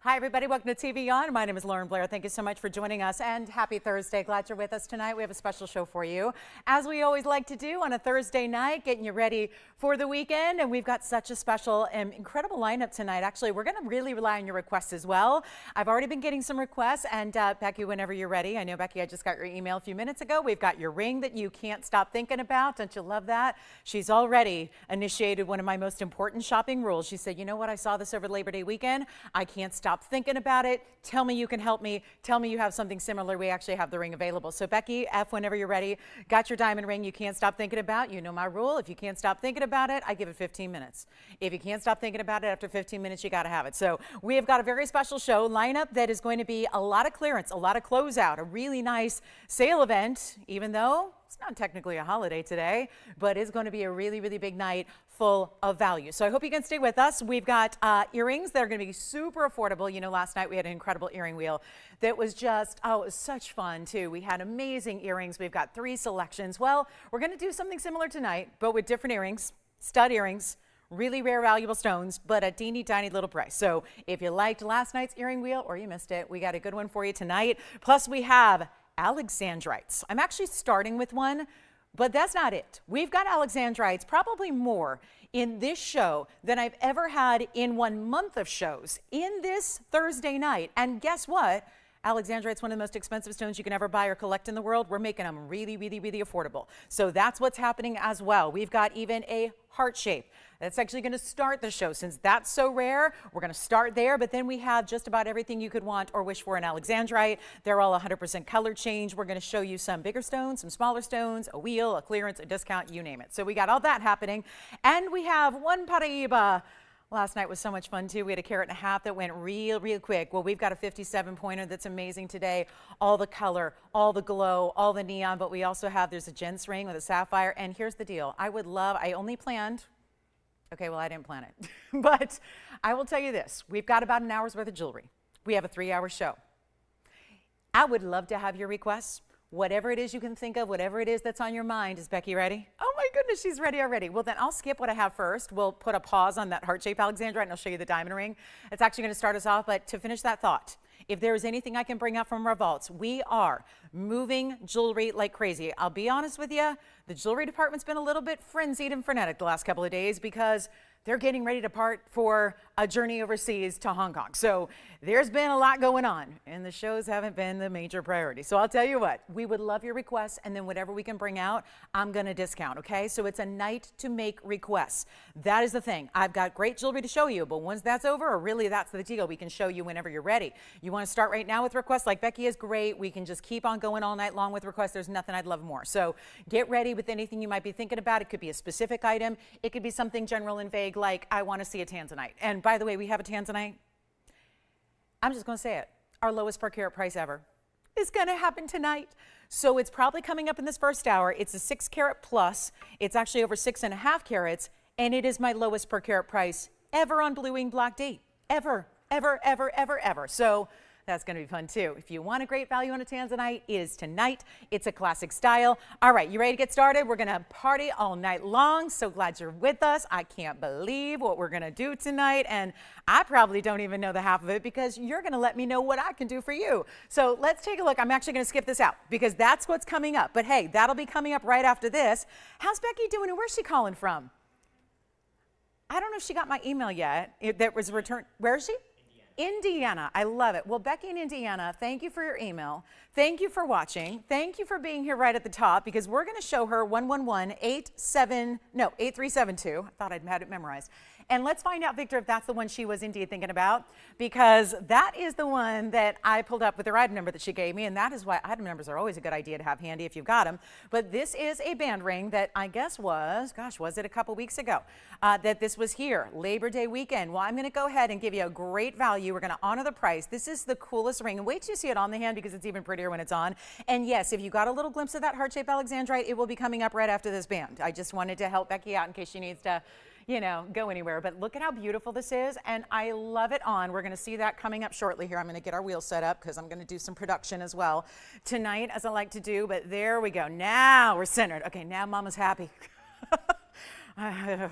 Hi, everybody. Welcome to TVON. My name is Blair. Thank you so much for joining us, and happy Thursday. Glad you're with us tonight. We have a special show for you, as we always like to do on a Thursday night, getting you ready for the weekend. And we've got such a special and incredible lineup tonight. Actually, we're going to really rely on your requests as well. I've already been getting some requests, and Becky, whenever you're ready. I know, Becky, I just got your email a few minutes ago. We've got your ring that you can't stop thinking about. Don't you love that? She's already initiated one of my most important shopping rules. She said, you know what? I saw this over Labor Day weekend. I can't stop thinking about it. Tell me you can help me. Tell me you have something similar. We actually have the ring available. So Becky, F, whenever you're ready, got your diamond ring you can't stop thinking about. You know my rule. If you can't stop thinking about it, I give it 15 minutes. If you can't stop thinking about it after 15 minutes, you got to have it. So we have got a very special show lineup that is going to be a lot of clearance, a lot of closeout, a really nice sale event, even though it's not technically a holiday today, but it's going to be a really, really big night full of value. So I hope you can stay with us. We've got earrings that are going to be super affordable. You know, last night we had an incredible earring wheel that was just, oh, it was such fun too. We had amazing earrings. We've got 3 selections. Well, we're going to do something similar tonight, but with different earrings, stud earrings, really rare, valuable stones, but a teeny tiny little price. So if you liked last night's earring wheel or you missed it, we got a good one for you tonight. Plus we have Alexandrites. I'm actually starting with one, but that's not it. We've got Alexandrites, probably more in this show than I've ever had in 1 month of shows in this Thursday night. And guess what? Alexandrite's one of the most expensive stones you can ever buy or collect in the world. We're making them really, really, really affordable. So that's what's happening as well. We've got even a heart shape. That's actually going to start the show. Since that's so rare, we're going to start there. But then we have just about everything you could want or wish for in Alexandrite. They're all 100% color change. We're going to show you some bigger stones, some smaller stones, a wheel, a clearance, a discount, you name it. So we got all that happening. And we have one Paraiba. Last night was so much fun too. We had a carat and a half that went real quick. Well, we've got a 57 pointer that's amazing today. All the color, all the glow, all the neon, but we also have, there's a gents ring with a sapphire. And here's the deal. I only planned, okay, well, I didn't plan it, but I will tell you this. We've got about an hour's worth of jewelry. We have a 3-hour show. I would love to have your requests. Whatever it is you can think of, whatever it is that's on your mind. Is Becky ready? Oh my goodness, she's ready already. Well, then I'll skip what I have first. We'll put a pause on that heart-shaped Alexandrite and I'll show you the diamond ring. It's actually going to start us off, but to finish that thought, if there is anything I can bring out from our vaults, we are moving jewelry like crazy. I'll be honest with you, the jewelry department's been a little bit frenzied and frenetic the last couple of days because they're getting ready to part for a journey overseas to Hong Kong. So there's been a lot going on, and the shows haven't been the major priority. So I'll tell you what, we would love your requests, and then whatever we can bring out, I'm going to discount, okay? So it's a night to make requests. That is the thing. I've got great jewelry to show you, but once that's over, or really that's the deal, we can show you whenever you're ready. You want to start right now with requests like Becky is great. We can just keep on going all night long with requests. There's nothing I'd love more. So get ready with anything you might be thinking about. It could be a specific item. It could be something general and vague like, I want to see a Tanzanite. And by the way, we have a Tanzanite. I'm just going to say it. Our lowest per carat price ever is going to happen tonight. So it's probably coming up in this first hour. It's a 6 carat plus. It's actually over 6.5 carats. And it is my lowest per carat price ever on Blue Wing Block D. Ever. So that's going to be fun too. If you want a great value on a Tanzanite, it is tonight. It's a classic style. All right, you ready to get started? We're going to party all night long. So glad you're with us. I can't believe what we're going to do tonight. And I probably don't even know the half of it because you're going to let me know what I can do for you. So let's take a look. I'm actually going to skip this out because that's what's coming up. But hey, that'll be coming up right after this. How's Becky doing and where's she calling from? I don't know if she got my email yet. That was returned. Where is she? Indiana. I love it. Well, Becky in Indiana, thank you for your email. Thank you for watching. Thank you for being here right at the top because we're going to show her 8372. I thought I'd had it memorized. And let's find out, Victor, if that's the one she was indeed thinking about, because that is the one that I pulled up with her item number that she gave me, and that is why item numbers are always a good idea to have handy if you've got them. But this is a band ring that I guess was it a couple weeks ago that this was here, Labor Day weekend. Well, I'm going to go ahead and give you a great value. We're going to honor the price. This is the coolest ring, and wait till you see it on the hand because it's even prettier when it's on. And yes, if you got a little glimpse of that heart-shaped Alexandrite, it will be coming up right after this band. I just wanted to help Becky out in case she needs to go anywhere. But look at how beautiful this is, and I love it on. We're going to see that coming up shortly here. I'm going to get our wheel set up because I'm going to do some production as well tonight, as I like to do. But there we go. Now we're centered. Okay, now Mama's happy. It's going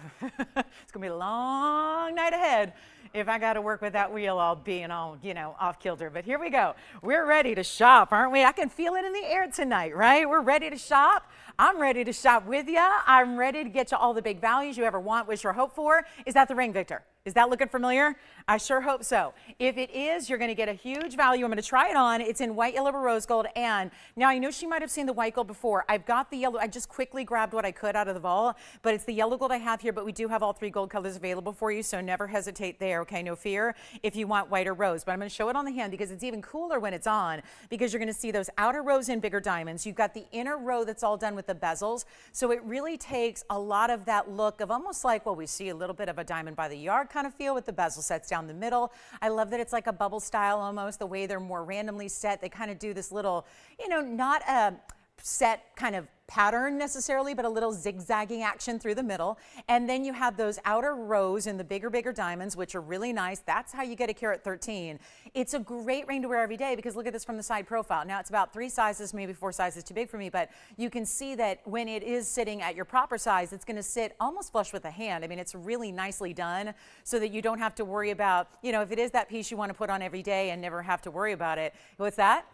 to be a long night ahead If I got to work with that wheel, I'll be all, off kilter. But here we go. We're ready to shop, aren't we? I can feel it in the air tonight, right? We're ready to shop. I'm ready to shop with you. I'm ready to get you all the big values you ever want, wish, or hope for. Is that the ring, Victor? Is that looking familiar? I sure hope so. If it is, you're going to get a huge value. I'm going to try it on. It's in white, yellow, or rose gold. And now I know she might have seen the white gold before. I've got the yellow. I just quickly grabbed what I could out of the vault, but it's the yellow gold I have here, but we do have all 3 gold colors available for you, so never hesitate there, okay? No fear if you want white or rose. But I'm going to show it on the hand because it's even cooler when it's on, because you're going to see those outer rows in bigger diamonds. You've got the inner row that's all done with the bezels, so it really takes a lot of that look of almost like, well, we see a little bit of a diamond by the yard kind of feel with the bezel sets down the middle. I love that it's like a bubble style almost, the way they're more randomly set. They kind of do this little, not a set kind of pattern necessarily, but a little zigzagging action through the middle. And then you have those outer rows in the bigger diamonds, which are really nice. That's how you get a carat 13. It's a great ring to wear every day because look at this from the side profile. Now it's about 3 sizes, maybe 4 sizes too big for me, but you can see that when it is sitting at your proper size, it's going to sit almost flush with the hand. I mean, it's really nicely done so that you don't have to worry about, if it is that piece you want to put on every day and never have to worry about it. What's that?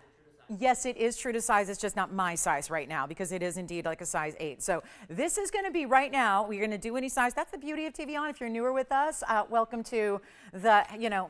Yes, it is true to size. It's just not my size right now because it is indeed like a size 8. So this is going to be right now. We're going to do any size. That's the beauty of TVON. If you're newer with us, welcome to the,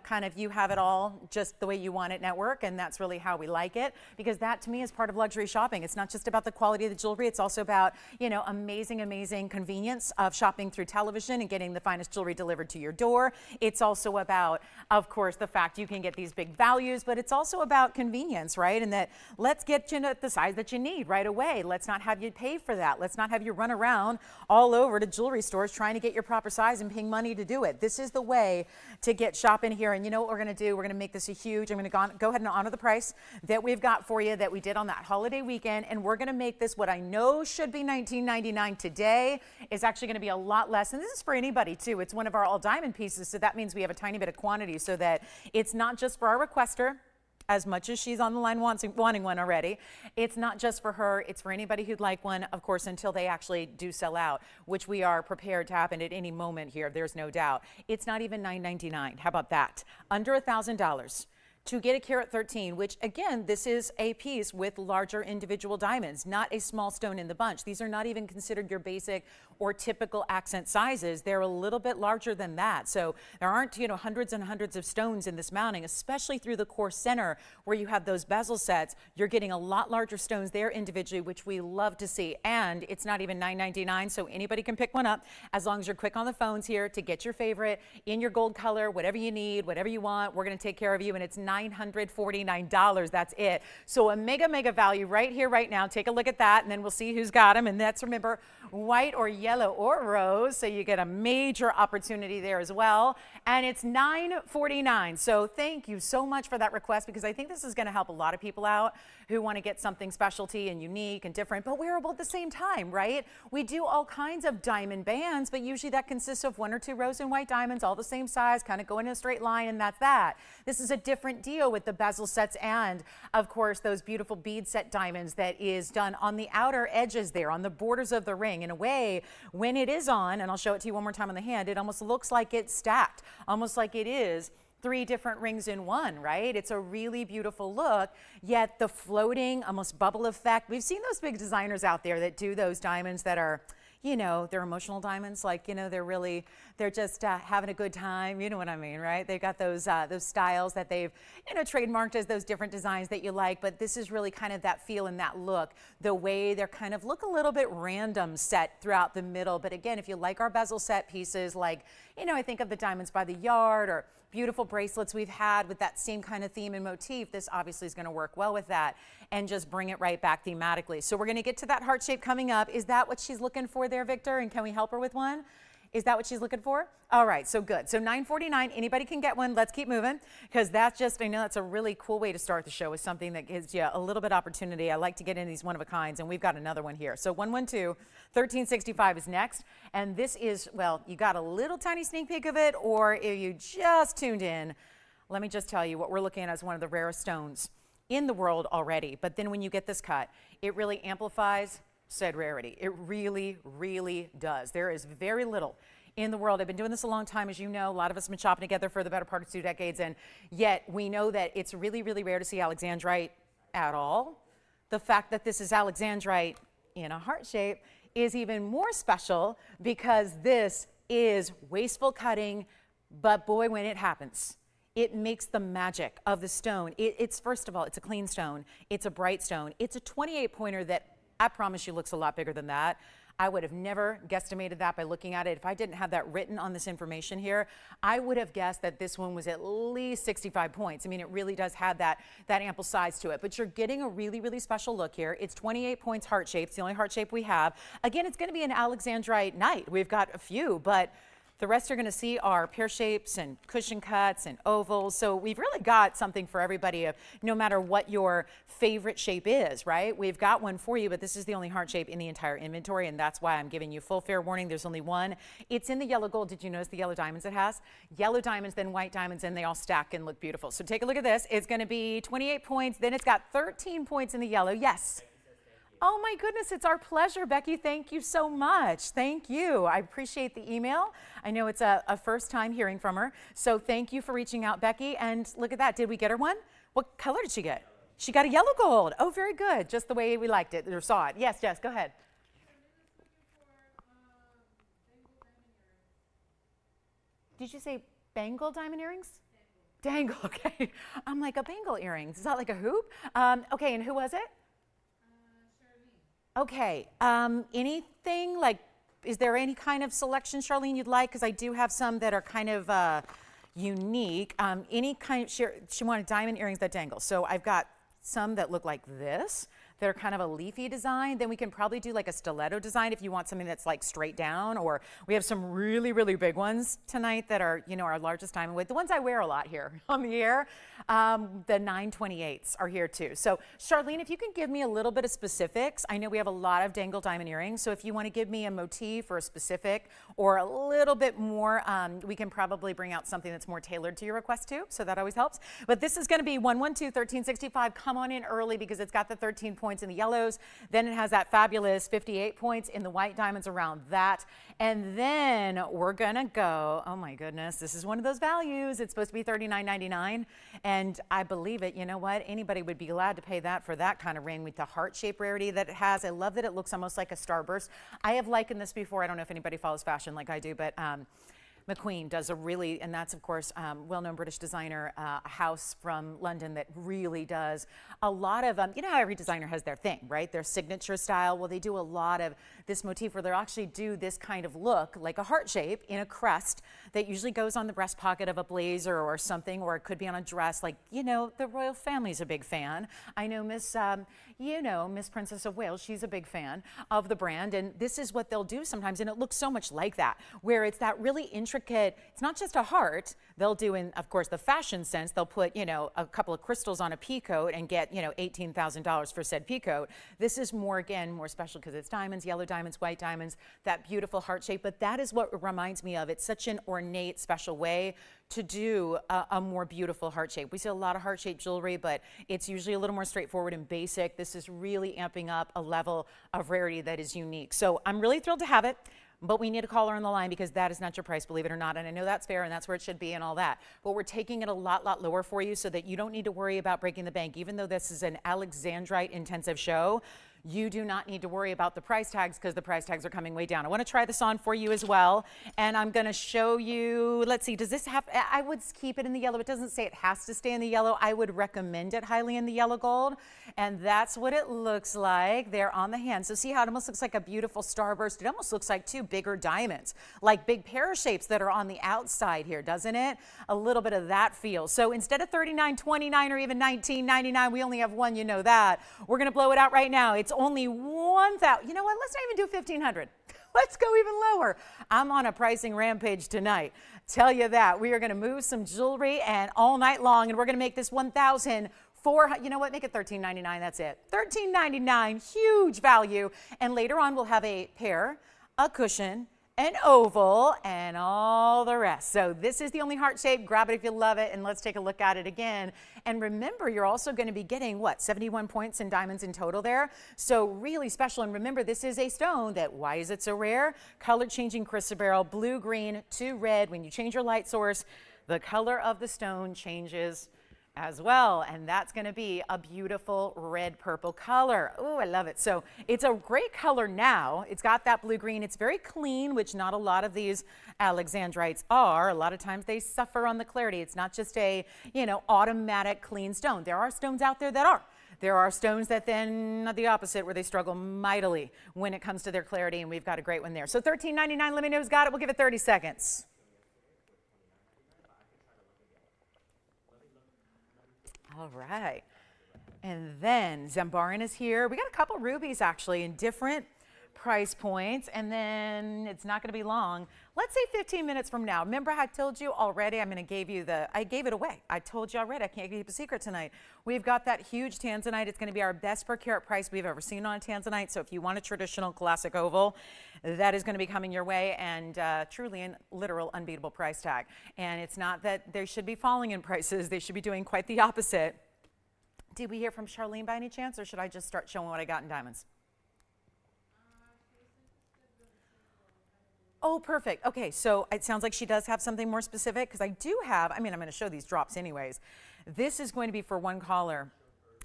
kind of you have it all just the way you want it network. And that's really how we like it, because that to me is part of luxury shopping. It's not just about the quality of the jewelry. It's also about, amazing convenience of shopping through television and getting the finest jewelry delivered to your door. It's also about, of course, the fact you can get these big values, but it's also about convenience, right? And that let's get you the size that you need right away. Let's not have you pay for that. Let's not have you run around all over to jewelry stores trying to get your proper size and paying money to do it. This is the way to get shopping here. And you know what we're going to do? We're going to make this a huge, I'm going to go ahead and honor the price that we've got for you that we did on that holiday weekend. And we're going to make this what I know should be $19.99 today is actually going to be a lot less. And this is for anybody too. It's one of our all diamond pieces. So that means we have a tiny bit of quantity so that it's not just for our requester, as much as she's on the line wanting one already. It's not just for her, it's for anybody who'd like one, of course, until they actually do sell out, which we are prepared to happen at any moment here, there's no doubt. It's not even $9.99. How about that? Under $1,000 to get a carat 13, which again, this is a piece with larger individual diamonds, not a small stone in the bunch. These are not even considered your basic or typical accent sizes. They're a little bit larger than that. So there aren't, hundreds and hundreds of stones in this mounting, especially through the core center where you have those bezel sets. You're getting a lot larger stones there individually, which we love to see. And it's not even $9.99, so anybody can pick one up as long as you're quick on the phones here to get your favorite in your gold color, whatever you need, whatever you want. We're going to take care of you, and it's $949. That's it. So a mega value right here, right now. Take a look at that, and then we'll see who's got them. And that's, remember, white or yellow or rose. So you get a major opportunity there as well. And it's $949. So thank you so much for that request, because I think this is going to help a lot of people out who want to get something specialty and unique and different, but wearable at the same time, right? We do all kinds of diamond bands, but usually that consists of 1 or 2 rose and white diamonds, all the same size, kind of go in a straight line, and that's that. This is a different deal with the bezel sets and, of course, those beautiful bead set diamonds that is done on the outer edges there, on the borders of the ring. In a way, when it is on, and I'll show it to you one more time on the hand, it almost looks like it's stacked, almost like it is 3 different rings in one, right? It's a really beautiful look, yet the floating, almost bubble effect. We've seen those big designers out there that do those diamonds that are, they're emotional diamonds, like, they're just having a good time, you know what I mean, right? They've got those styles that they've, trademarked as those different designs that you like, but this is really kind of that feel and that look, the way they're kind of look a little bit random set throughout the middle. But again, if you like our bezel set pieces, like, I think of the diamonds by the yard or beautiful bracelets we've had with that same kind of theme and motif, this obviously is going to work well with that and just bring it right back thematically. So we're going to get to that heart shape coming up. Is that what she's looking for there, Victor? And can we help her with one? Is that what she's looking for? All right, so good. So $949, anybody can get one. Let's keep moving, because that's just, I know that's a really cool way to start the show, with something that gives you a little bit of opportunity. I like to get in these one-of-a-kinds, and we've got another one here. So 112, 1365 is next, and this is, well, you got a little tiny sneak peek of it, or if you just tuned in, let me just tell you what we're looking at as one of the rarest stones in the world already. But then when you get this cut, it really amplifies said rarity. It really does. There is very little in the world. I've been doing this a long time, as you know. A lot of us have been shopping together for the better part of 2 decades, and yet we know that it's really, really rare to see Alexandrite at all. The fact that this is Alexandrite in a heart shape is even more special because this is wasteful cutting, but boy, when it happens, it makes the magic of the stone. It's first of all, it's a clean stone. It's a bright stone. It's a 28 pointer that I promise you looks a lot bigger than that. I would have never guesstimated that by looking at it. If I didn't have that written on this information here, I would have guessed that this one was at least 65 points. I mean, it really does have that ample size to it. But you're getting a really, really special look here. It's 28 points heart shape. It's the only heart shape we have. Again, it's going to be an Alexandrite night. We've got a few, but the rest you're going to see are pear shapes and cushion cuts and ovals. So we've really got something for everybody, no matter what your favorite shape is, right? We've got one for you, but this is the only heart shape in the entire inventory, and that's why I'm giving you full fair warning. There's only one. It's in the yellow gold. Did you notice the yellow diamonds it has? Yellow diamonds, then white diamonds, and they all stack and look beautiful. So take a look at this. It's going to be 28 points. Then it's got 13 points in the yellow. Yes. Oh my goodness, it's our pleasure, Becky. Thank you so much. Thank you. I appreciate the email. I know it's a first time hearing from her. So thank you for reaching out, Becky. And look at that. Did we get her one? What color did she get? She got a yellow gold. Oh, very good. Just the way we liked it or saw it. Yes, Jess, go ahead. Did you say bangle diamond earrings? Dangle, okay. I'm like, a bangle earrings. Is that like a hoop? Okay, and who was it? Okay, anything like, is there any kind of selection, Charlene, you'd like? Because I do have some that are kind of unique. Any kind, she wanted diamond earrings that dangle. So I've got some that look like this. They're kind of a leafy design. Then we can probably do like a stiletto design if you want something that's like straight down, or we have some really, really big ones tonight that are, you know, our largest diamond weight. The ones I wear a lot here on the air, the 928s are here too. So Charlene, if you can give me a little bit of specifics. I know we have a lot of dangle diamond earrings. So if you want to give me a motif or a specific or a little bit more, we can probably bring out something that's more tailored to your request too. So that always helps. But this is going to be 112-1365. Come on in early because it's got the 13 points in the yellows. Then it has that fabulous 58 points in the white diamonds around that. And then we're gonna go, oh my goodness, this is one of those values. It's supposed to be $39.99, and I believe it. You know what? Anybody would be glad to pay that for that kind of ring with the heart-shaped rarity that it has. I love that it looks almost like a starburst. I have likened this before. I don't know if anybody follows fashion like I do, but McQueen does a really, and that's of course well-known British designer, a house from London that really does a lot of, you know how every designer has their thing, right? Their signature style. Well, they do a lot of this motif where they'll actually do this kind of look, like a heart shape in a crest that usually goes on the breast pocket of a blazer or something, or it could be on a dress. Like, you know, the royal family's a big fan. I know Miss, you know, Miss Princess of Wales, she's a big fan of the brand, and this is what they'll do sometimes, and it looks so much like that, where it's that really intricate, it's not just a heart. They'll do, in, of course, the fashion sense, they'll put, you know, a couple of crystals on a pea coat and get, you know, $18,000 for said pea coat. This is more, again, more special because it's diamonds, yellow diamonds, white diamonds, that beautiful heart shape. But that is what it reminds me of. It's such an ornate, special way to do a more beautiful heart shape. We see a lot of heart-shaped jewelry, but it's usually a little more straightforward and basic. This is really amping up a level of rarity that is unique. So I'm really thrilled to have it. But we need a caller on the line because that is not your price, believe it or not. And I know that's fair and that's where it should be and all that. But we're taking it a lot lower for you so that you don't need to worry about breaking the bank. Even though this is an Alexandrite intensive show, you do not need to worry about the price tags because the price tags are coming way down. I want to try this on for you as well. And I'm going to show you, let's see, does this have, I would keep it in the yellow. It doesn't say it has to stay in the yellow. I would recommend it highly in the yellow gold. And that's what it looks like there on the hand. So see how it almost looks like a beautiful starburst. It almost looks like two bigger diamonds, like big pear shapes that are on the outside here, doesn't it? A little bit of that feel. So instead of $39.29 or even $19.99, we only have one, you know that. We're going to blow it out right now. It's only 1,000. You know what? Let's not even do 1,500. Let's go even lower. I'm on a pricing rampage tonight. Tell you that. We are going to move some jewelry and all night long, and we're going to make this 1,400. You know what? Make it $13.99. That's it. $13.99. Huge value. And later on, we'll have a pear, a cushion, an oval, and all the rest. So this is the only heart shape. Grab it if you love it, and let's take a look at it again. And remember, you're also going to be getting, what, 71 points in diamonds in total there? So really special. And remember, this is a stone that, why is it so rare? Color changing chrysoberyl, blue-green to red. When you change your light source, the color of the stone changes as well, and that's going to be a beautiful red purple color. Oh, I love it. So it's a great color now. It's got that blue green. It's very clean, which not a lot of these Alexandrites are. A lot of times they suffer on the clarity. It's not just a, you know, automatic clean stone. There are stones out there that are. There are stones that then the opposite, where they struggle mightily when it comes to their clarity, and we've got a great one there. So $13.99, let me know who's got it. We'll give it 30 seconds. All right, and then Zambarian is here. We got a couple rubies actually in different price points, and then it's not going to be long. Let's say 15 minutes from now. Remember, I told you already. I gave it away. I told you already. I can't keep a secret tonight. We've got that huge Tanzanite. It's going to be our best per carat price we've ever seen on a Tanzanite. So if you want a traditional classic oval, that is going to be coming your way, and truly a literal unbeatable price tag. And it's not that they should be falling in prices. They should be doing quite the opposite. Did we hear from Charlene by any chance, or should I just start showing what I got in diamonds? Oh, perfect. Okay, so it sounds like she does have something more specific, because I do have, I'm going to show these drops anyways. This is going to be for one caller,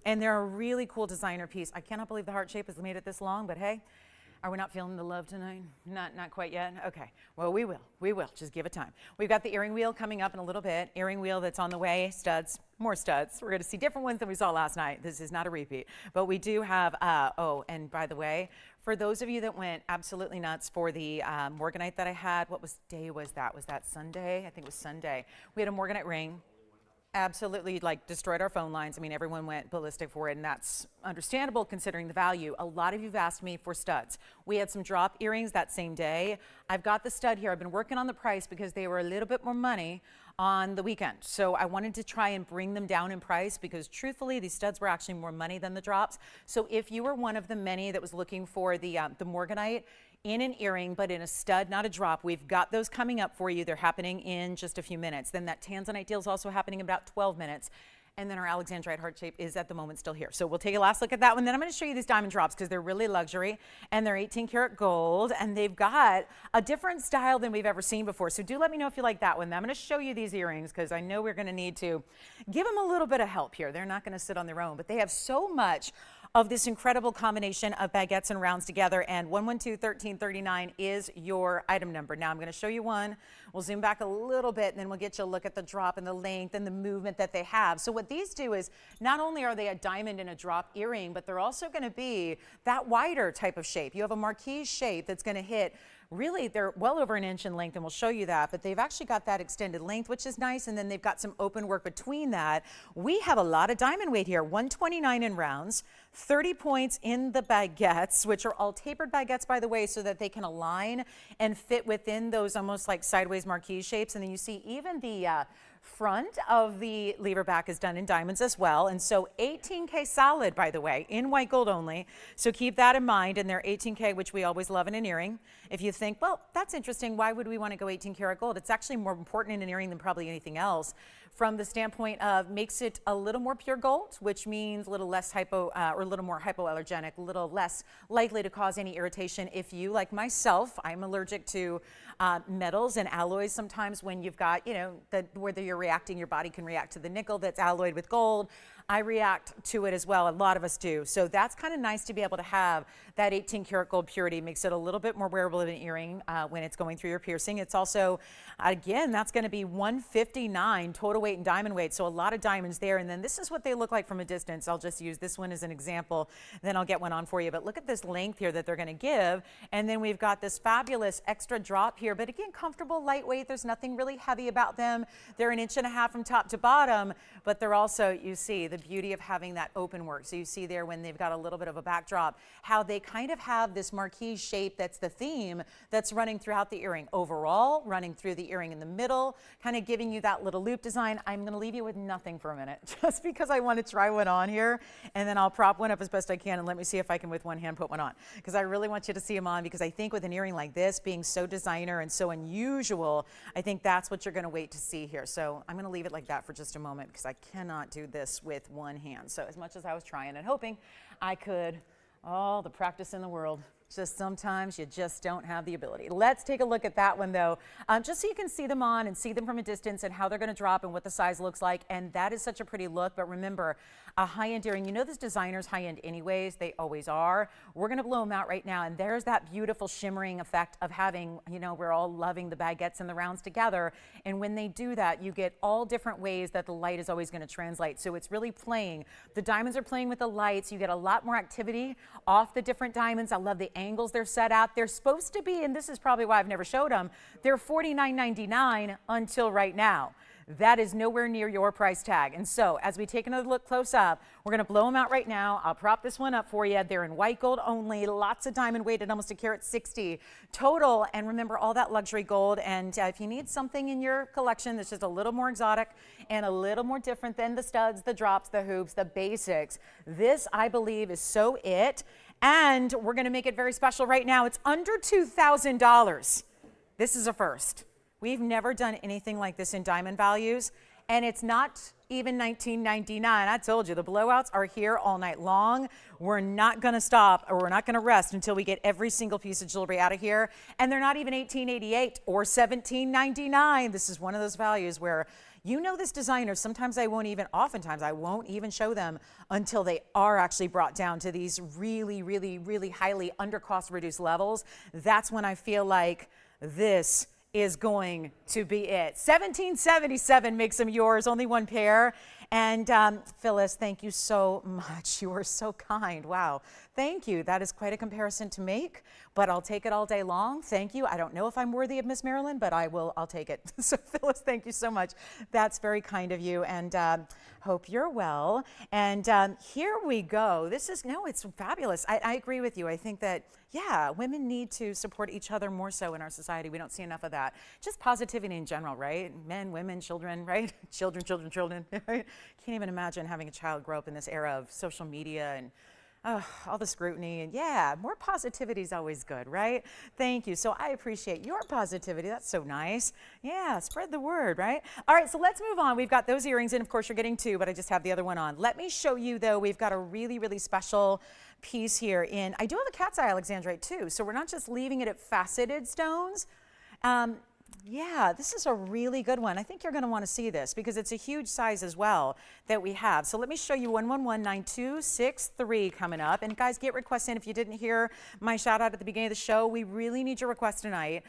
and they're a really cool designer piece. I cannot believe the heart shape has made it this long, but hey, are we not feeling the love tonight? Not quite yet? Okay, well, we will. We will. Just give it time. We've got the earring wheel coming up in a little bit. Earring wheel that's on the way. Studs, more studs. We're going to see different ones than we saw last night. This is not a repeat, but we do have, oh, and by the way, for those of you that went absolutely nuts for the morganite that I had, what day was that? Was that Sunday? I think it was Sunday. We had a morganite ring. Absolutely, like, destroyed our phone lines. I mean, everyone went ballistic for it, and that's understandable considering the value. A lot of you've asked me for studs. We had some drop earrings that same day. I've got the stud here. I've been working on the price because they were a little bit more money on the weekend. So I wanted to try and bring them down in price because truthfully, these studs were actually more money than the drops. So if you were one of the many that was looking for the morganite in an earring, but in a stud, not a drop, we've got those coming up for you. They're happening in just a few minutes. Then that Tanzanite deal is also happening in about 12 minutes. And then our Alexandrite heart shape is at the moment still here. So we'll take a last look at that one. Then I'm going to show you these diamond drops because they're really luxury and they're 18 karat gold and they've got a different style than we've ever seen before. So do let me know if you like that one. I'm going to show you these earrings because I know we're going to need to give them a little bit of help here. They're not going to sit on their own, but they have so much of this incredible combination of baguettes and rounds together, and 112-1339 is your item number. Now I'm going to show you one. We'll zoom back a little bit and then we'll get you a look at the drop and the length and the movement that they have. So what these do is not only are they a diamond in a drop earring, but they're also going to be that wider type of shape. You have a marquise shape that's going to hit, really, they're well over an inch in length, and we'll show you that, but they've actually got that extended length, which is nice, and then they've got some open work between that. We have a lot of diamond weight here, 129 in rounds, 30 points in the baguettes, which are all tapered baguettes, by the way, so that they can align and fit within those almost like sideways marquise shapes. And then you see even the front of the lever back is done in diamonds as well. And so 18K solid, by the way, in white gold only. So keep that in mind. And they're 18K, which we always love in an earring. If you think, well, that's interesting, why would we want to go 18 karat gold? It's actually more important in an earring than probably anything else, from the standpoint of makes it a little more pure gold, which means a little less or a little more hypoallergenic, a little less likely to cause any irritation. If you, like myself, I'm allergic to metals and alloys sometimes when you've got, you know, whether you're reacting, your body can react to the nickel that's alloyed with gold. I react to it as well. A lot of us do. So that's kind of nice to be able to have that 18 karat gold purity. Makes it a little bit more wearable in an earring when it's going through your piercing. It's also, again, that's going to be 159 total weight and diamond weight. So a lot of diamonds there. And then this is what they look like from a distance. I'll just use this one as an example. Then I'll get one on for you. But look at this length here that they're going to give. And then we've got this fabulous extra drop here. But again, comfortable, lightweight. There's nothing really heavy about them. They're 1.5 inches from top to bottom. But they're also, you see, the the beauty of having that open work. So you see there when they've got a little bit of a backdrop, how they kind of have this marquee shape that's the theme that's running throughout the earring. Overall, running through the earring in the middle, kind of giving you that little loop design. I'm going to leave you with nothing for a minute, just because I want to try one on here, and then I'll prop one up as best I can, and let me see if I can with one hand put one on, because I really want you to see them on, because I think with an earring like this being so designer and so unusual, I think that's what you're going to wait to see here. So I'm going to leave it like that for just a moment, because I cannot do this with one hand. So as much as I was trying and hoping I could, all the practice in the world, just sometimes you just don't have the ability. Let's take a look at that one though, just so you can see them on and see them from a distance and how they're going to drop and what the size looks like. And that is such a pretty look. But remember, a high-end earring, you know this designer's high-end anyways, they always are. We're going to blow them out right now, and there's that beautiful shimmering effect of having, you know, we're all loving the baguettes and the rounds together, and when they do that, you get all different ways that the light is always going to translate. So it's really playing. The diamonds are playing with the lights. You get a lot more activity off the different diamonds. I love the angles they're set at. They're supposed to be, and this is probably why I've never showed them, they're $49.99 until right now. That is nowhere near your price tag. And so as we take another look close up, we're going to blow them out right now. I'll prop this one up for you. They're in white gold only, lots of diamond weighted, almost 1.60 carat total. And remember, all that luxury gold. And if you need something in your collection that's just a little more exotic and a little more different than the studs, the drops, the hoops, the basics, this I believe is so it. And we're going to make it very special right now. It's under $2,000. This is a first. We've never done anything like this in diamond values, and it's not even $19.99. I told you, the blowouts are here all night long. We're not going to stop, or we're not going to rest until we get every single piece of jewelry out of here. And they're not even $18.88 or $17.99. This is one of those values where, you know, this designer, oftentimes I won't even show them until they are actually brought down to these really, really, really highly under cost reduced levels. That's when I feel like this is going to be it. $17.77 makes them yours, only one pair. And Phyllis, thank you so much. You are so kind. Wow. Thank you. That is quite a comparison to make, but I'll take it all day long. Thank you. I don't know if I'm worthy of Miss Marilyn, but I'll take it. So Phyllis, thank you so much. That's very kind of you, and hope you're well. And here we go. It's fabulous. I agree with you. I think that, yeah, women need to support each other more so in our society. We don't see enough of that. Just positivity in general, right? Men, women, children, right? Children, right? Can't even imagine having a child grow up in this era of social media and all the scrutiny. And yeah, more positivity is always good, right? Thank you. So I appreciate your positivity. That's so nice. Yeah, spread the word, right? All right, so let's move on. We've got those earrings, and of course you're getting two, but I just have the other one on. Let me show you, though, we've got a really, really special piece here in, I do have a cat's eye Alexandrite too, so we're not just leaving it at faceted stones. Yeah, this is a really good one. I think you're going to want to see this because it's a huge size as well that we have. So let me show you 1119263 coming up. And guys, get requests in. If you didn't hear my shout out at the beginning of the show, we really need your requests tonight.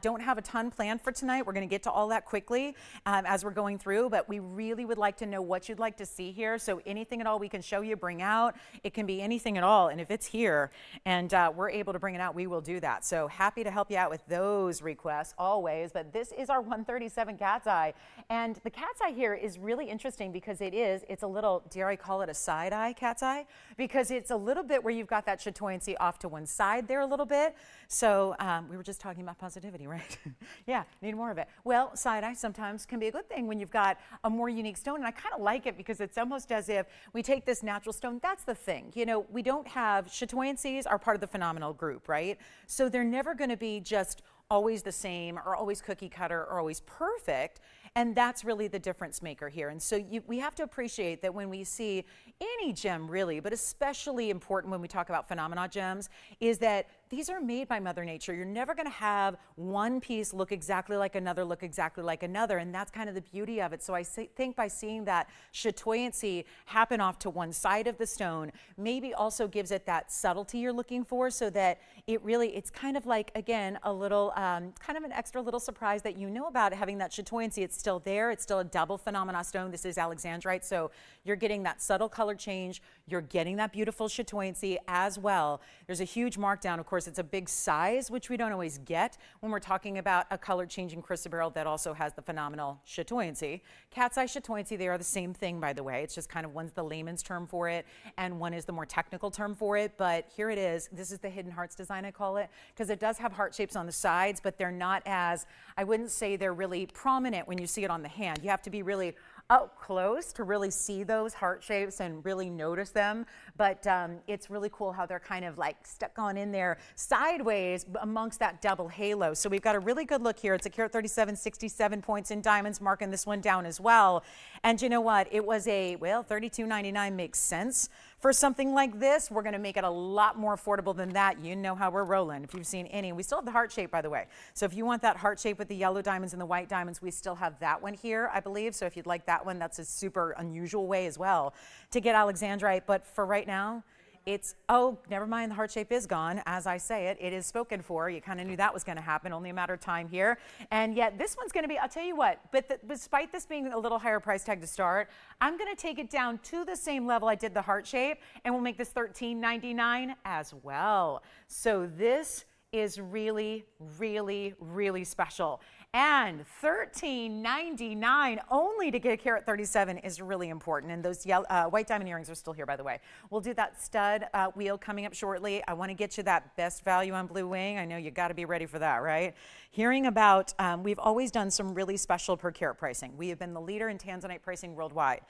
Don't have a ton planned for tonight. We're going to get to all that quickly as we're going through, but we really would like to know what you'd like to see here. So anything at all we can show you, bring out. It can be anything at all. And if it's here and we're able to bring it out, we will do that. So happy to help you out with those requests always. But this is our 137 cat's eye, and the cat's eye here is really interesting because it's a little, dare I call it a side eye cat's eye, because it's a little bit where you've got that chatoyancy off to one side there a little bit. So we were just talking about positivity, right? Yeah, need more of it. Well, side eye sometimes can be a good thing when you've got a more unique stone, and I kind of like it because it's almost as if we take this natural stone. That's the thing, you know, we don't have, chatoyancies are part of the phenomenal group, right? So they're never going to be just always the same or always cookie cutter or always perfect. And that's really the difference maker here. And so we have to appreciate that when we see any gem really, but especially important when we talk about phenomena gems, is that these are made by Mother Nature. You're never going to have one piece look exactly like another, and that's kind of the beauty of it. So I think by seeing that chatoyancy happen off to one side of the stone, maybe also gives it that subtlety you're looking for, so that it's kind of like, again, a little, kind of an extra little surprise that you know about having that chatoyancy. It's still there. It's still a double phenomena stone. This is Alexandrite, so you're getting that subtle color change. You're getting that beautiful chatoyancy as well. There's a huge markdown, of course, course, it's a big size, which we don't always get when we're talking about a color changing chrysoberyl that also has the phenomenal chatoyancy. Cat's eye chatoyancy, they are the same thing, by the way. It's just kind of one's the layman's term for it and one is the more technical term for it. But here it is. This is the hidden hearts design, I call it, because it does have heart shapes on the sides, but they're not as, I wouldn't say they're really prominent when you see it on the hand. You have to be really up close to really see those heart shapes and really notice them. But it's really cool how they're kind of like stuck on in there sideways amongst that double halo. So we've got a really good look here. It's a carat 37, 67 points in diamonds, marking this one down as well. And you know what? It was a, well, $32.99 makes sense for something like this. We're going to make it a lot more affordable than that. You know how we're rolling. If you've seen any, we still have the heart shape, by the way. So if you want that heart shape with the yellow diamonds and the white diamonds, we still have that one here, I believe. So if you'd like that one, that's a super unusual way as well to get Alexandrite. But for right now, it's, oh, never mind, the heart shape is gone. As I say it, it is spoken for. You kind of knew that was going to happen, only a matter of time here. And yet this one's going to be, I'll tell you what, but despite this being a little higher price tag to start, I'm going to take it down to the same level I did the heart shape, and we'll make this $13.99 as well. So this is really, really, really special. And $13.99 only to get a carat 37 is really important. And those yellow, white diamond earrings are still here, by the way. We'll do that stud wheel coming up shortly. I want to get you that best value on Blue Wing. I know you got to be ready for that, right? Hearing about, we've always done some really special per carat pricing. We have been the leader in Tanzanite pricing worldwide,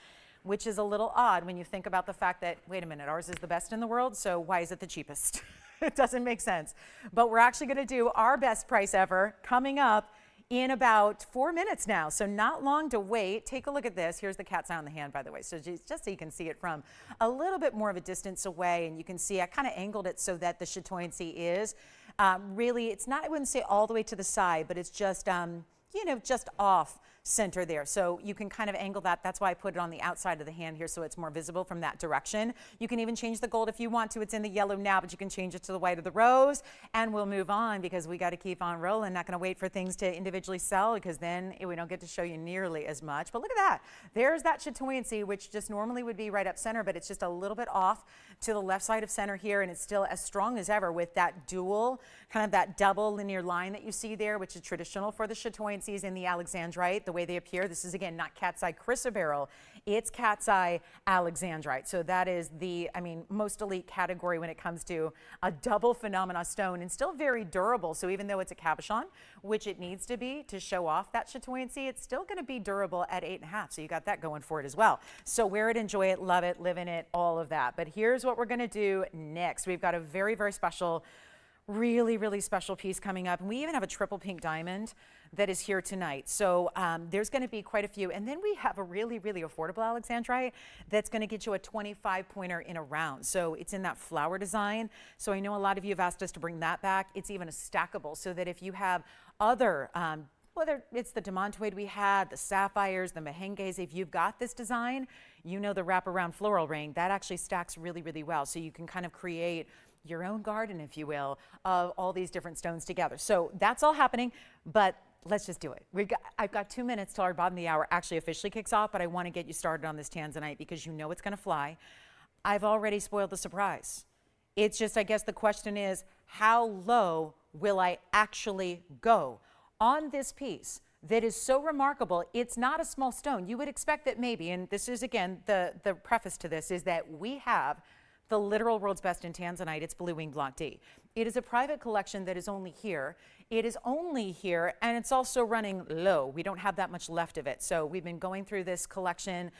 which is a little odd when you think about the fact that, wait a minute, ours is the best in the world, so why is it the cheapest? It doesn't make sense. But we're actually going to do our best price ever coming up in about 4 minutes now, so not long to wait. Take a look at this. Here's the cat's eye on the hand, by the way, so just so you can see it from a little bit more of a distance away, and you can see I kind of angled it so that the chatoyancy is really, it's not, I wouldn't say all the way to the side, but it's just, you know, just off center there. So you can kind of angle that. That's why I put it on the outside of the hand here so it's more visible from that direction. You can even change the gold if you want to. It's in the yellow now, but you can change it to the white of the rose, and we'll move on because we got to keep on rolling. Not going to wait for things to individually sell because then we don't get to show you nearly as much. But look at that. There's that chatoyancy, which just normally would be right up center, but it's just a little bit off to the left side of center here, and it's still as strong as ever with that dual, kind of that double linear line that you see there, which is traditional for the chatoyancies in the Alexandrite, the way they appear. This is, again, not cat's eye chrysoberyl. It's cat's eye Alexandrite. So that is the, I mean, most elite category when it comes to a double phenomena stone, and still very durable. So even though it's a cabochon, which it needs to be to show off that chatoyancy, it's still going to be durable at 8.5. So you got that going for it as well. So wear it, enjoy it, love it, live in it, all of that. But here's what we're going to do next. We've got a very, very special, really, really special piece coming up. And we even have a triple pink diamond that is here tonight. So there's going to be quite a few. And then we have a really, really affordable Alexandrite that's going to get you a 25-pointer in a round. So it's in that flower design. So I know a lot of you have asked us to bring that back. It's even a stackable so that if you have other, whether it's the demantoid we had, the sapphires, the mehenges, if you've got this design, you know the wraparound floral ring, that actually stacks really, really well. So you can kind of create your own garden, if you will, of all these different stones together. So that's all happening, but let's just do it. I've got 2 minutes till our bottom of the hour actually officially kicks off, but I want to get you started on this Tanzanite because you know it's going to fly. I've already spoiled the surprise. It's just, I guess the question is, how low will I actually go on this piece that is so remarkable? It's not a small stone. You would expect that maybe, and this is, again, the preface to this is that we have the literal world's best in Tanzanite. It's Blue Wing Block D. It is a private collection that is only here. It is only here, and it's also running low. We don't have that much left of it. So we've been going through this collection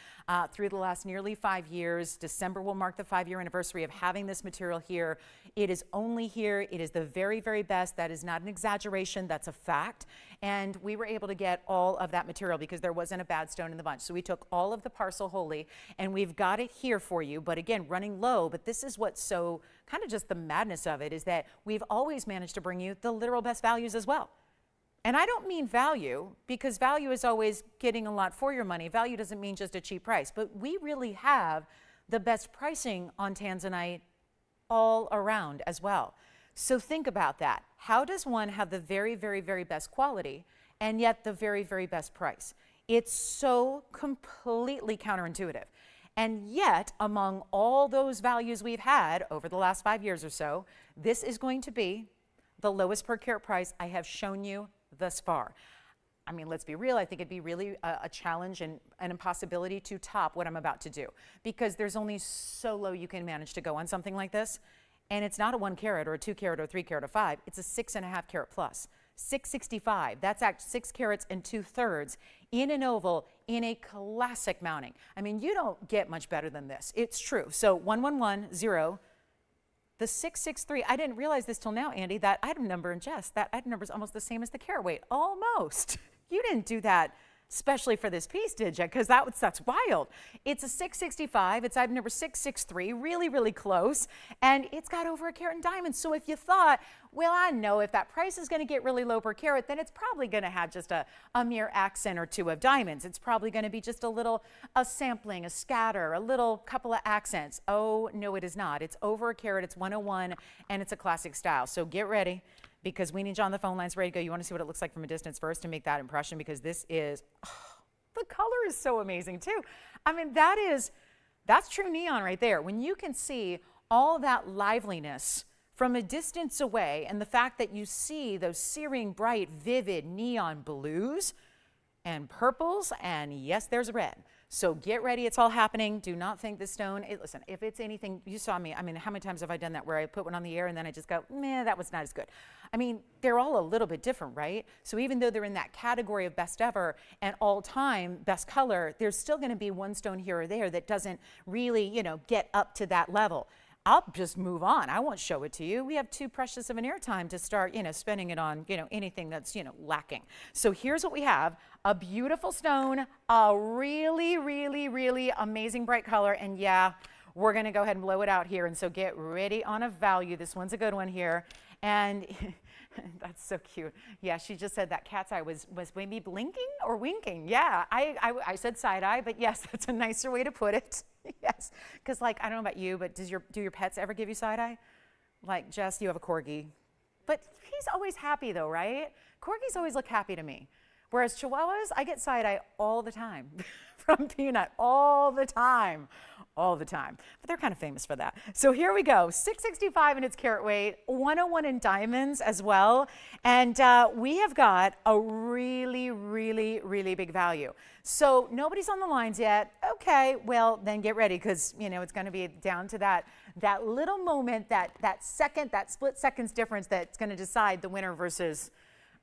through the last nearly 5 years. December will mark the 5-year anniversary of having this material here. It is only here. It is the very, very best. That is not an exaggeration. That's a fact. And we were able to get all of that material because there wasn't a bad stone in the bunch. So we took all of the parcel wholly, and we've got it here for you. But again, running low. But this is what's so kind of just the madness of it, is that we've always managed to bring you the literal best values as well. And I don't mean value, because value is always getting a lot for your money. Value doesn't mean just a cheap price, but we really have the best pricing on Tanzanite all around as well. So think about that. How does one have the very, very, very best quality and yet the very, very best price? It's so completely counterintuitive. And yet, among all those values we've had over the last 5 years or so, this is going to be the lowest per carat price I have shown you thus far. I mean, let's be real. I think it'd be really a challenge and an impossibility to top what I'm about to do, because there's only so low you can manage to go on something like this. And it's not a 1 carat or a 2 carat or 3 carat or 5. It's a 6.5 carat plus. 665. That's actually 6 carats and 2/3 in an oval in a classic mounting. I mean, you don't get much better than this. It's true. So 1110. The 663, I didn't realize this till now, Andy, that item number in Jess, that item number is almost the same as the carat weight. Almost. You didn't do that especially for this piece, did you? Because that's wild. It's a 665. It's item number 663, really, really close. And it's got over a carat in diamonds. So if you thought, well, I know if that price is going to get really low per carat, then it's probably going to have just a mere accent or two of diamonds. It's probably going to be just a sampling, a scatter, a little couple of accents. Oh, no, it is not. It's over a carat. It's 101, and it's a classic style. So get ready, because we need you on the phone lines ready to go. You want to see what it looks like from a distance first to make that impression, because this is, the color is so amazing too. I mean, that's true neon right there. When you can see all that liveliness from a distance away, and the fact that you see those searing, bright, vivid neon blues and purples, and yes, there's red. So get ready, it's all happening. Do not think this stone, listen, if it's anything, you saw me, I mean, how many times have I done that where I put one on the air and then I just go, meh, that was not as good. I mean, they're all a little bit different, right? So even though they're in that category of best ever and all time best color, there's still gonna be one stone here or there that doesn't really, get up to that level. I'll just move on. I won't show it to you. We have too precious of an airtime to start, spending it on, anything that's, lacking. So here's what we have. A beautiful stone, a really, really, really amazing bright color. And yeah, we're going to go ahead and blow it out here. And so get ready on a value. This one's a good one here. And that's so cute. Yeah, she just said that cat's eye was maybe blinking or winking. Yeah, I said side eye, but yes, that's a nicer way to put it. Yes, because I don't know about you, but do your pets ever give you side eye? Like Jess, you have a corgi, but he's always happy though, right? Corgis always look happy to me. Whereas Chihuahuas, I get side eye all the time from Peanut, all the time. But they're kind of famous for that. So here we go, 665 in its carat weight, 101 in diamonds as well. And we have got a really, really, really big value. So nobody's on the lines yet. Okay, well, then get ready, because, it's going to be down to that little moment, that split seconds difference that's going to decide the winner versus,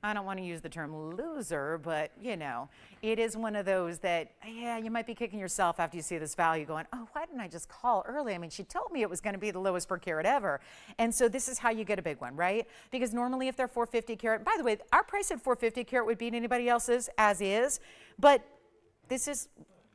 I don't want to use the term loser, but it is one of those that, yeah, you might be kicking yourself after you see this value going, oh, why didn't I just call early? I mean, she told me it was going to be the lowest per carat ever. And so this is how you get a big one, right? Because normally if they're 450 carat, by the way, our price at 450 carat would beat anybody else's as is, but this is,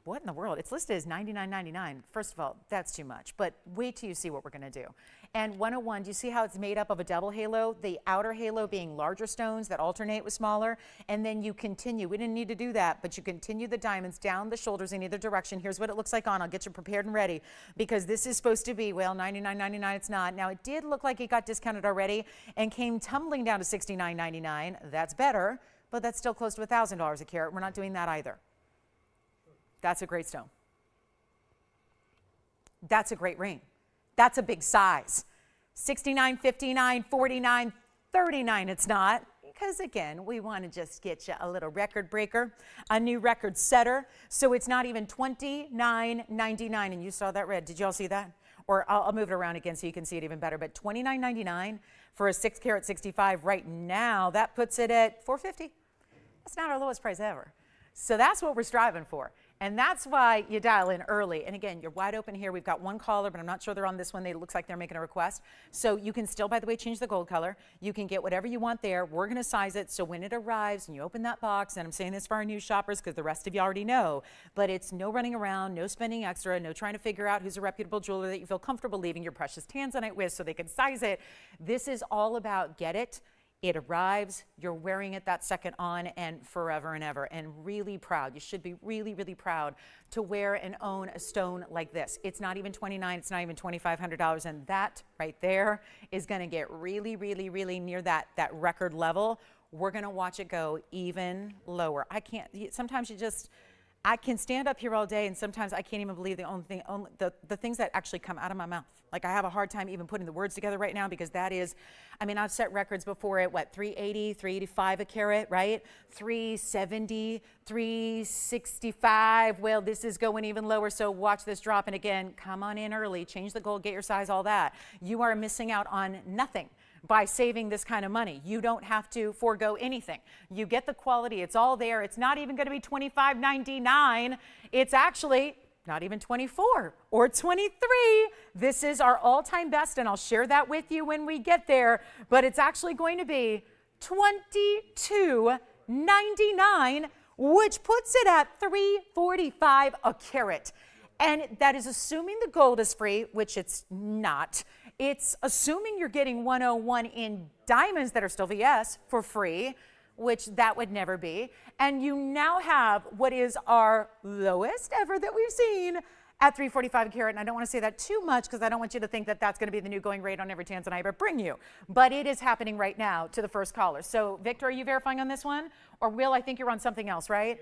what in the world? It's listed as $99.99. First of all, that's too much, but wait till you see what we're going to do. And 101, do you see how it's made up of a double halo? The outer halo being larger stones that alternate with smaller, and then you continue. We didn't need to do that, but you continue the diamonds down the shoulders in either direction. Here's what it looks like on. I'll get you prepared and ready, because this is supposed to be, well, $99.99. It's not. Now, it did look like it got discounted already and came tumbling down to $69.99. That's better, but that's still close to $1,000 a carat. We're not doing that either. That's a great stone. That's a great ring. That's a big size. 69, 59, 49, 39 it's not. Because again, we want to just get you a little record breaker, a new record setter. So it's not even $29.99. And you saw that red. Did you all see that? Or I'll move it around again so you can see it even better. But $29.99 for a 6 carat 65 right now, that puts it at $450. That's not our lowest price ever. So that's what we're striving for. And that's why you dial in early. And again, you're wide open here. We've got one caller, but I'm not sure they're on this one. It looks like they're making a request. So you can still, by the way, change the gold color. You can get whatever you want there. We're going to size it. So when it arrives and you open that box, and I'm saying this for our new shoppers because the rest of you already know, but it's no running around, no spending extra, no trying to figure out who's a reputable jeweler that you feel comfortable leaving your precious Tanzanite with so they can size it. This is all about get it. It arrives, you're wearing it that second on and forever and ever, and really proud. You should be really, really proud to wear and own a stone like this. It's not even $2,900, it's not even $2,500, and that right there is gonna get really, really, really near that record level. We're gonna watch it go even lower. I can't, sometimes you just, I can stand up here all day, and sometimes I can't even believe the things that actually come out of my mouth. Like, I have a hard time even putting the words together right now, because that is, I mean, I've set records before at what, 380, 385 a carat, right? 370, 365. Well, this is going even lower, so watch this drop. And again, come on in early, change the gold, get your size, all that. You are missing out on nothing by saving this kind of money. You don't have to forego anything. You get the quality, it's all there. It's not even going to be $25.99. It's actually not even 24 or 23. This is our all-time best, and I'll share that with you when we get there, but it's actually going to be $22.99, which puts it at $345 a carat. And that is assuming the gold is free, which it's not. It's assuming you're getting 101 in diamonds that are still VS for free, which that would never be. And you now have what is our lowest ever that we've seen at $345 a carat. And I don't want to say that too much, because I don't want you to think that that's going to be the new going rate on every Tanzanite I ever bring you. But it is happening right now to the first caller. So Victor, are you verifying on this one? Or Will, I think you're on something else, right?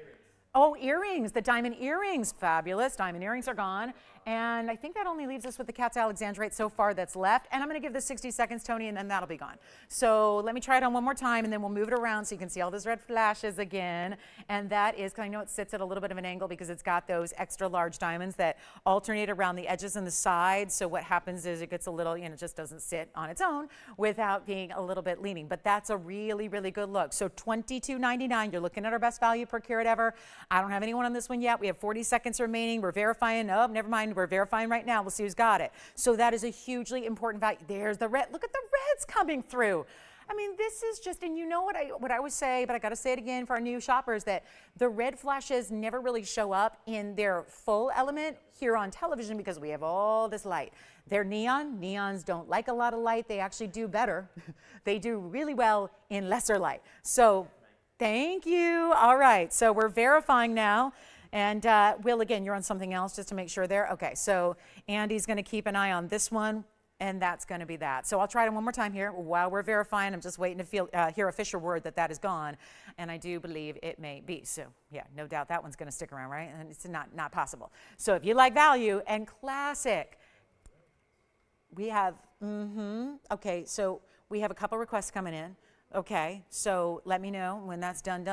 Oh, earrings, the diamond earrings, fabulous. Diamond earrings are gone. And I think that only leaves us with the cat's Alexandrite so far that's left. And I'm going to give this 60 seconds, Tony, and then that'll be gone. So let me try it on one more time, and then we'll move it around so you can see all those red flashes again. And that is, because I know it sits at a little bit of an angle because it's got those extra large diamonds that alternate around the edges and the sides. So what happens is it gets a little, you know, it just doesn't sit on its own without being a little bit leaning. But that's a really, really good look. So $22.99, you're looking at our best value per carat ever. I don't have anyone on this one yet. We have 40 seconds remaining. We're verifying. Oh, never mind. We're verifying right now. We'll see who's got it. So that is a hugely important value. There's the red. Look at the reds coming through. I mean, this is just, and you know what I would say, but I got to say it again for our new shoppers, that the red flashes never really show up in their full element here on television because we have all this light. They're neon. Neons don't like a lot of light. They actually do better. They do really well in lesser light. So thank you. All right. So we're verifying now. And Will, again, you're on something else just to make sure there. Okay. So Andy's going to keep an eye on this one. And that's going to be that. So I'll try it one more time here while we're verifying. I'm just waiting to hear a Fisher word that is gone. And I do believe it may be. So yeah, no doubt that one's going to stick around, right? And it's not possible. So if you like value and classic, we have, okay, so we have a couple requests coming in. Okay, so let me know when that's done.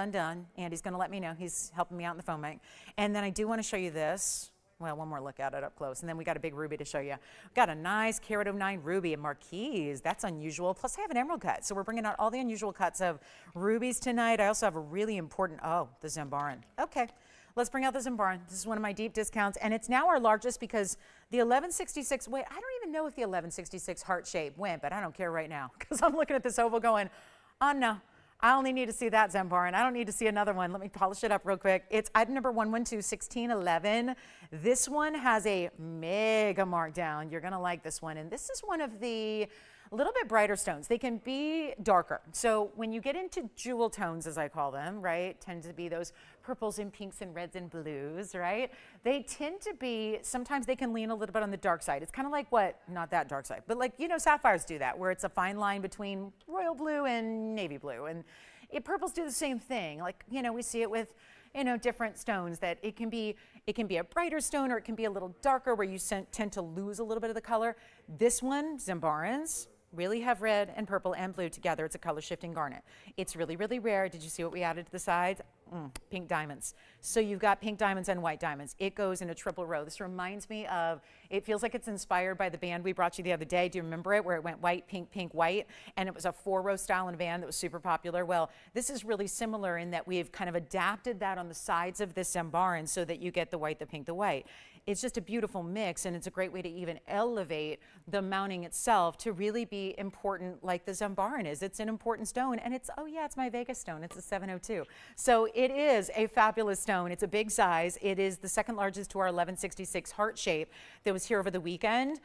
Andy's going to let me know. He's helping me out in the phone bank. And then I do want to show you this. Well, one more look at it up close. And then we got a big ruby to show you. We've got a nice carat of 9 ruby and marquise. That's unusual. Plus, I have an emerald cut. So we're bringing out all the unusual cuts of rubies tonight. I also have a really important, the Zambarian. Okay, let's bring out the Zambarian. This is one of my deep discounts. And it's now our largest because the 1166, wait, I don't even know if the 1166 heart shape went, but I don't care right now because I'm looking at this oval going, oh no. I only need to see that Zambarian. I don't need to see another one. Let me polish it up real quick. It's item number 112-1611. This one has a mega markdown. You're going to like this one. And this is one of the little bit brighter stones. They can be darker. So when you get into jewel tones, as I call them, right, tend to be those purples and pinks and reds and blues, right? They tend to be, sometimes they can lean a little bit on the dark side. It's kind of like what, not that dark side, but like, you know, sapphires do that, where it's a fine line between royal blue and navy blue. And purples do the same thing. Like, you know, we see it with, you know, different stones that it can be a brighter stone or it can be a little darker where you tend to lose a little bit of the color. This one, Zambarians, really have red and purple and blue together. It's a color shifting garnet. It's really, really rare. Did you see what we added to the sides? Pink diamonds. So you've got pink diamonds and white diamonds. It goes in a triple row. This reminds me of, it feels like it's inspired by the band we brought you the other day. Do you remember it? Where it went white, pink, pink, white, and it was a 4-row style in a band that was super popular. Well, this is really similar in that we've kind of adapted that on the sides of this Zambarian so that you get the white, the pink, the white. It's just a beautiful mix, and it's a great way to even elevate the mounting itself to really be important like the Zambarian is. It's an important stone, and it's, oh yeah, it's my Vegas stone. It's a 702. So it is a fabulous stone. It's a big size. It is the second largest to our 1166 heart shape that was here over the weekend.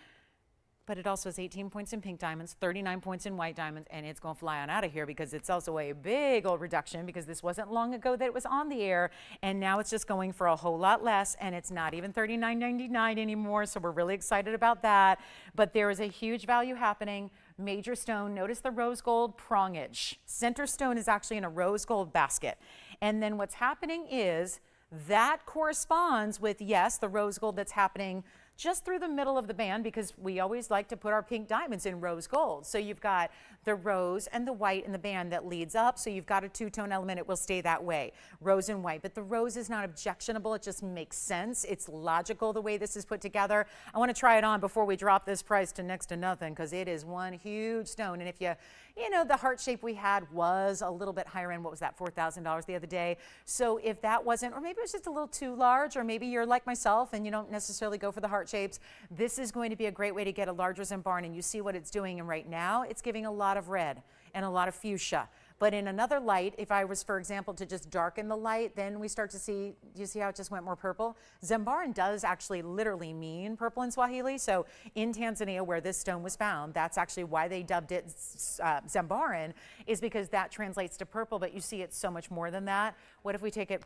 But it also has 18 points in pink diamonds, 39 points in white diamonds, and it's going to fly on out of here because it's also a big old reduction because this wasn't long ago that it was on the air, and now it's just going for a whole lot less, and it's not even $39.99 anymore, so we're really excited about that. But there is a huge value happening. Major stone, notice the rose gold prongage. Center stone is actually in a rose gold basket. And then what's happening is That corresponds with, yes, the rose gold that's happening just through the middle of the band, because we always like to put our pink diamonds in rose gold. So you've got the rose and the white in the band that leads up. So you've got a two-tone element. It will stay that way, rose and white. But the rose is not objectionable. It just makes sense. It's logical the way this is put together. I want to try it on before we drop this price to next to nothing, because it is one huge stone. And if you know, the heart shape we had was a little bit higher end. What was that, $4,000 the other day? So if that wasn't, or maybe it was just a little too large, or maybe you're like myself and you don't necessarily go for the heart shapes, this is going to be a great way to get a larger Zambarian. And you see what it's doing. And right now it's giving a lot of red and a lot of fuchsia. But in another light, if I was, for example, to just darken the light, then we start to see, do you see how it just went more purple? Zambarian does actually literally mean purple in Swahili. So in Tanzania, where this stone was found, that's actually why they dubbed it Zambarian, is because that translates to purple. But you see it's so much more than that. What if we take it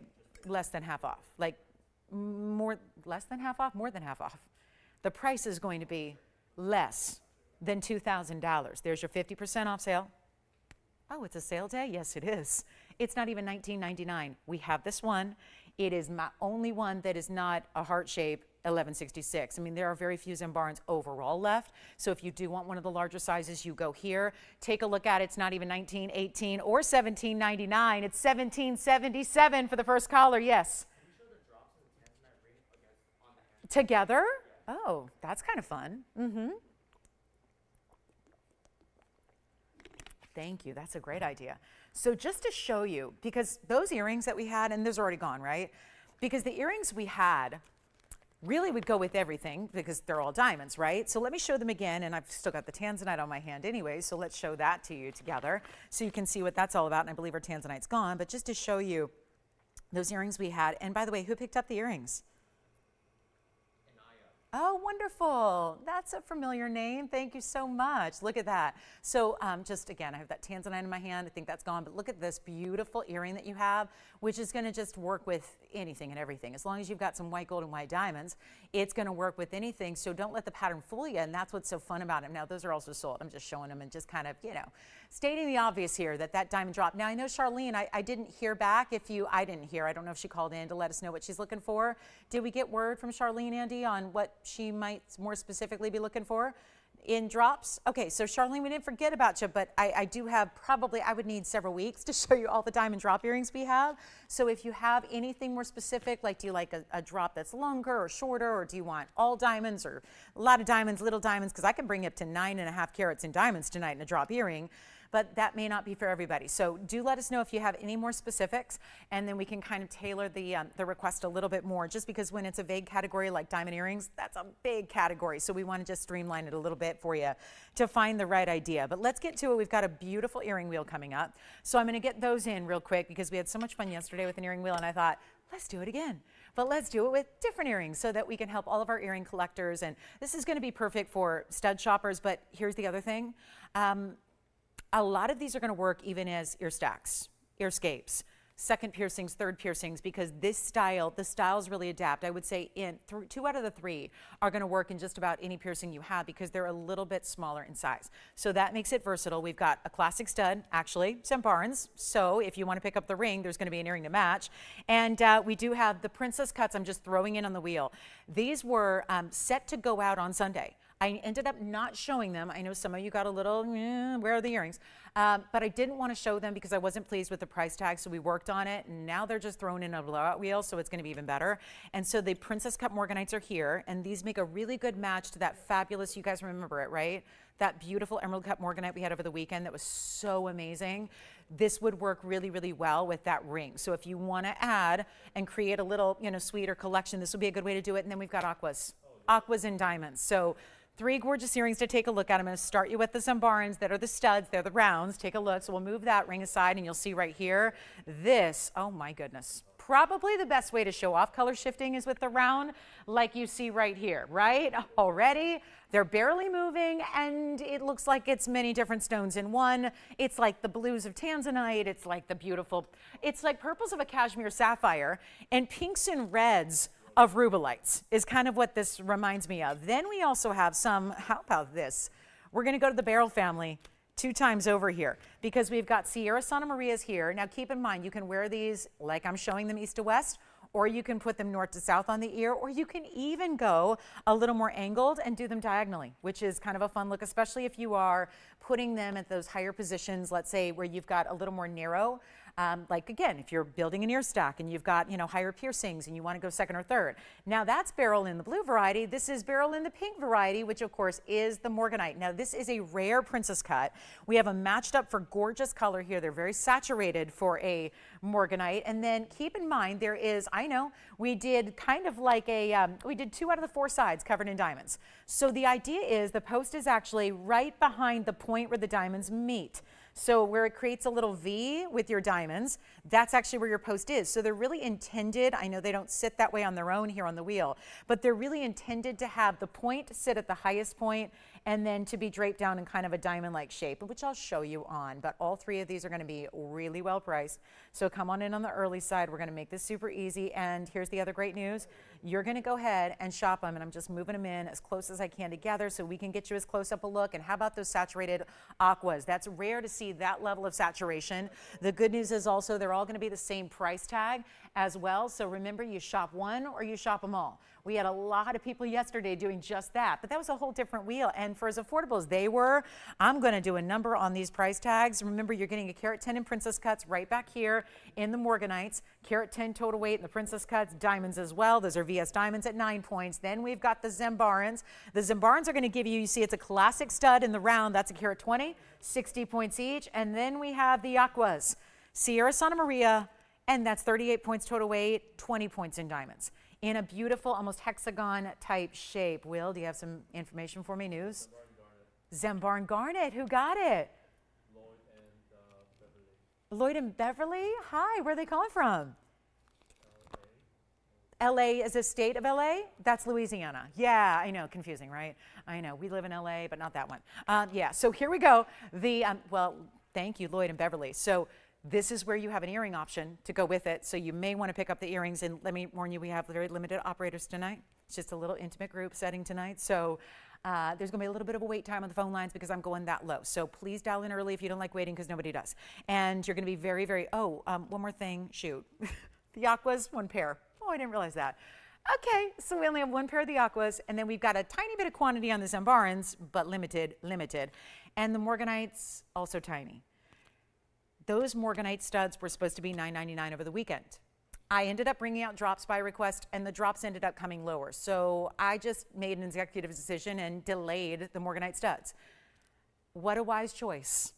less than half off? Like less than half off, more than half off. The price is going to be less than $2,000. There's your 50% off sale. Oh, it's a sale day? Yes, it is. It's not even $19.99. We have this one. It is my only one that is not a heart shape 1166. I mean, there are very few Zambarians overall left. So if you do want one of the larger sizes, you go here. Take a look at it. It's not even $19.18 or $17.99. It's $17.77 for the first caller. Yes. Can you show the drops in the Tanzanite ring on the hand? Together? Yeah. Oh, that's kind of fun. Mm-hmm. Thank you. That's a great idea. So just to show you, because those earrings that we had, and those are already gone, right? Because the earrings we had really would go with everything because they're all diamonds, right? So let me show them again, and I've still got the Tanzanite on my hand anyway, so let's show that to you together so you can see what that's all about. And I believe our Tanzanite's gone, but just to show you those earrings we had. And by the way, who picked up the earrings? Oh, wonderful. That's a familiar name. Thank you so much. Look at that. So just again, I have that Tanzanite in my hand. I think that's gone. But look at this beautiful earring that you have, which is going to just work with anything and everything. As long as you've got some white gold and white diamonds, it's going to work with anything. So don't let the pattern fool you. And that's what's so fun about it. Now, those are also sold. I'm just showing them and just kind of, you know, stating the obvious here that diamond drop. Now, I know Charlene, I didn't hear back. I didn't hear. I don't know if she called in to let us know what she's looking for. Did we get word from Charlene, Andy, on what she might more specifically be looking for in drops? Okay, so Charlene, we didn't forget about you, but I do have probably, I would need several weeks to show you all the diamond drop earrings we have. So if you have anything more specific, like do you like a drop that's longer or shorter, or do you want all diamonds or a lot of diamonds, little diamonds? Because I can bring you up to 9.5 carats in diamonds tonight in a drop earring. But that may not be for everybody. So do let us know if you have any more specifics, and then we can kind of tailor the request a little bit more, just because when it's a vague category like diamond earrings, that's a big category. So we want to just streamline it a little bit for you to find the right idea. But let's get to it. We've got a beautiful earring wheel coming up. So I'm going to get those in real quick because we had so much fun yesterday with an earring wheel, and I thought, let's do it again. But let's do it with different earrings so that we can help all of our earring collectors. And this is going to be perfect for stud shoppers. But here's the other thing. A lot of these are going to work even as ear stacks, earscapes, second piercings, third piercings, because the styles really adapt. I would say 2 out of the 3 are going to work in just about any piercing you have because they're a little bit smaller in size. So that makes it versatile. We've got a classic stud, actually, Zambarians. So if you want to pick up the ring, there's going to be an earring to match. And we do have the princess cuts I'm just throwing in on the wheel. These were set to go out on Sunday. I ended up not showing them. I know some of you got a little, where are the earrings? But I didn't want to show them because I wasn't pleased with the price tag, so we worked on it, and now they're just thrown in a blowout wheel, so it's going to be even better. And so the princess cut morganites are here, and these make a really good match to that fabulous, you guys remember it, right? That beautiful emerald cut morganite we had over the weekend that was so amazing. This would work really, really well with that ring. So if you want to add and create a little, sweeter collection, this would be a good way to do it. And then we've got aquas and diamonds. So 3 gorgeous earrings to take a look at. I'm going to start you with the Zambarians that are the studs. They're the rounds. Take a look. So we'll move that ring aside, and you'll see right here, this, oh my goodness, probably the best way to show off color shifting is with the round, like you see right here, right? Already, they're barely moving, and it looks like it's many different stones in one. It's like the blues of Tanzanite. It's like the beautiful, it's like purples of a cashmere sapphire, and pinks and reds of rubelites is kind of what this reminds me of. Then we also have some, how about this? We're going to go to the Beryl family 2 times over here because we've got Sierra Santa Maria's here. Now keep in mind, you can wear these like I'm showing them east to west, or you can put them north to south on the ear, or you can even go a little more angled and do them diagonally, which is kind of a fun look, especially if you are putting them at those higher positions, let's say where you've got a little more narrow. Like again, if you're building an ear stack and you've got, higher piercings and you want to go second or third. Now that's beryl in the blue variety. This is beryl in the pink variety, which of course is the morganite. Now this is a rare princess cut. We have them matched up for gorgeous color here. They're very saturated for a morganite. And then keep in mind there is, I know, we did kind of like we did 2 out of the 4 sides covered in diamonds. So the idea is the post is actually right behind the point where the diamonds meet. So where it creates a little V with your diamonds, that's actually where your post is. So they're really intended, I know they don't sit that way on their own here on the wheel, but they're really intended to have the point sit at the highest point and then to be draped down in kind of a diamond-like shape, which I'll show you on. But all 3 of these are going to be really well priced. So come on in on the early side. We're going to make this super easy. And here's the other great news. You're going to go ahead and shop them, and I'm just moving them in as close as I can together so we can get you as close up a look. And how about those saturated aquas? That's rare to see that level of saturation. The good news is also they're all going to be the same price tag as well. So remember, you shop one or you shop them all. We had a lot of people yesterday doing just that, but that was a whole different wheel. And for as affordable as they were, I'm going to do a number on these price tags. Remember, you're getting a carat 10 in princess cuts right back here in the morganites, carat 10 total weight in the princess cuts, diamonds as well. Those are VS diamonds at 9 points. Then we've got the Zambarians. The Zambarians are going to give you see, it's a classic stud in the round. That's a carat 20, 60 points each. And then we have the aquas, Sierra Santa Maria, and that's 38 points total weight, 20 points in diamonds. In a beautiful, almost hexagon type shape. Will, do you have some information for me, news? Zambarian garnet, who got it? Lloyd and Beverly. Lloyd and Beverly? Hi, where are they calling from? LA is a state of LA? That's Louisiana. Yeah, I know, confusing, right? I know, we live in LA, but not that one. Yeah, so here we go. Well, thank you, Lloyd and Beverly. So this is where you have an earring option to go with it. So you may want to pick up the earrings. And let me warn you, we have very limited operators tonight. It's just a little intimate group setting tonight. So there's going to be a little bit of a wait time on the phone lines because I'm going that low. So please dial in early if you don't like waiting, because nobody does. And you're going to be very, very, one more thing, shoot. The aquas, 1 pair. Oh, I didn't realize that. Okay, so we only have 1 pair of the aquas, and then we've got a tiny bit of quantity on the Zambarians, but limited. And the morganites, also tiny. Those morganite studs were supposed to be $9.99 over the weekend. I ended up bringing out drops by request, and the drops ended up coming lower. So I just made an executive decision and delayed the morganite studs. What a wise choice,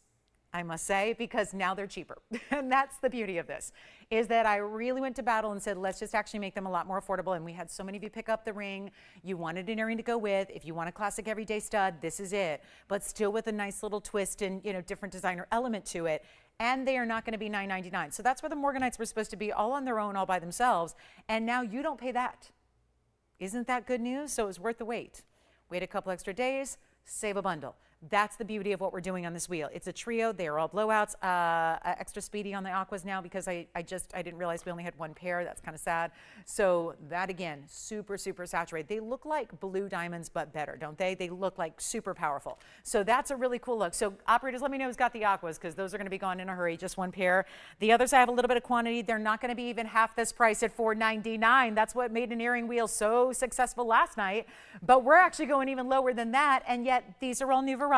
I must say, because now they're cheaper. And that's the beauty of this, is that I really went to battle and said, let's just actually make them a lot more affordable. And we had so many of you pick up the ring. You wanted an earring to go with. If you want a classic everyday stud, this is it. But still with a nice little twist and different designer element to it. And they are not going to be $9.99. So that's where the morganites were supposed to be, all on their own, all by themselves. And now you don't pay that. Isn't that good news? So it was worth the wait. Wait a couple extra days, save a bundle. That's the beauty of what we're doing on this wheel. It's a trio. They are all blowouts. Extra speedy on the aquas now because I didn't realize we only had 1 pair. That's kind of sad. So that, again, super, super saturated. They look like blue diamonds, but better, don't they? They look like super powerful. So that's a really cool look. So operators, let me know who's got the aquas, because those are going to be gone in a hurry. Just 1 pair. The others, I have a little bit of quantity. They're not going to be even half this price at $4.99. That's what made an earring wheel so successful last night. But we're actually going even lower than that, and yet these are all new varieties.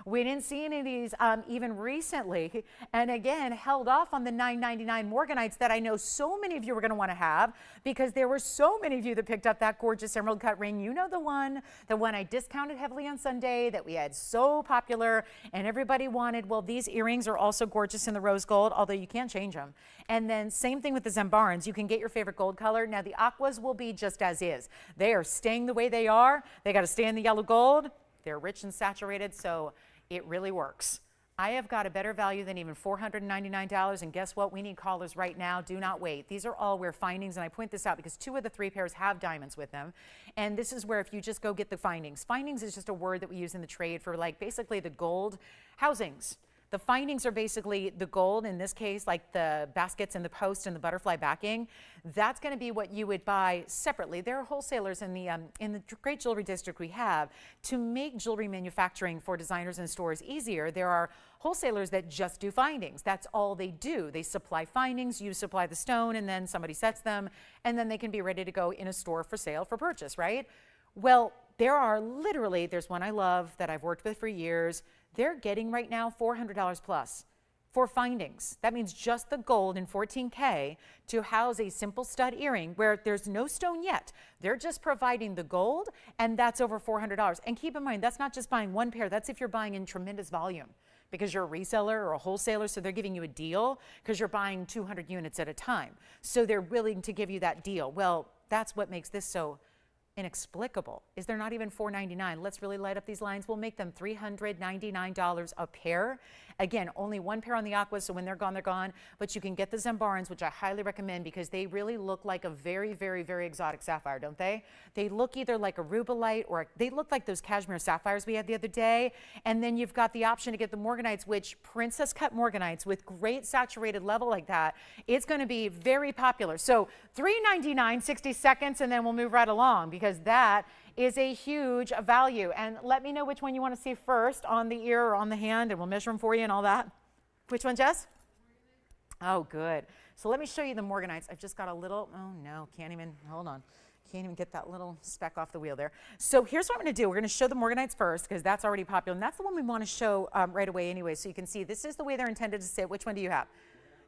We didn't see any of these even recently, and again held off on the $9.99 morganites that I know so many of you are going to want to have, because there were so many of you that picked up that gorgeous emerald cut ring. You know, the one I discounted heavily on Sunday that we had so popular and everybody wanted. Well, these earrings are also gorgeous in the rose gold, although you can't change them. And then same thing with the Zambarians. You can get your favorite gold color. Now the aquas will be just as is. They are staying the way they are. They got to stay in the yellow gold. They're rich and saturated, so it really works. I have got a better value than even $499, and guess what? We need callers right now. Do not wait. These are all where findings, and I point this out because 2 of the 3 pairs have diamonds with them, and this is where if you just go get the findings. Findings is just a word that we use in the trade for like basically the gold housings. The findings are basically the gold, in this case, like the baskets and the post and the butterfly backing. That's going to be what you would buy separately. There are wholesalers in the great jewelry district we have to make jewelry manufacturing for designers and stores easier. There are wholesalers that just do findings. That's all they do. They supply findings, you supply the stone, and then somebody sets them, and then they can be ready to go in a store for sale for purchase, right? Well, there are literally, there's one I love that I've worked with for years. They're getting right now $400 plus for findings. That means just the gold in 14K to house a simple stud earring where there's no stone yet. They're just providing the gold, and that's over $400. And keep in mind, that's not just buying one pair. That's if you're buying in tremendous volume because you're a reseller or a wholesaler, so they're giving you a deal because you're buying 200 units at a time. So they're willing to give you that deal. Well, that's what makes this so inexplicable. Is there not even $499? Let's really light up these lines. We'll make them $399 a pair. Again, only one pair on the aquas, so when they're gone, they're gone. But you can get the Zambarians, which I highly recommend because they really look like a very, very, very exotic sapphire, don't they? They look either like a rubellite or they look like those cashmere sapphires we had the other day. And then you've got the option to get the morganites, which princess cut morganites with great saturated level like that. It's going to be very popular. So $399, 60 seconds, and then we'll move right along because that is a huge value. And let me know which one you want to see first, on the ear or on the hand, and we'll measure them for you and all that. Which one, Jess? Oh, good. So let me show you the morganites. I've just got a little, oh no, can't even, hold on. Can't even get that little speck off the wheel there. So here's what I'm going to do. We're going to show the morganites first because that's already popular. And that's the one we want to show right away anyway. So you can see this is the way they're intended to sit. Which one do you have?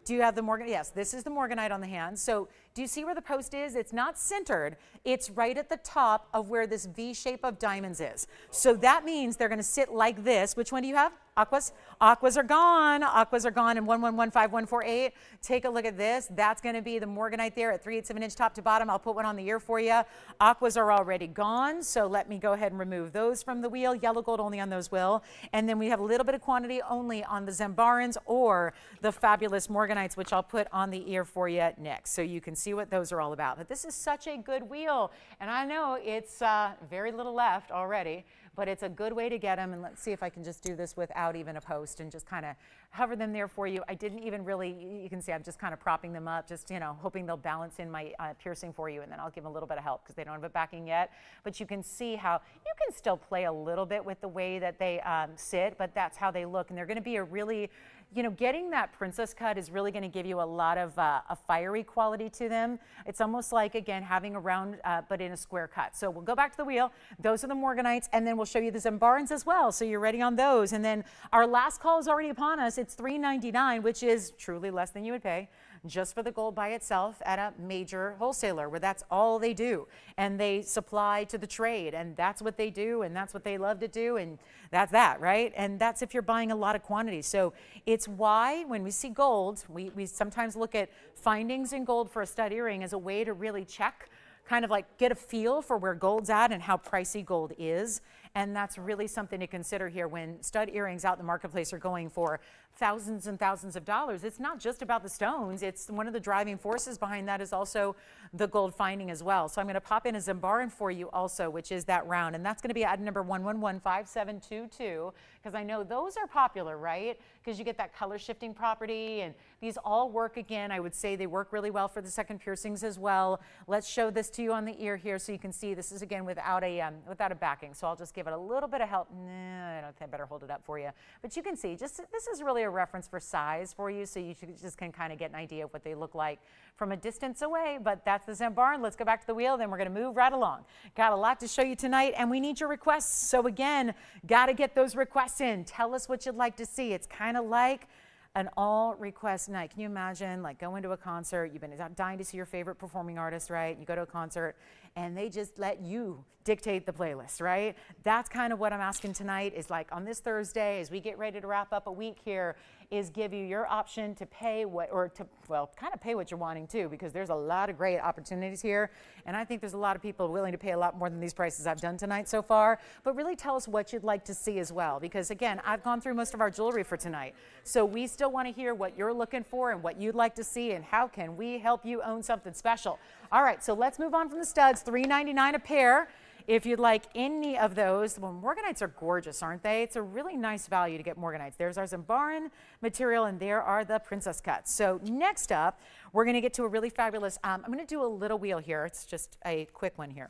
Do you have the morganite? Yes, this is the morganite on the hand. So do you see where the post is? It's not centered. It's right at the top of where this V shape of diamonds is. So that means they're going to sit like this. Which one do you have? Aquas? Aquas are gone. Aquas are gone in 1115148. Take a look at this. That's going to be the morganite there at 3/8 of an inch top to bottom. I'll put one on the ear for you. Aquas are already gone. So let me go ahead and remove those from the wheel. Yellow gold only on those will. And then we have a little bit of quantity only on the Zambarians or the fabulous morganites, which I'll put on the ear for you next. So you can see what those are all about. But this is such a good wheel. And I know it's very little left already, but it's a good way to get them. And let's see if I can just do this without even a post and just kind of hover them there for you. I didn't even really, you can see I'm just kind of propping them up, just, you know, hoping they'll balance in my piercing for you. And then I'll give them a little bit of help because they don't have a backing yet. But you can see how you can still play a little bit with the way that they sit, but that's how they look. And they're going to be a really, you know, getting that princess cut is really going to give you a lot of a fiery quality to them. It's almost like, again, having a round but in a square cut. So we'll go back to the wheel. Those are the morganites, and then we'll show you the Zambarians as well. So you're ready on those. And then our last call is already upon us. It's $399, which is truly less than you would pay just for the gold by itself at a major wholesaler where that's all they do. And they supply to the trade, and that's what they do, and that's what they love to do, and that's that, right? And that's if you're buying a lot of quantity. So it's why when we see gold, we sometimes look at findings in gold for a stud earring as a way to really check, kind of like get a feel for where gold's at and how pricey gold is. And that's really something to consider here when stud earrings out in the marketplace are going for thousands and thousands of dollars. It's not just about the stones. It's one of the driving forces behind that is also the gold finding as well. So I'm going to pop in a Zambarian for you also, which is that round. And that's going to be item number 1115722 because I know those are popular, right? Because you get that color shifting property, and these all work again. I would say they work really well for the second piercings as well. Let's show this to you on the ear here so you can see this is again without a backing. So I'll just give it a little bit of help. Nah, I don't think I better hold it up for you. But you can see just this is really a reference for size for you, so you just can kind of get an idea of what they look like from a distance away. But that's the Zambarian. Let's go back to the wheel, then we're going to move right along. Got a lot to show you tonight, and we need your requests. So again, got to get those requests in. Tell us what you'd like to see. It's kind of like an all request night. Can you imagine like going to a concert, you've been dying to see your favorite performing artist, right? You go to a concert and they just let you dictate the playlist, right? That's kind of what I'm asking tonight is like on this Thursday as we get ready to wrap up a week here is give you your option to pay kind of pay what you're wanting to, because there's a lot of great opportunities here. And I think there's a lot of people willing to pay a lot more than these prices I've done tonight so far, but really tell us what you'd like to see as well. Because again, I've gone through most of our jewelry for tonight. So we still want to hear what you're looking for and what you'd like to see and how can we help you own something special. All right, so let's move on from the studs. $399 a pair If you'd like any of those, well, morganites are gorgeous, aren't they? It's a really nice value to get morganites. There's our Zambarian material, and there are the princess cuts. So next up, we're going to get to a really fabulous, I'm going to do a little wheel here. It's just a quick one here.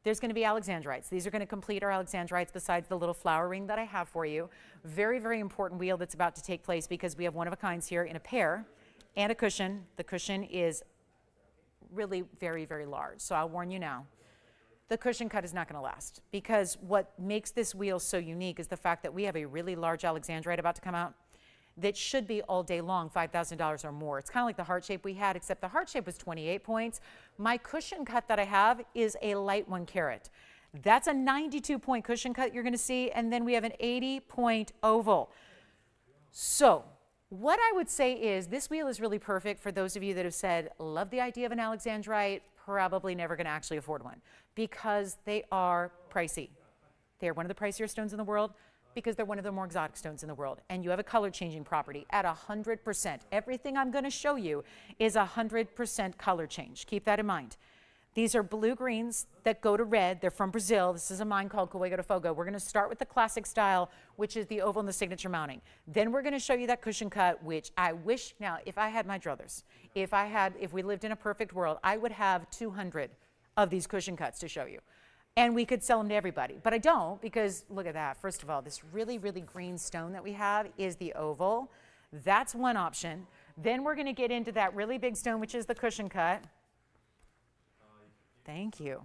There's going to be Alexandrites. These are going to complete our Alexandrites besides the little flower ring that I have for you. Very, very important wheel that's about to take place because we have one of a kinds here in a pair and a cushion. The cushion is really very, very large. So I'll warn you now. The cushion cut is not going to last because what makes this wheel so unique is the fact that we have a really large Alexandrite about to come out that should be all day long $5,000 or more. It's kind of like the heart shape we had, except the heart shape was 28 points. My cushion cut that I have is a light 1 carat. That's a 92-point cushion cut you're going to see, and then we have an 80-point oval. So what I would say is this wheel is really perfect for those of you that have said, love the idea of an Alexandrite, probably never going to actually afford one because they are pricey. They are one of the pricier stones in the world because they're one of the more exotic stones in the world. And you have a color changing property at 100%. Everything I'm going to show you is 100% color change. Keep that in mind. These are blue greens that go to red. They're from Brazil. This is a mine called Cuellar de Fogo. We're going to start with the classic style, which is the oval and the signature mounting. Then we're going to show you that cushion cut, which I wish, now, if I had my druthers, if we lived in a perfect world, I would have 200 of these cushion cuts to show you. And we could sell them to everybody. But I don't because, look at that. First of all, this really, really green stone that we have is the oval. That's one option. Then we're going to get into that really big stone, which is the cushion cut. Thank you.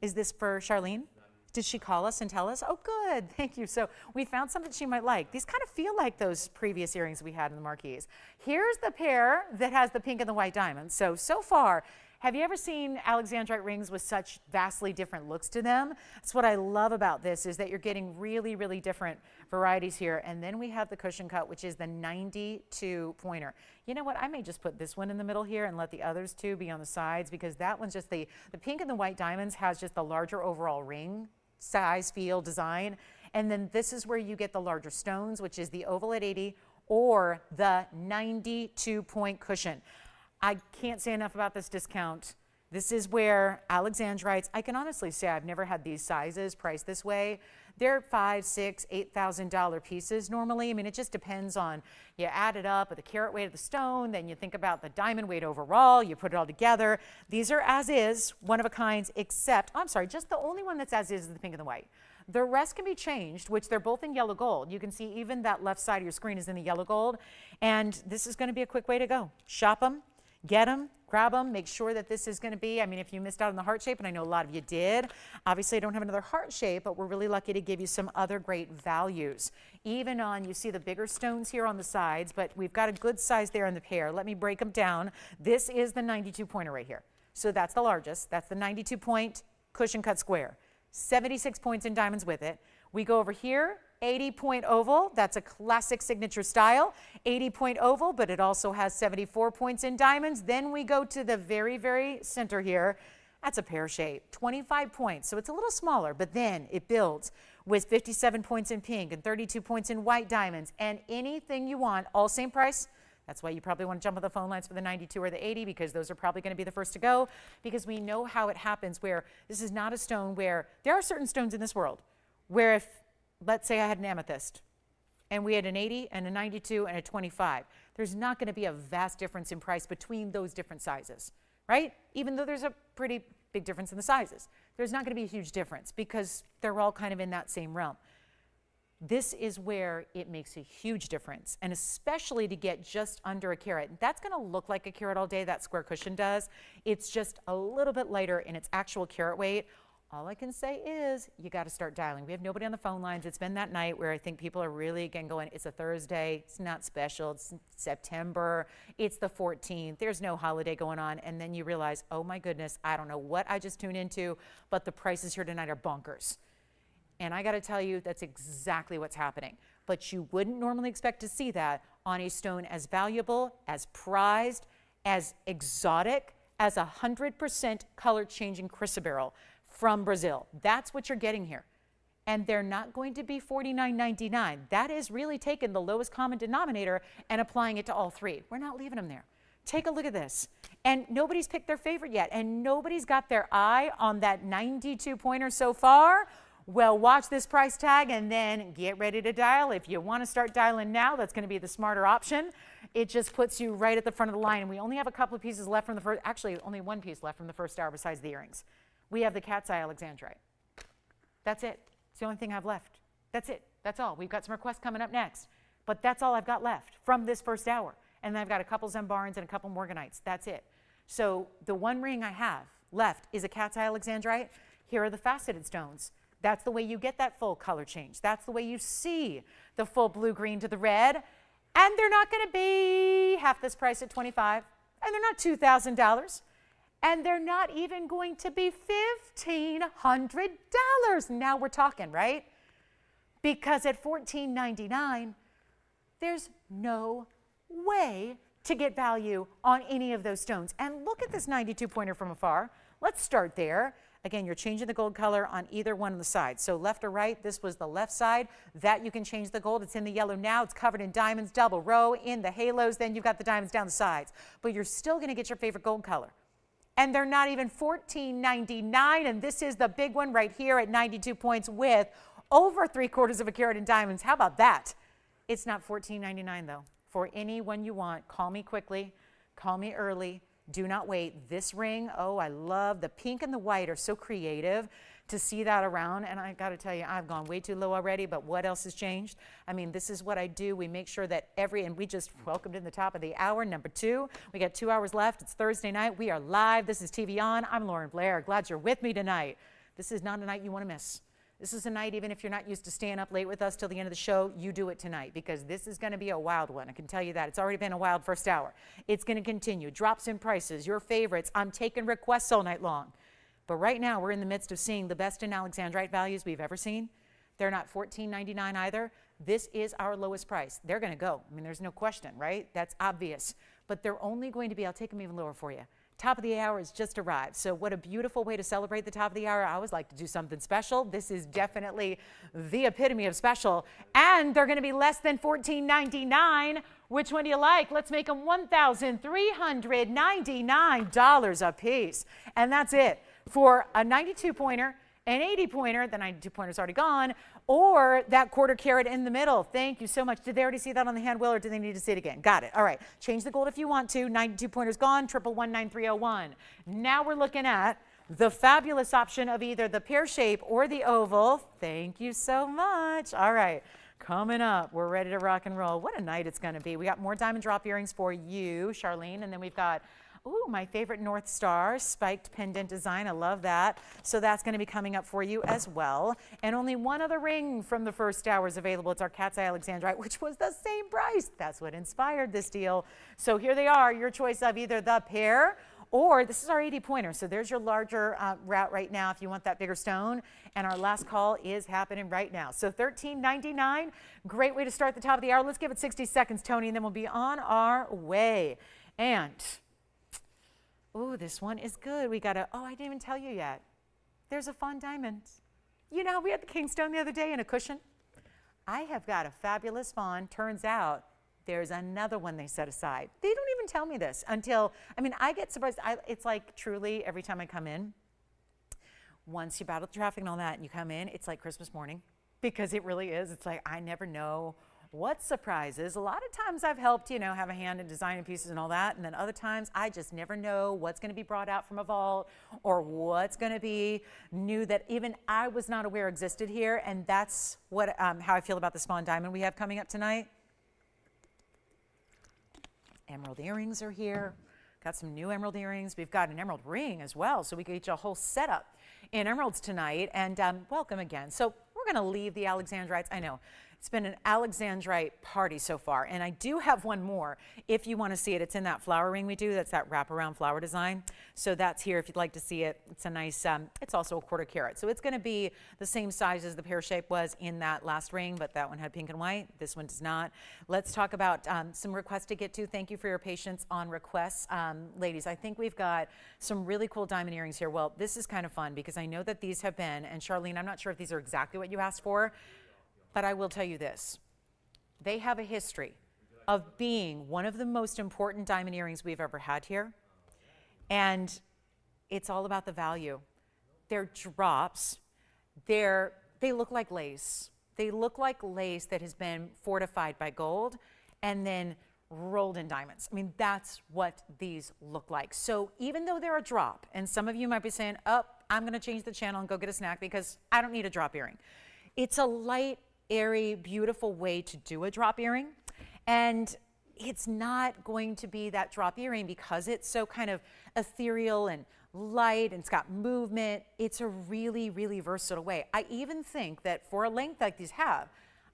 Is this for Charlene? Did she call us and tell us? Oh, good. Thank you. So we found something she might like. These kind of feel like those previous earrings we had in the marquise. Here's the pair that has the pink and the white diamonds. So far, have you ever seen Alexandrite rings with such vastly different looks to them? That's what I love about this is that you're getting really, really different varieties here. And then we have the cushion cut, which is the 92 pointer. You know what? I may just put this one in the middle here and let the others two be on the sides because that one's just the pink and the white diamonds has just the larger overall ring size, feel, design. And then this is where you get the larger stones, which is the oval at 80 or the 92 point cushion. I can't say enough about this discount. This is where Alexandrites, I can honestly say I've never had these sizes priced this way. They're $5,000, $6,000, $8,000 pieces normally. I mean, it just depends on, you add it up with the carat weight of the stone, then you think about the diamond weight overall, you put it all together. These are as is, one of a kinds, except, I'm sorry, just the only one that's as is the pink and the white. The rest can be changed, which they're both in yellow gold. You can see even that left side of your screen is in the yellow gold. And this is going to be a quick way to go. Shop them. Get them, grab them, make sure that this is going to be, I mean, if you missed out on the heart shape, and I know a lot of you did, obviously I don't have another heart shape, but we're really lucky to give you some other great values. Even on, you see the bigger stones here on the sides, but we've got a good size there in the pair. Let me break them down. This is the 92 pointer right here. So that's the largest. That's the 92 point cushion cut square. 76 points in diamonds with it. We go over here. 80-point oval, that's a classic signature style. 80-point oval, but it also has 74 points in diamonds. Then we go to the very, very center here. That's a pear shape, 25 points. So it's a little smaller, but then it builds with 57 points in pink and 32 points in white diamonds and anything you want, all same price. That's why you probably want to jump on the phone lines for the 92 or the 80 because those are probably going to be the first to go because we know how it happens where this is not a stone where there are certain stones in this world where if let's say I had an amethyst and we had an 80 and a 92 and a 25. There's not going to be a vast difference in price between those different sizes, right? Even though there's a pretty big difference in the sizes. There's not going to be a huge difference because they're all kind of in that same realm. This is where it makes a huge difference, and especially to get just under a carat. That's going to look like a carat all day, that square cushion does. It's just a little bit lighter in its actual carat weight. All I can say is you got to start dialing. We have nobody on the phone lines. It's been that night where I think people are really again going, it's a Thursday, it's not special, it's September, it's the 14th, there's no holiday going on. And then you realize, oh my goodness, I don't know what I just tuned into, but the prices here tonight are bonkers. And I got to tell you, that's exactly what's happening. But you wouldn't normally expect to see that on a stone as valuable, as prized, as exotic, as 100% color changing chrysoberyl from Brazil. That's what you're getting here. And they're not going to be $49.99. That is really taking the lowest common denominator and applying it to all three. We're not leaving them there. Take a look at this. And nobody's picked their favorite yet. And nobody's got their eye on that 92 pointer so far. Well, watch this price tag and then get ready to dial. If you want to start dialing now, that's going to be the smarter option. It just puts you right at the front of the line. And we only have a couple of pieces left from the first, actually only one piece left from the first hour besides the earrings. We have the cat's eye Alexandrite. That's it. It's the only thing I've left. That's it. That's all. We've got some requests coming up next. But that's all I've got left from this first hour. And then I've got a couple Zambarians and a couple Morganites. That's it. So the one ring I have left is a cat's eye Alexandrite. Here are the faceted stones. That's the way you get that full color change. That's the way you see the full blue-green to the red. And they're not going to be half this price at $25. And they're not $2,000. And they're not even going to be $1,500. Now we're talking, right? Because at $14.99, there's no way to get value on any of those stones. And look at this 92 pointer from afar. Let's start there. Again, you're changing the gold color on either one of the sides. So left or right, this was the left side. That you can change the gold. It's in the yellow now. It's covered in diamonds, double row, in the halos. Then you've got the diamonds down the sides. But you're still going to get your favorite gold color. And they're not even $14.99. And this is the big one right here at 92 points with over 3/4 of a carat in diamonds. How about that? It's not $14.99 though. For any one you want, call me quickly, call me early. Do not wait. This ring, oh, I love the pink and the white are so creative to see that around. And I got to tell you, I've gone way too low already, but what else has changed? I mean, this is what I do. We make sure that and we just welcomed in the top of the hour, number 2. We got 2 hours left. It's Thursday night. We are live. This is TVON. I'm Lauren Blair. Glad you're with me tonight. This is not a night you want to miss. This is a night, even if you're not used to staying up late with us till the end of the show, you do it tonight because this is going to be a wild one. I can tell you that. It's already been a wild first hour. It's going to continue. Drops in prices, your favorites. I'm taking requests all night long. But right now, we're in the midst of seeing the best in Alexandrite values we've ever seen. They're not $14.99 either. This is our lowest price. They're going to go. I mean, there's no question, right? That's obvious. But they're only going to be, I'll take them even lower for you. Top of the hour has just arrived. So what a beautiful way to celebrate the top of the hour. I always like to do something special. This is definitely the epitome of special. And they're going to be less than $14.99. Which one do you like? Let's make them $1,399 a piece. And that's it for a 92 pointer, an 80 pointer, the 92 pointer's already gone, or that 1/4 carat in the middle. Thank you so much. Did they already see that on the hand wheel or do they need to see it again? Got it. All right. Change the gold if you want to. 92 pointer's gone, 1119301. Now we're looking at the fabulous option of either the pear shape or the oval. Thank you so much. All right. Coming up, we're ready to rock and roll. What a night it's going to be. We got more diamond drop earrings for you, Charlene, and then we've got my favorite North Star spiked pendant design. I love that. So that's going to be coming up for you as well. And only one other ring from the first hour is available. It's our cat's eye Alexandrite, which was the same price. That's what inspired this deal. So here they are, your choice of either the pair or this is our 80 pointer. So there's your larger route right now if you want that bigger stone. And our last call is happening right now. So $13.99, great way to start the top of the hour. Let's give it 60 seconds, Tony, and then we'll be on our way. And this one is good. We got I didn't even tell you yet. There's a fawn diamond. You know, we had the king stone the other day in a cushion. I have got a fabulous fawn. Turns out there's another one they set aside. They don't even tell me this until, I get surprised. It's like truly every time I come in, once you battle the traffic and all that and you come in, it's like Christmas morning because it really is. It's like I never know what surprises. A lot of times I've helped, have a hand in designing pieces and all that. And then other times I just never know what's going to be brought out from a vault or what's going to be new that even I was not aware existed here. And that's what how I feel about the Spawn Diamond we have coming up tonight. Emerald earrings are here. Got some new emerald earrings. We've got an emerald ring as well. So we can get you a whole setup in emeralds tonight. And welcome again. So we're going to leave the Alexandrites. I know. It's been an Alexandrite party so far, and I do have one more if you want to see it. It's in that flower ring we do. That's that wraparound flower design. So that's here if you'd like to see it. It's a nice, it's also a 1/4 carat. So it's going to be the same size as the pear shape was in that last ring, but that one had pink and white. This one does not. Let's talk about some requests to get to. Thank you for your patience on requests. Ladies, I think we've got some really cool diamond earrings here. Well, this is kind of fun because I know that these have been, and Charlene, I'm not sure if these are exactly what you asked for, but I will tell you this. They have a history of being one of the most important diamond earrings we've ever had here. And it's all about the value. They're drops. They look like lace. They look like lace that has been fortified by gold and then rolled in diamonds. I mean, that's what these look like. So even though they're a drop, and some of you might be saying, oh, I'm going to change the channel and go get a snack because I don't need a drop earring. It's a light, airy, beautiful way to do a drop earring. And it's not going to be that drop earring because it's so kind of ethereal and light and it's got movement. It's a really, really versatile way. I even think that for a length like these have,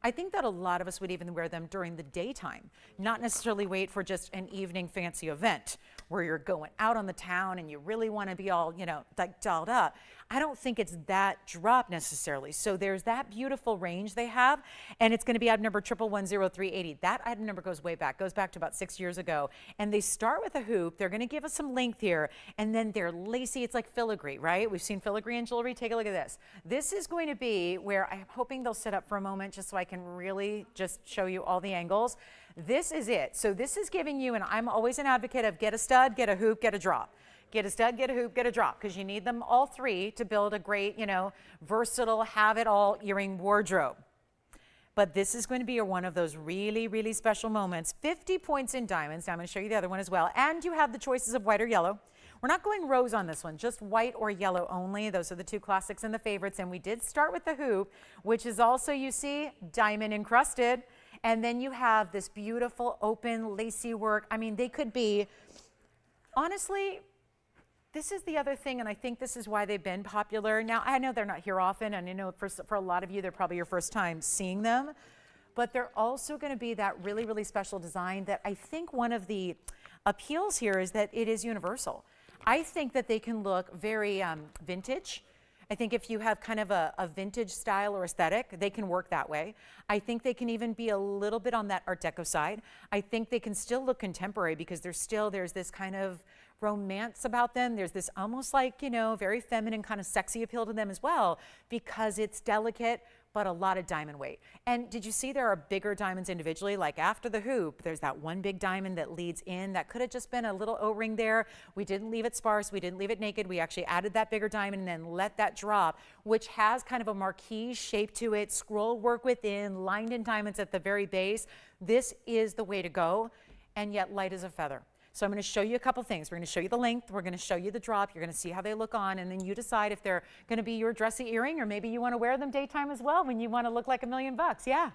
I think that a lot of us would even wear them during the daytime, not necessarily wait for just an evening fancy event where you're going out on the town and you really want to be all, you know, like dolled up. I don't think it's that drop necessarily. So there's that beautiful range they have, and it's going to be item number 1110380. That item number goes way back, goes back to about 6 years ago. And they start with a hoop. They're going to give us some length here, and then they're lacy. It's like filigree, right? We've seen filigree in jewelry. Take a look at this. This is going to be where I'm hoping they'll sit up for a moment just so I can really just show you all the angles. This is it. So this is giving you, and I'm always an advocate of get a stud, get a hoop, get a drop. Get a stud, get a hoop, get a drop, because you need them all three to build a great, you know, versatile, have-it-all earring wardrobe. But this is going to be one of those really, really special moments. 50 points in diamonds. Now I'm going to show you the other one as well. And you have the choices of white or yellow. We're not going rose on this one, just white or yellow only. Those are the two classics and the favorites. And we did start with the hoop, which is also, you see, diamond encrusted. And then you have this beautiful open lacy work. I mean, they could be, honestly, this is the other thing, and I think this is why they've been popular. Now, I know they're not here often, and I know for a lot of you, they're probably your first time seeing them, but they're also going to be that really, really special design that I think one of the appeals here is that it is universal. I think that they can look very vintage. I think if you have kind of a vintage style or aesthetic, they can work that way. I think they can even be a little bit on that Art Deco side. I think they can still look contemporary because there's this kind of romance about them. There's this almost like, you know, very feminine kind of sexy appeal to them as well because it's delicate, but a lot of diamond weight. And did you see there are bigger diamonds individually? Like after the hoop, there's that one big diamond that leads in. That could have just been a little O-ring there. We didn't leave it sparse. We didn't leave it naked. We actually added that bigger diamond and then let that drop, which has kind of a marquise shape to it, scroll work within, lined in diamonds at the very base. This is the way to go, and yet light as a feather. So I'm going to show you a couple things. We're going to show you the length. We're going to show you the drop. You're going to see how they look on, and then you decide if they're going to be your dressy earring, or maybe you want to wear them daytime as well when you want to look like $1,000,000. Yeah.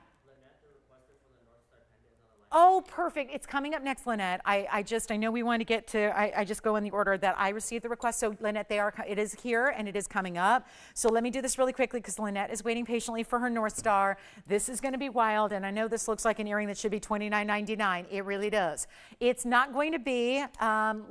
Oh, perfect. It's coming up next, Lynette. I know we want to get to, I just go in the order that I received the request. So Lynette, it is here and it is coming up. So let me do this really quickly because Lynette is waiting patiently for her North Star. This is going to be wild. And I know this looks like an earring that should be $29.99. It really does. It's not going to be,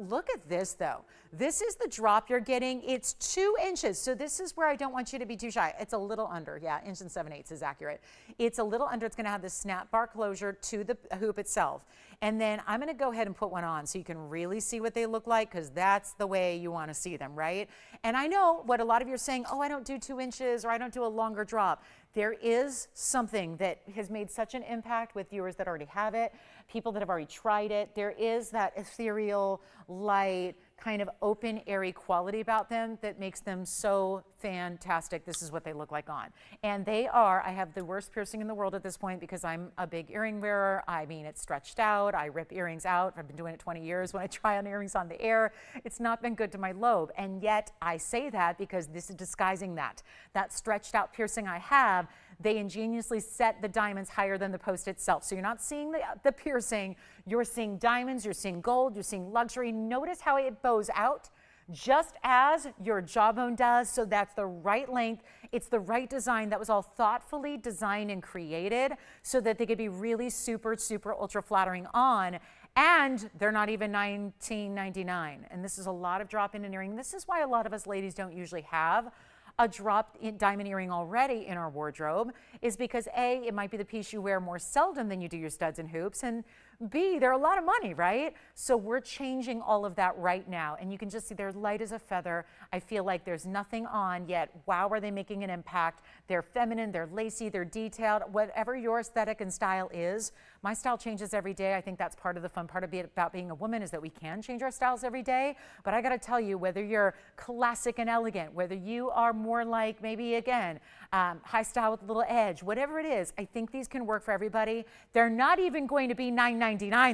look at this though. This is the drop you're getting. It's 2 inches. So this is where I don't want you to be too shy. It's a little under. Yeah, 1 7/8 is accurate. It's a little under. It's going to have this snap bar closure to the hoop itself. And then I'm going to go ahead and put one on so you can really see what they look like because that's the way you want to see them, right? And I know what a lot of you are saying, oh, I don't do 2 inches or I don't do a longer drop. There is something that has made such an impact with viewers that already have it, people that have already tried it. There is that ethereal, light, kind of open, airy quality about them that makes them so fantastic. This is what they look like on. And they are, I have the worst piercing in the world at this point because I'm a big earring wearer. I mean, it's stretched out. I rip earrings out. I've been doing it 20 years. When I try on earrings on the air, it's not been good to my lobe. And yet I say that because this is disguising that stretched out piercing I have. They ingeniously set the diamonds higher than the post itself. So you're not seeing the piercing, you're seeing diamonds, you're seeing gold, you're seeing luxury. Notice how it bows out just as your jawbone does. So that's the right length. It's the right design. That was all thoughtfully designed and created so that they could be really super, super ultra flattering on. And they're not even $19.99. And this is a lot of drop-in and earring. This is why a lot of us ladies don't usually have a drop in diamond earring already in our wardrobe is because A, it might be the piece you wear more seldom than you do your studs and hoops, and B, they're a lot of money, right? So we're changing all of that right now. And you can just see they're light as a feather. I feel like there's nothing on yet. Wow, are they making an impact? They're feminine, they're lacy, they're detailed. Whatever your aesthetic and style is, my style changes every day. I think that's part of the fun part about being a woman is that we can change our styles every day. But I gotta tell you, whether you're classic and elegant, whether you are more like maybe, again, high style with a little edge, whatever it is, I think these can work for everybody. They're not even going to be $9.99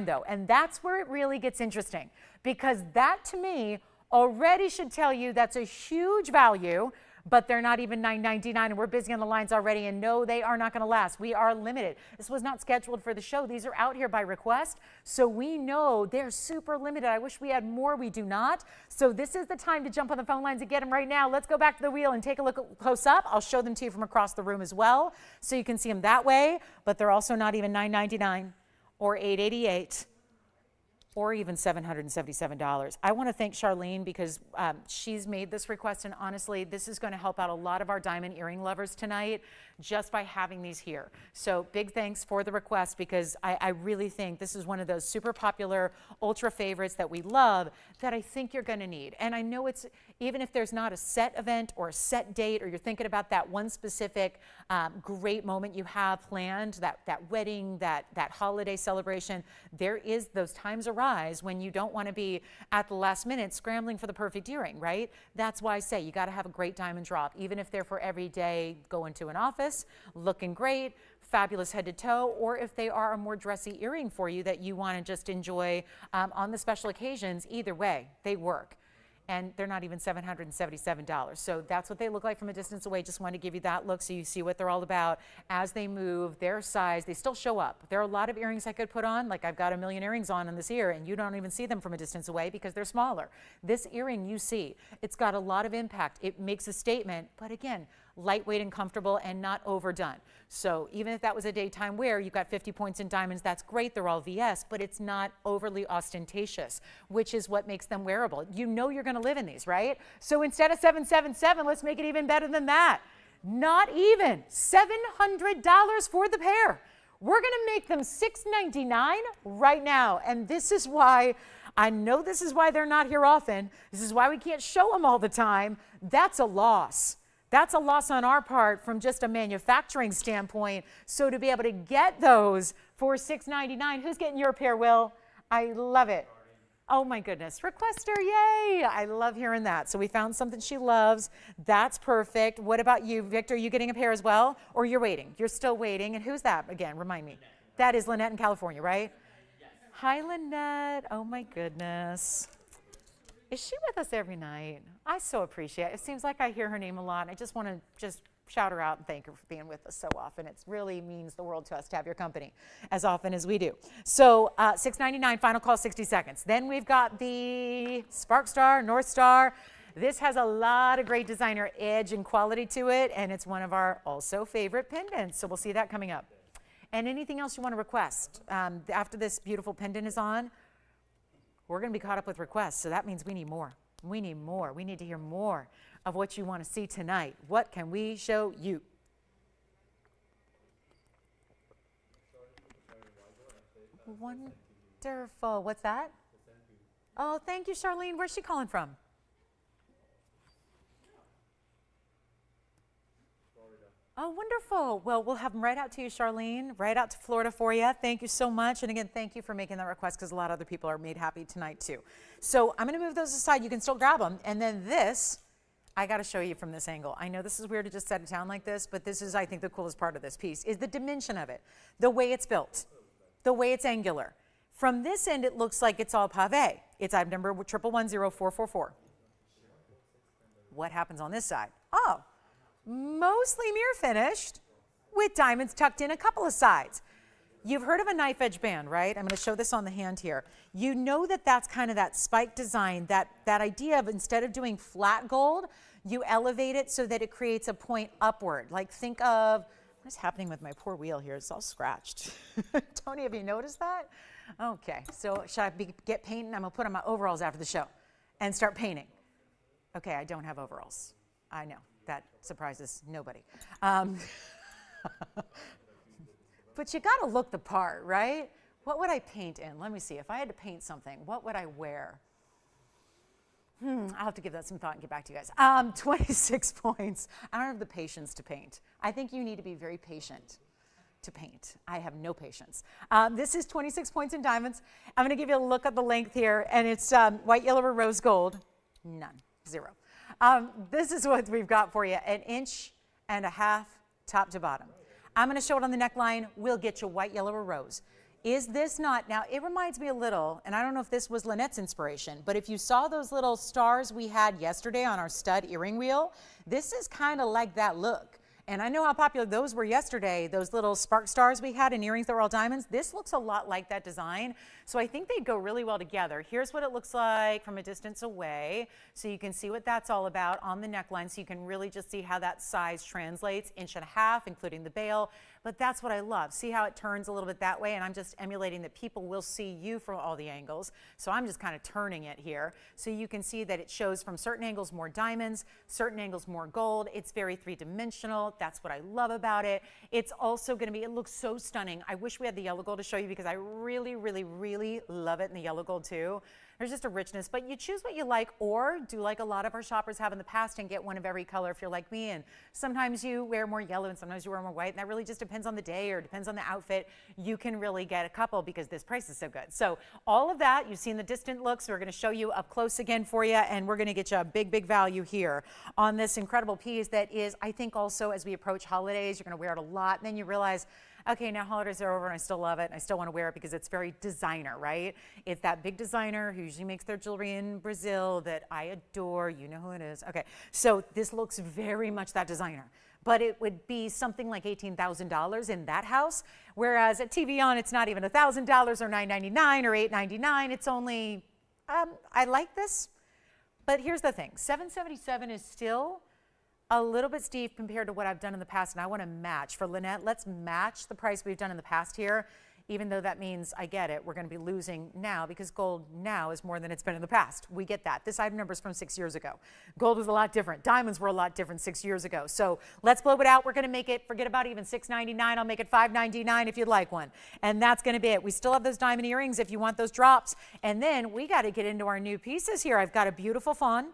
though, and that's where it really gets interesting, because that to me already should tell you that's a huge value, but they're not even $9.99, and we're busy on the lines already, and no, they are not going to last. We are limited. This was not scheduled for the show. These are out here by request, so we know they're super limited. I wish we had more. We do not. So this is the time to jump on the phone lines and get them right now. Let's go back to the wheel and take a look close up. I'll show them to you from across the room as well, so you can see them that way, but they're also not even $9.99 or $8.88. Or even $777. I want to thank Charlene because she's made this request, and honestly, this is going to help out a lot of our diamond earring lovers tonight just by having these here. So big thanks for the request, because I really think this is one of those super popular ultra favorites that we love that I think you're going to need. And I know it's, even if there's not a set event or a set date, or you're thinking about that one specific great moment you have planned, that wedding, that holiday celebration, there is those times arise when you don't want to be at the last minute scrambling for the perfect earring, right? That's why I say you got to have a great diamond drop, even if they're for every day, going to an office, looking great, fabulous head to toe, or if they are a more dressy earring for you that you want to just enjoy on the special occasions. Either way, they work. And they're not even $777. So that's what they look like from a distance away. Just want to give you that look so you see what they're all about. As they move, their size, they still show up. There are a lot of earrings I could put on, like I've got a million earrings on in this ear, and you don't even see them from a distance away because they're smaller. This earring you see, it's got a lot of impact. It makes a statement, but again, lightweight and comfortable and not overdone. So even if that was a daytime wear, you've got 50 points in diamonds, that's great, they're all VS, but it's not overly ostentatious, which is what makes them wearable. You know you're gonna live in these, right? So instead of $777, let's make it even better than that. Not even $700 for the pair. We're gonna make them $699 right now. And this is why, I know this is why they're not here often. This is why we can't show them all the time. That's a loss. That's a loss on our part from just a manufacturing standpoint. So to be able to get those for $699, who's getting your pair, Will? I love it. Oh my goodness, requester, yay! I love hearing that. So we found something she loves. That's perfect. What about you, Victor? Are you getting a pair as well? Or you're waiting? You're still waiting. And who's that again? Remind me. That is Lynette in California, right? Yes. Hi, Lynette. Oh my goodness. Is she with us every night? I so appreciate it. It seems like I hear her name a lot. I just want to shout her out and thank her for being with us so often. It really means the world to us to have your company as often as we do. So $699, final call, 60 seconds. Then we've got the Spark Star, North Star. This has a lot of great designer edge and quality to it, and it's one of our also favorite pendants. So we'll see that coming up. And anything else you want to request? After this beautiful pendant is on, we're going to be caught up with requests, so that means we need more. We need more. We need to hear more of what you want to see tonight. What can we show you? Wonderful. What's that? Oh, thank you, Charlene. Where's she calling from? Oh, wonderful. Well, we'll have them right out to you, Charlene, right out to Florida for you. Thank you so much. And again, thank you for making that request because a lot of other people are made happy tonight too. So I'm going to move those aside. You can still grab them. And then this, I got to show you from this angle. I know this is weird to just set it down like this, but this is, I think, the coolest part of this piece is the dimension of it, the way it's built, the way it's angular. From this end, it looks like it's all pave. It's item number 110444. What happens on this side? Oh. Mostly mirror finished with diamonds tucked in a couple of sides. You've heard of a knife edge band, right? I'm going to show this on the hand here. You know that that's kind of that spike design, that idea of instead of doing flat gold, you elevate it so that it creates a point upward. Like think of, what is happening with my poor wheel here? It's all scratched. Tony, have you noticed that? Okay, so should I get painting? I'm going to put on my overalls after the show and start painting. Okay, I don't have overalls. I know. That surprises nobody. But you got to look the part, right? What would I paint in? Let me see. If I had to paint something, what would I wear? I'll have to give that some thought and get back to you guys. 26 points. I don't have the patience to paint. I think you need to be very patient to paint. I have no patience. This is 26 points in diamonds. I'm going to give you a look at the length here, and it's white, yellow, or rose gold. None. 0. This is what we've got for you, 1.5 inches top to bottom. I'm going to show it on the neckline. We'll get you white, yellow, or rose. Is this not, now it reminds me a little, and I don't know if this was Lynette's inspiration, but if you saw those little stars we had yesterday on our stud earring wheel, this is kind of like that look. And I know how popular those were yesterday, those little spark stars we had in earrings that were all diamonds. This looks a lot like that design. So I think they'd go really well together. Here's what it looks like from a distance away. So you can see what that's all about on the neckline. So you can really just see how that size translates, 1.5 inches, including the bail. But that's what I love. See how it turns a little bit that way? And I'm just emulating that people will see you from all the angles. So I'm just kind of turning it here. So you can see that it shows from certain angles more diamonds, certain angles more gold. It's very three-dimensional. That's what I love about it. It's also going to be, it looks so stunning. I wish we had the yellow gold to show you because I really, really, really love it in the yellow gold too. There's just a richness, but you choose what you like, or do like a lot of our shoppers have in the past and get one of every color if you're like me. And sometimes you wear more yellow and sometimes you wear more white, and that really just depends on the day or depends on the outfit. You can really get a couple because this price is so good. So all of that, you've seen the distant looks. We're going to show you up close again for you, and we're going to get you a big, big value here on this incredible piece that is, I think also as we approach holidays, you're going to wear it a lot, and then you realize, okay, now holidays are over and I still love it and I still want to wear it because it's very designer, right? It's that big designer who usually makes their jewelry in Brazil that I adore. You know who it is. Okay, so this looks very much that designer, but it would be something like $18,000 in that house, whereas at TVON it's not even $1,000 or $999 or $899. It's only, I like this, but here's the thing, $777 is still a little bit steep compared to what I've done in the past, and I want to match. For Lynette, let's match the price we've done in the past here, even though that means, I get it, we're going to be losing now because gold now is more than it's been in the past. We get that. This item number is from 6 years ago. Gold was a lot different. Diamonds were a lot different 6 years ago. So let's blow it out. We're going to make it, forget about even $699. I'll make it $599 if you'd like one. And that's going to be it. We still have those diamond earrings if you want those drops. And then we got to get into our new pieces here. I've got a beautiful fawn.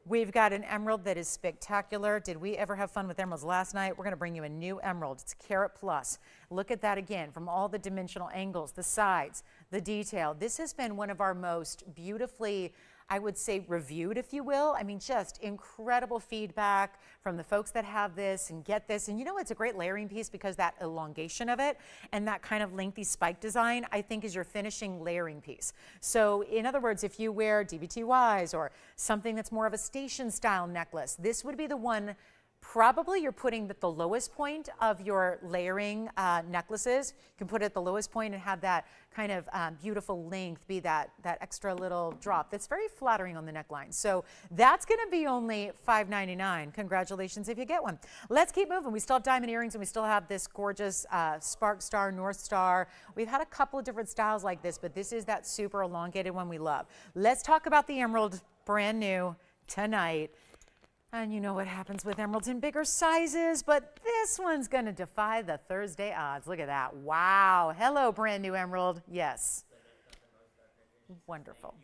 We've got an emerald that is spectacular. Did we ever have fun with emeralds last night? We're going to bring you a new emerald. It's Carat Plus. Look at that again from all the dimensional angles, the sides, the detail. This has been one of our most beautifully, I would say, reviewed, if you will. I mean, just incredible feedback from the folks that have this and get this. And you know, it's a great layering piece because that elongation of it and that kind of lengthy spike design, I think, is your finishing layering piece. So in other words, if you wear DBTYs or something that's more of a station style necklace, this would be the one. Probably you're putting at the lowest point of your layering necklaces. You can put it at the lowest point and have that kind of beautiful length be that extra little drop that's very flattering on the neckline. So that's going to be only $599. Congratulations if you get one. Let's keep moving. We still have diamond earrings and we still have this gorgeous Spark Star, North Star. We've had a couple of different styles like this, but this is that super elongated one we love. Let's talk about the emerald, brand new tonight. And you know what happens with emeralds in bigger sizes, but this one's going to defy the Thursday odds. Look at that. Wow. Hello, brand new emerald. Yes. Wonderful.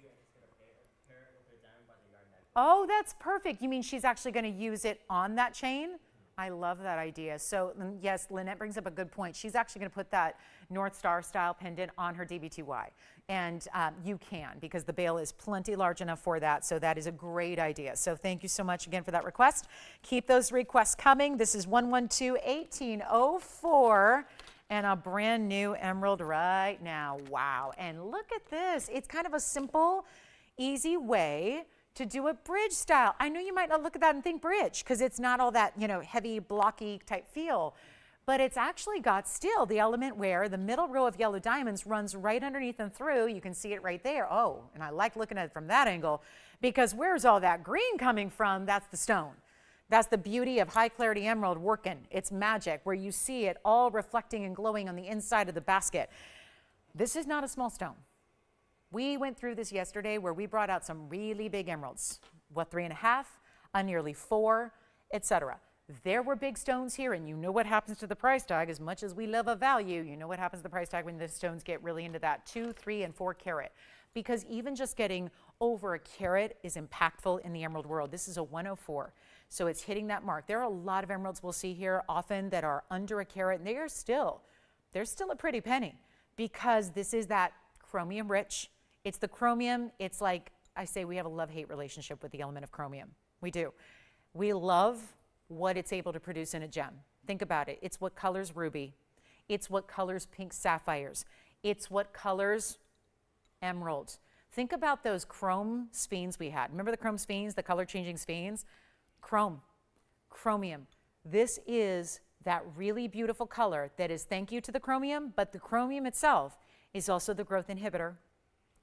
Oh, that's perfect. You mean she's actually going to use it on that chain? I love that idea. So yes, Lynette brings up a good point. She's actually going to put that North Star style pendant on her DBTY. And you can, because the bail is plenty large enough for that. So that is a great idea. So thank you so much again for that request. Keep those requests coming. This is 112-1804 and a brand new emerald right now. Wow. And look at this. It's kind of a simple, easy way to do a bridge style. I know you might not look at that and think bridge because it's not all that, you know, heavy, blocky type feel, but it's actually got still the element where the middle row of yellow diamonds runs right underneath and through. You can see it right there. Oh, and I like looking at it from that angle because where's all that green coming from? That's the stone. That's the beauty of high clarity emerald working. It's magic where you see it all reflecting and glowing on the inside of the basket. This is not a small stone. We went through this yesterday where we brought out some really big emeralds. What, 3.5, a nearly 4, etc. There were big stones here, and you know what happens to the price tag. As much as we love a value, you know what happens to the price tag when the stones get really into that 2, 3, and 4 carat. Because even just getting over a carat is impactful in the emerald world. This is a 104, so it's hitting that mark. There are a lot of emeralds we'll see here often that are under a carat, and they're still a pretty penny, because this is that chromium rich. It's the chromium. It's like I say, we have a love-hate relationship with the element of chromium. We do. We love what it's able to produce in a gem. Think about it. It's what colors ruby. It's what colors pink sapphires. It's what colors emeralds. Think about those chrome sphenes we had. Remember the chrome sphenes, the color-changing sphenes? Chrome, chromium. This is that really beautiful color that is thank you to the chromium, but the chromium itself is also the growth inhibitor.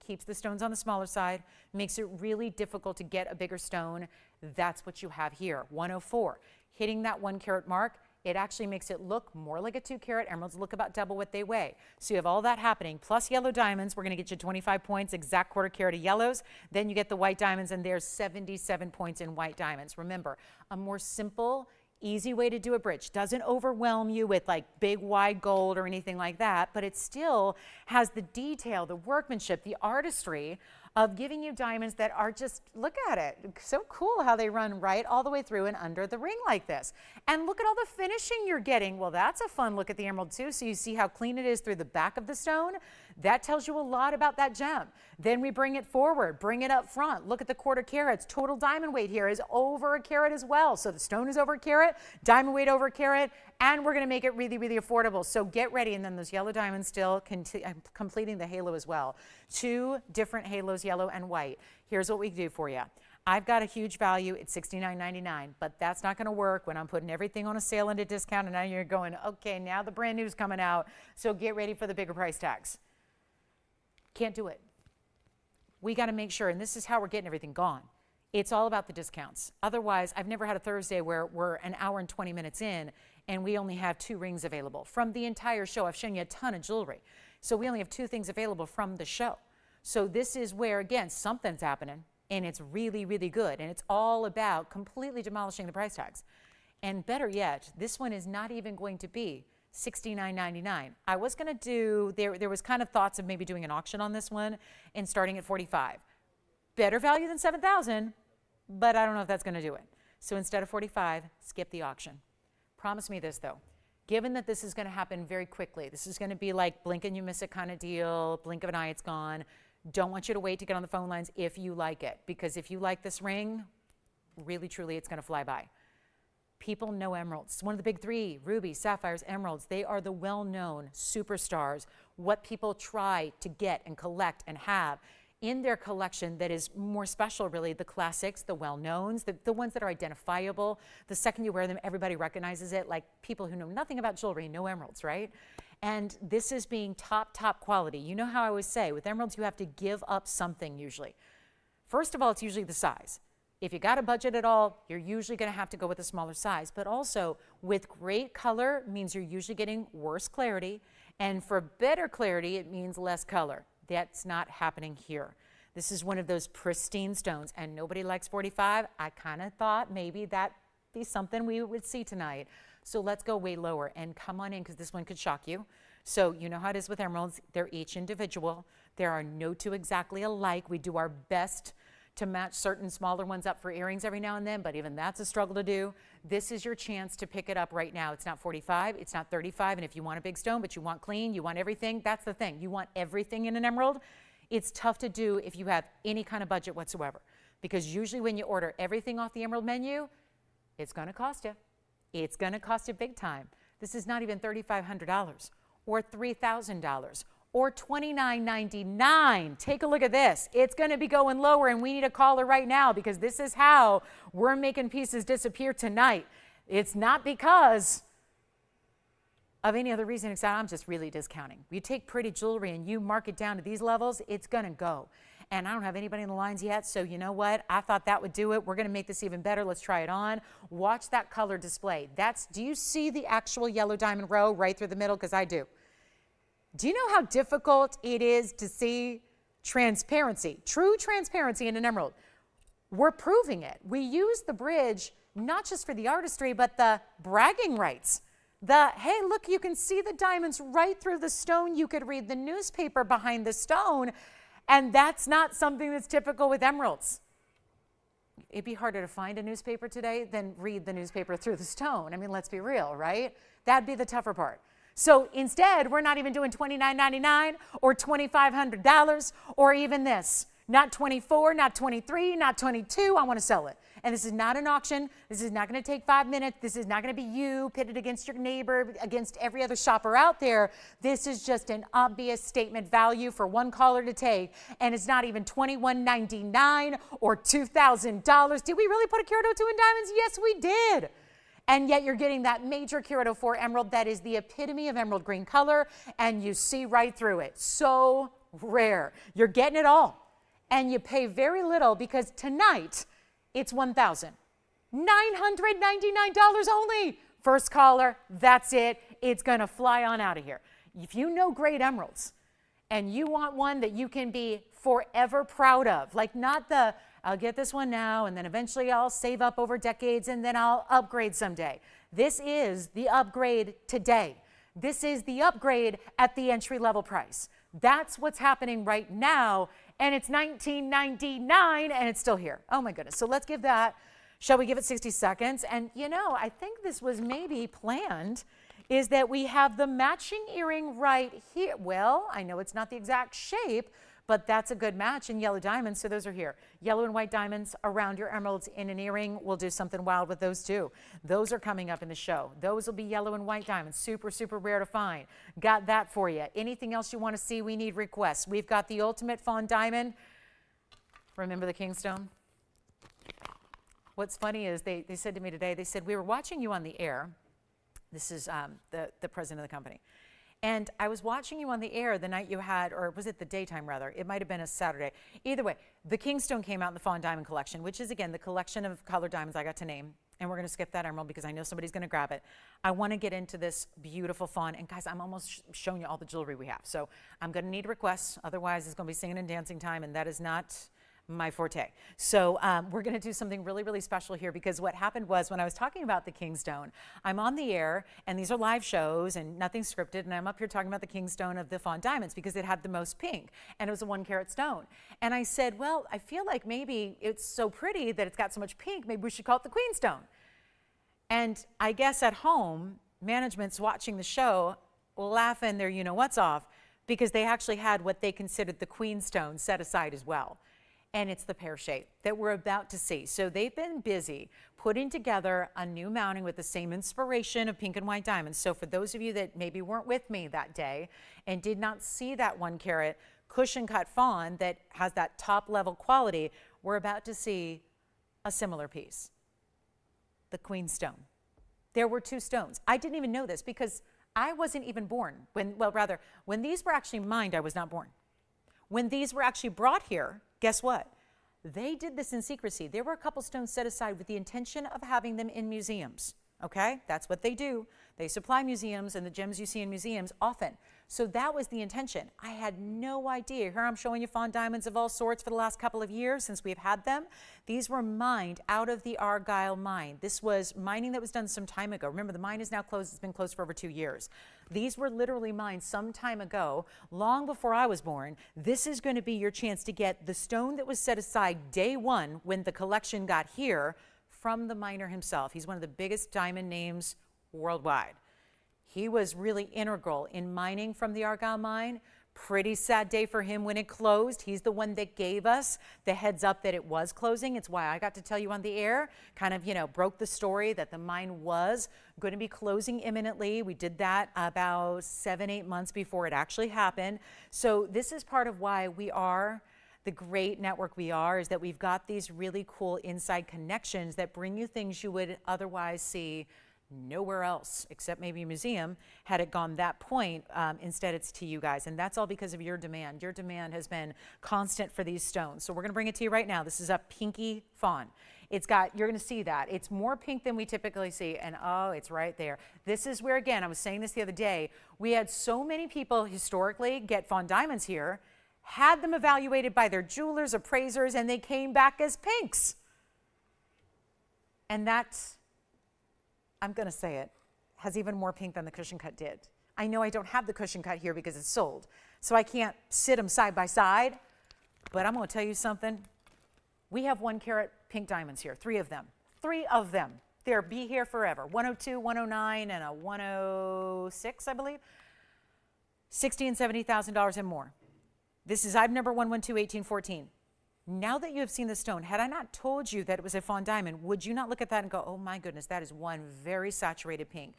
Keeps the stones on the smaller side, makes it really difficult to get a bigger stone. That's what you have here, 104. Hitting that 1 carat mark, it actually makes it look more like a 2 carat. Emeralds look about double what they weigh. So you have all that happening, plus yellow diamonds. We're gonna get you 25 points, exact 1/4 carat of yellows. Then you get the white diamonds, and there's 77 points in white diamonds. Remember, a more simple, easy way to do a bridge. Doesn't overwhelm you with like big wide gold or anything like that, but it still has the detail, the workmanship, the artistry of giving you diamonds that are just, look at it, so cool how they run right all the way through and under the ring like this. And look at all the finishing you're getting. Well, that's a fun look at the emerald too. So you see how clean it is through the back of the stone. That tells you a lot about that gem. Then we bring it forward, bring it up front. Look at the 1/4 carats. Total diamond weight here is over a carat as well. So the stone is over a carat, diamond weight over a carat, and we're gonna make it really, really affordable. So get ready. And then those yellow diamonds still completing the halo as well. 2 different halos, yellow and white. Here's what we do for you. I've got a huge value at $69.99, but that's not going to work when I'm putting everything on a sale and a discount, and now you're going, okay, now the brand new is coming out, so get ready for the bigger price tags. Can't do it. We got to make sure, and this is how we're getting everything gone. It's all about the discounts. Otherwise, I've never had a Thursday where we're an hour and 20 minutes in, and we only have 2 rings available. From the entire show, I've shown you a ton of jewelry, so we only have 2 things available from the show. So this is where, again, something's happening. And it's really, really good. And it's all about completely demolishing the price tags. And better yet, this one is not even going to be $69.99. I was going to do, there was kind of thoughts of maybe doing an auction on this one and starting at $45. Better value than $7,000, but I don't know if that's going to do it. So instead of $45, skip the auction. Promise me this, though. Given that this is going to happen very quickly, this is going to be like blink and you miss it kind of deal, blink of an eye, it's gone. Don't want you to wait to get on the phone lines if you like it, because if you like this ring, really, truly, it's going to fly by. People know emeralds. It's one of the big 3, rubies, sapphires, emeralds. They are the well-known superstars, what people try to get and collect and have in their collection that is more special, really, the classics, the well-knowns, the ones that are identifiable. The second you wear them, everybody recognizes it, like people who know nothing about jewelry know emeralds, right? And this is being top quality. You know how I always say, with emeralds, you have to give up something usually. First of all, it's usually the size. If you got a budget at all, you're usually going to have to go with a smaller size. But also, with great color means you're usually getting worse clarity. And for better clarity, it means less color. That's not happening here. This is one of those pristine stones, and nobody likes 45. I kind of thought maybe that'd be something we would see tonight. So let's go way lower and come on in, because this one could shock you. So you know how it is with emeralds. They're each individual. There are no 2 exactly alike. We do our best to match certain smaller ones up for earrings every now and then, but even that's a struggle to do. This is your chance to pick it up right now. It's not 45, it's not 35, and if you want a big stone, but you want clean, you want everything, that's the thing. You want everything in an emerald. It's tough to do if you have any kind of budget whatsoever, because usually when you order everything off the emerald menu, it's going to cost you. It's going to cost you big time. This is not even $3,500 or $3,000 or $29.99. Take a look at this. It's going to be going lower, and we need a caller right now, because this is how we're making pieces disappear tonight. It's not because of any other reason except I'm just really discounting. You take pretty jewelry and you mark it down to these levels, it's going to go. And I don't have anybody in the lines yet, so you know what? I thought that would do it. We're going to make this even better. Let's try it on. Watch that color display. Do you see the actual yellow diamond row right through the middle? Because I do. Do you know how difficult it is to see transparency, true transparency in an emerald? We're proving it. We use the bridge not just for the artistry, but the bragging rights. The, hey, look, you can see the diamonds right through the stone. You could read the newspaper behind the stone. And that's not something that's typical with emeralds. It'd be harder to find a newspaper today than read the newspaper through the stone. I mean, let's be real, right? That'd be the tougher part. So instead, we're not even doing $29.99 or $2,500 or even this. Not 24, not 23, not 22. I want to sell it. And this is not an auction. This is not going to take 5 minutes. This is not going to be you pitted against your neighbor, against every other shopper out there. This is just an obvious statement value for one caller to take. And it's not even $21.99 or $2,000. Did we really put a carat 02 in diamonds? Yes, we did. And yet you're getting that major carat 04 emerald that is the epitome of emerald green color. And you see right through it. So rare. You're getting it all. And you pay very little because tonight it's $1,999 only. First caller, that's it. It's going to fly on out of here. If you know great emeralds and you want one that you can be forever proud of, like not the, I'll get this one now and then eventually I'll save up over decades and then I'll upgrade someday. This is the upgrade today. This is the upgrade at the entry level price. That's what's happening right now. And it's $19.99 and it's still here. Oh my goodness. So let's give that, shall we give it 60 seconds? And you know, I think this was maybe planned, is that we have the matching earring right here. Well, I know it's not the exact shape, but that's a good match in yellow diamonds. So those are here. Yellow and white diamonds around your emeralds in an earring. We'll do something wild with those too. Those are coming up in the show. Those will be yellow and white diamonds. Super, super rare to find. Got that for you. Anything else you want to see, we need requests. We've got the ultimate fawn diamond. Remember the Kingstone? What's funny is they said to me today, they said, we were watching you on the air. This is the president of the company. And I was watching you on the air the night you had, or was it the daytime rather? It might have been a Saturday. Either way, the Kingstone came out in the Fawn Diamond Collection, which is, again, the collection of colored diamonds I got to name. And we're going to skip that emerald because I know somebody's going to grab it. I want to get into this beautiful fawn. And guys, I'm almost showing you all the jewelry we have. So I'm going to need requests. Otherwise, it's going to be singing and dancing time, and that is not my forte. So we're going to do something really, really special here because what happened was when I was talking about the Kingstone, I'm on the air and these are live shows and nothing scripted, and I'm up here talking about the Kingstone of the Fawn Diamonds because it had the most pink and it was a 1 carat stone. And I said, well, I feel like maybe it's so pretty that it's got so much pink, maybe we should call it the Queenstone. And I guess at home, management's watching the show, laughing their you-know-what's off because they actually had what they considered the Queenstone set aside as well. And it's the pear shape that we're about to see. So they've been busy putting together a new mounting with the same inspiration of pink and white diamonds. So for those of you that maybe weren't with me that day and did not see that 1 carat cushion cut fawn that has that top level quality, we're about to see a similar piece, the Queenstone. There were 2 stones. I didn't even know this because I wasn't even born when these were actually mined, I was not born. When these were actually brought here, guess what? They did this in secrecy. There were a couple stones set aside with the intention of having them in museums. Okay? That's what they do. They supply museums and the gems you see in museums often. So that was the intention. I had no idea. Here I'm showing you fawn diamonds of all sorts for the last couple of years since we've had them. These were mined out of the Argyle mine. This was mining that was done some time ago. Remember, the mine is now closed. It's been closed for over 2 years. These were literally mined some time ago, long before I was born. This is going to be your chance to get the stone that was set aside day one when the collection got here from the miner himself. He's one of the biggest diamond names worldwide. He was really integral in mining from the Argyle mine. Pretty sad day for him when it closed. He's the one that gave us the heads up that it was closing. It's why I got to tell you on the air, kind of, broke the story that the mine was going to be closing imminently. We did that about 7-8 months before it actually happened. So this is part of why we are the great network we are, is that we've got these really cool inside connections that bring you things you would otherwise see nowhere else except maybe a museum had it gone that point. Instead, it's to you guys, and that's all because of your demand. Your demand has been constant for these stones. So we're going to bring it to you right now. This is a pinky fawn. It's got, you're going to see that. It's more pink than we typically see, and oh, it's right there. This is where, again, I was saying this the other day, we had so many people historically get fawn diamonds here, had them evaluated by their jewelers, appraisers, and they came back as pinks. And that, I'm going to say it, has even more pink than the cushion cut did. I know I don't have the cushion cut here because it's sold, so I can't sit them side by side, but I'm going to tell you something. We have 1 carat pink diamonds here, 3 of them. 3 of them. They're be here forever. 102, 109, and a 106, I believe. $60,000 and $70,000 and more. This is item number 1121814. Now that you have seen the stone, had I not told you that it was a fawn diamond, would you not look at that and go, oh my goodness, that is one very saturated pink?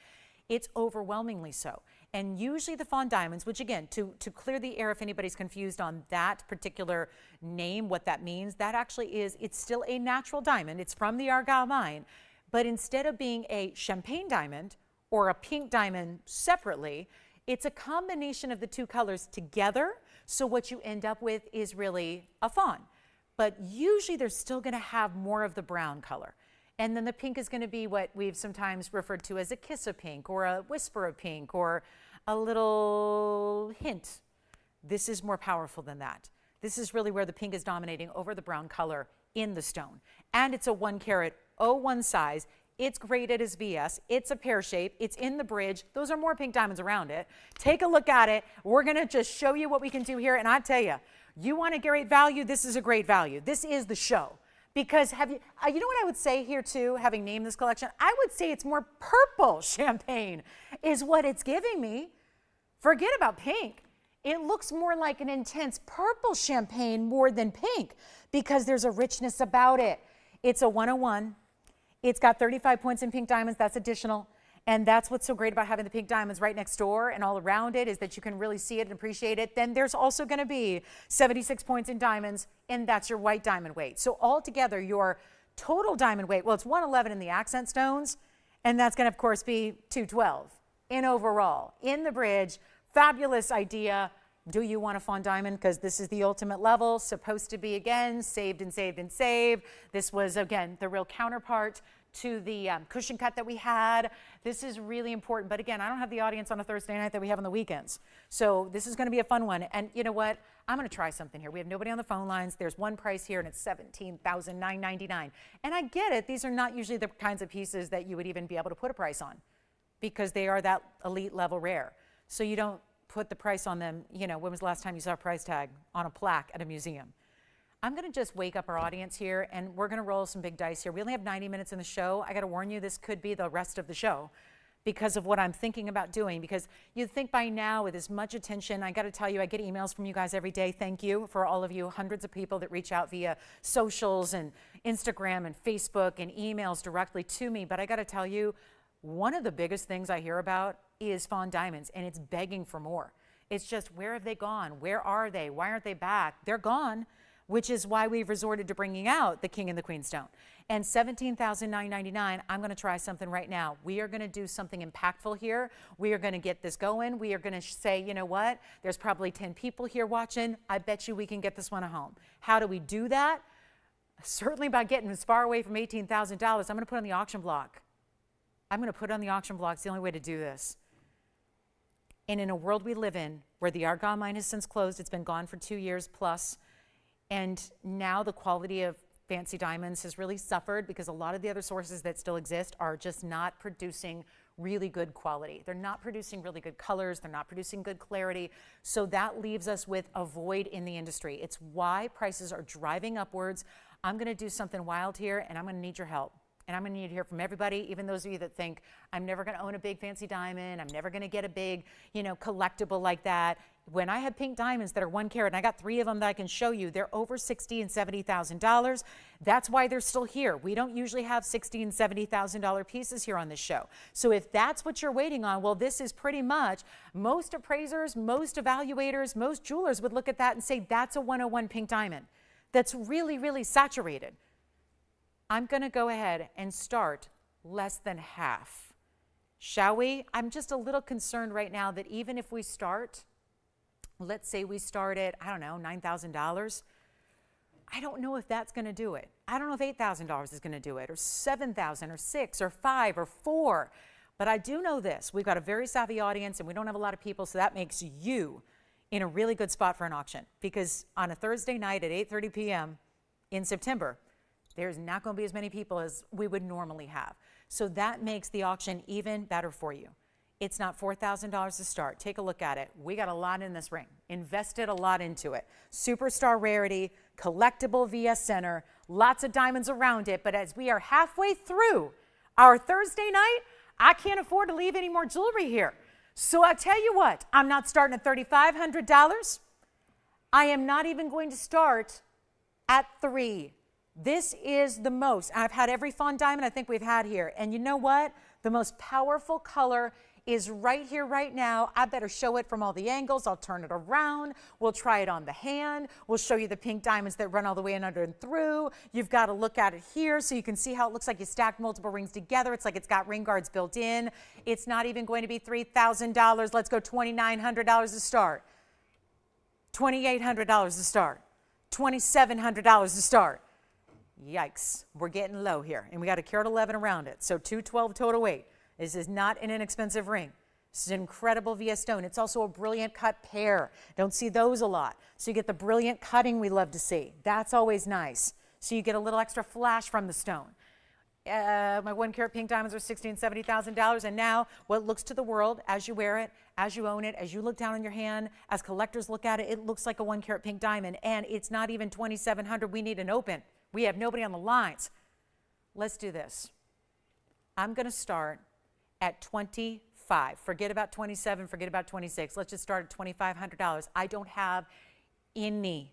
It's overwhelmingly so. And usually the fawn diamonds, which again, to clear the air if anybody's confused on that particular name, what that means, that actually is, it's still a natural diamond. It's from the Argyle mine. But instead of being a champagne diamond or a pink diamond separately, it's a combination of the 2 colors together. So what you end up with is really a fawn. But usually they're still going to have more of the brown color. And then the pink is going to be what we've sometimes referred to as a kiss of pink or a whisper of pink or a little hint. This is more powerful than that. This is really where the pink is dominating over the brown color in the stone. And it's a 1 carat 01 size. It's graded as VS. It's a pear shape. It's in the bridge. Those are more pink diamonds around it. Take a look at it. We're going to just show you what we can do here. And I tell you, you want a great value, this is a great value. This is the show. Because you know what I would say here too, having named this collection? I would say it's more purple champagne is what it's giving me. Forget about pink. It looks more like an intense purple champagne more than pink because there's a richness about it. It's a 101. It's got 35 points in pink diamonds. That's additional. And that's what's so great about having the pink diamonds right next door and all around it is that you can really see it and appreciate it. Then there's also going to be 76 points in diamonds, and that's your white diamond weight. So altogether, your total diamond weight, well, it's 111 in the accent stones, and that's going to, of course, be 212 in overall. In the bridge, fabulous idea. Do you want a fawn diamond? Because this is the ultimate level, supposed to be, again, saved and saved and saved. This was, again, the real counterpart to the cushion cut that we had. This is really important. But again, I don't have the audience on a Thursday night that we have on the weekends. So this is going to be a fun one. And you know what? I'm going to try something here. We have nobody on the phone lines. There's one price here, and it's $17,999. And I get it. These are not usually the kinds of pieces that you would even be able to put a price on because they are that elite level rare. So you don't put the price on them. You know, when was the last time you saw a price tag on a plaque at a museum? I'm going to just wake up our audience here, and we're going to roll some big dice here. We only have 90 minutes in the show. I got to warn you, this could be the rest of the show because of what I'm thinking about doing. Because you'd think by now, with as much attention, I got to tell you, I get emails from you guys every day. Thank you for all of you, hundreds of people that reach out via socials and Instagram and Facebook and emails directly to me. But I got to tell you, one of the biggest things I hear about is fawn diamonds, and it's begging for more. It's just, where have they gone? Where are they? Why aren't they back? They're gone, which is why we've resorted to bringing out the King and the Queen stone. And $17,999, I'm going to try something right now. We are going to do something impactful here. We are going to get this going. We are going to say, you know what? There's probably 10 people here watching. I bet you we can get this one at home. How do we do that? Certainly by getting as far away from $18,000. I'm going to put on the auction block. I'm going to put it on the auction block. It's the only way to do this. And in a world we live in where the Argyle mine has since closed, it's been gone for 2 years plus, and now the quality of fancy diamonds has really suffered because a lot of the other sources that still exist are just not producing really good quality. They're not producing really good colors. They're not producing good clarity. So that leaves us with a void in the industry. It's why prices are driving upwards. I'm going to do something wild here, and I'm going to need your help. And I'm going to need to hear from everybody, even those of you that think, I'm never going to own a big fancy diamond. I'm never going to get a big, collectible like that. When I have pink diamonds that are 1 carat, and I got 3 of them that I can show you, they're over $60,000 and $70,000. That's why they're still here. We don't usually have $60,000 and $70,000 pieces here on this show. So if that's what you're waiting on, well, this is pretty much, most appraisers, most evaluators, most jewelers would look at that and say, that's a 101 pink diamond. That's really, really saturated. I'm going to go ahead and start less than half. Shall we? I'm just a little concerned right now that even if we start, let's say we start at, I don't know, $9,000. I don't know if that's going to do it. I don't know if $8,000 is going to do it, or $7,000, or $6,000, or $5,000, or $4,000. But I do know this. We've got a very savvy audience, and we don't have a lot of people, so that makes you in a really good spot for an auction. Because on a Thursday night at 8:30 p.m. in September, There's not going to be as many people as we would normally have. So that makes the auction even better for you. It's not $4,000 to start. Take a look at it. We got a lot in this ring, invested a lot into it. Superstar rarity, collectible via center, lots of diamonds around it. But as we are halfway through our Thursday night, I can't afford to leave any more jewelry here. So I tell you what, I'm not starting at $3,500. I am not even going to start at $3,000. This is the most. I've had every fawn diamond I think we've had here. And you know what? The most powerful color is right here, right now. I better show it from all the angles. I'll turn it around. We'll try it on the hand. We'll show you the pink diamonds that run all the way in under and through. You've got to look at it here so you can see how it looks like you stacked multiple rings together. It's like it's got ring guards built in. It's not even going to be $3,000. Let's go $2,900 to start. $2,800 to start. $2,700 to start. Yikes, we're getting low here. And we got a carat 11 around it. So 212 total weight. This is not an inexpensive ring. This is an incredible via stone. It's also a brilliant cut pair. Don't see those a lot. So you get the brilliant cutting we love to see. That's always nice. So you get a little extra flash from the stone. My 1 carat pink diamonds are $60,000 and $70,000. And now what looks to the world as you wear it, as you own it, as you look down on your hand, as collectors look at it, it looks like a 1 carat pink diamond. And it's not even $2,700. We need an open. We have nobody on the lines. Let's do this. I'm going to start at 25. Forget about 27, forget about 26. Let's just start at $2,500. I don't have any,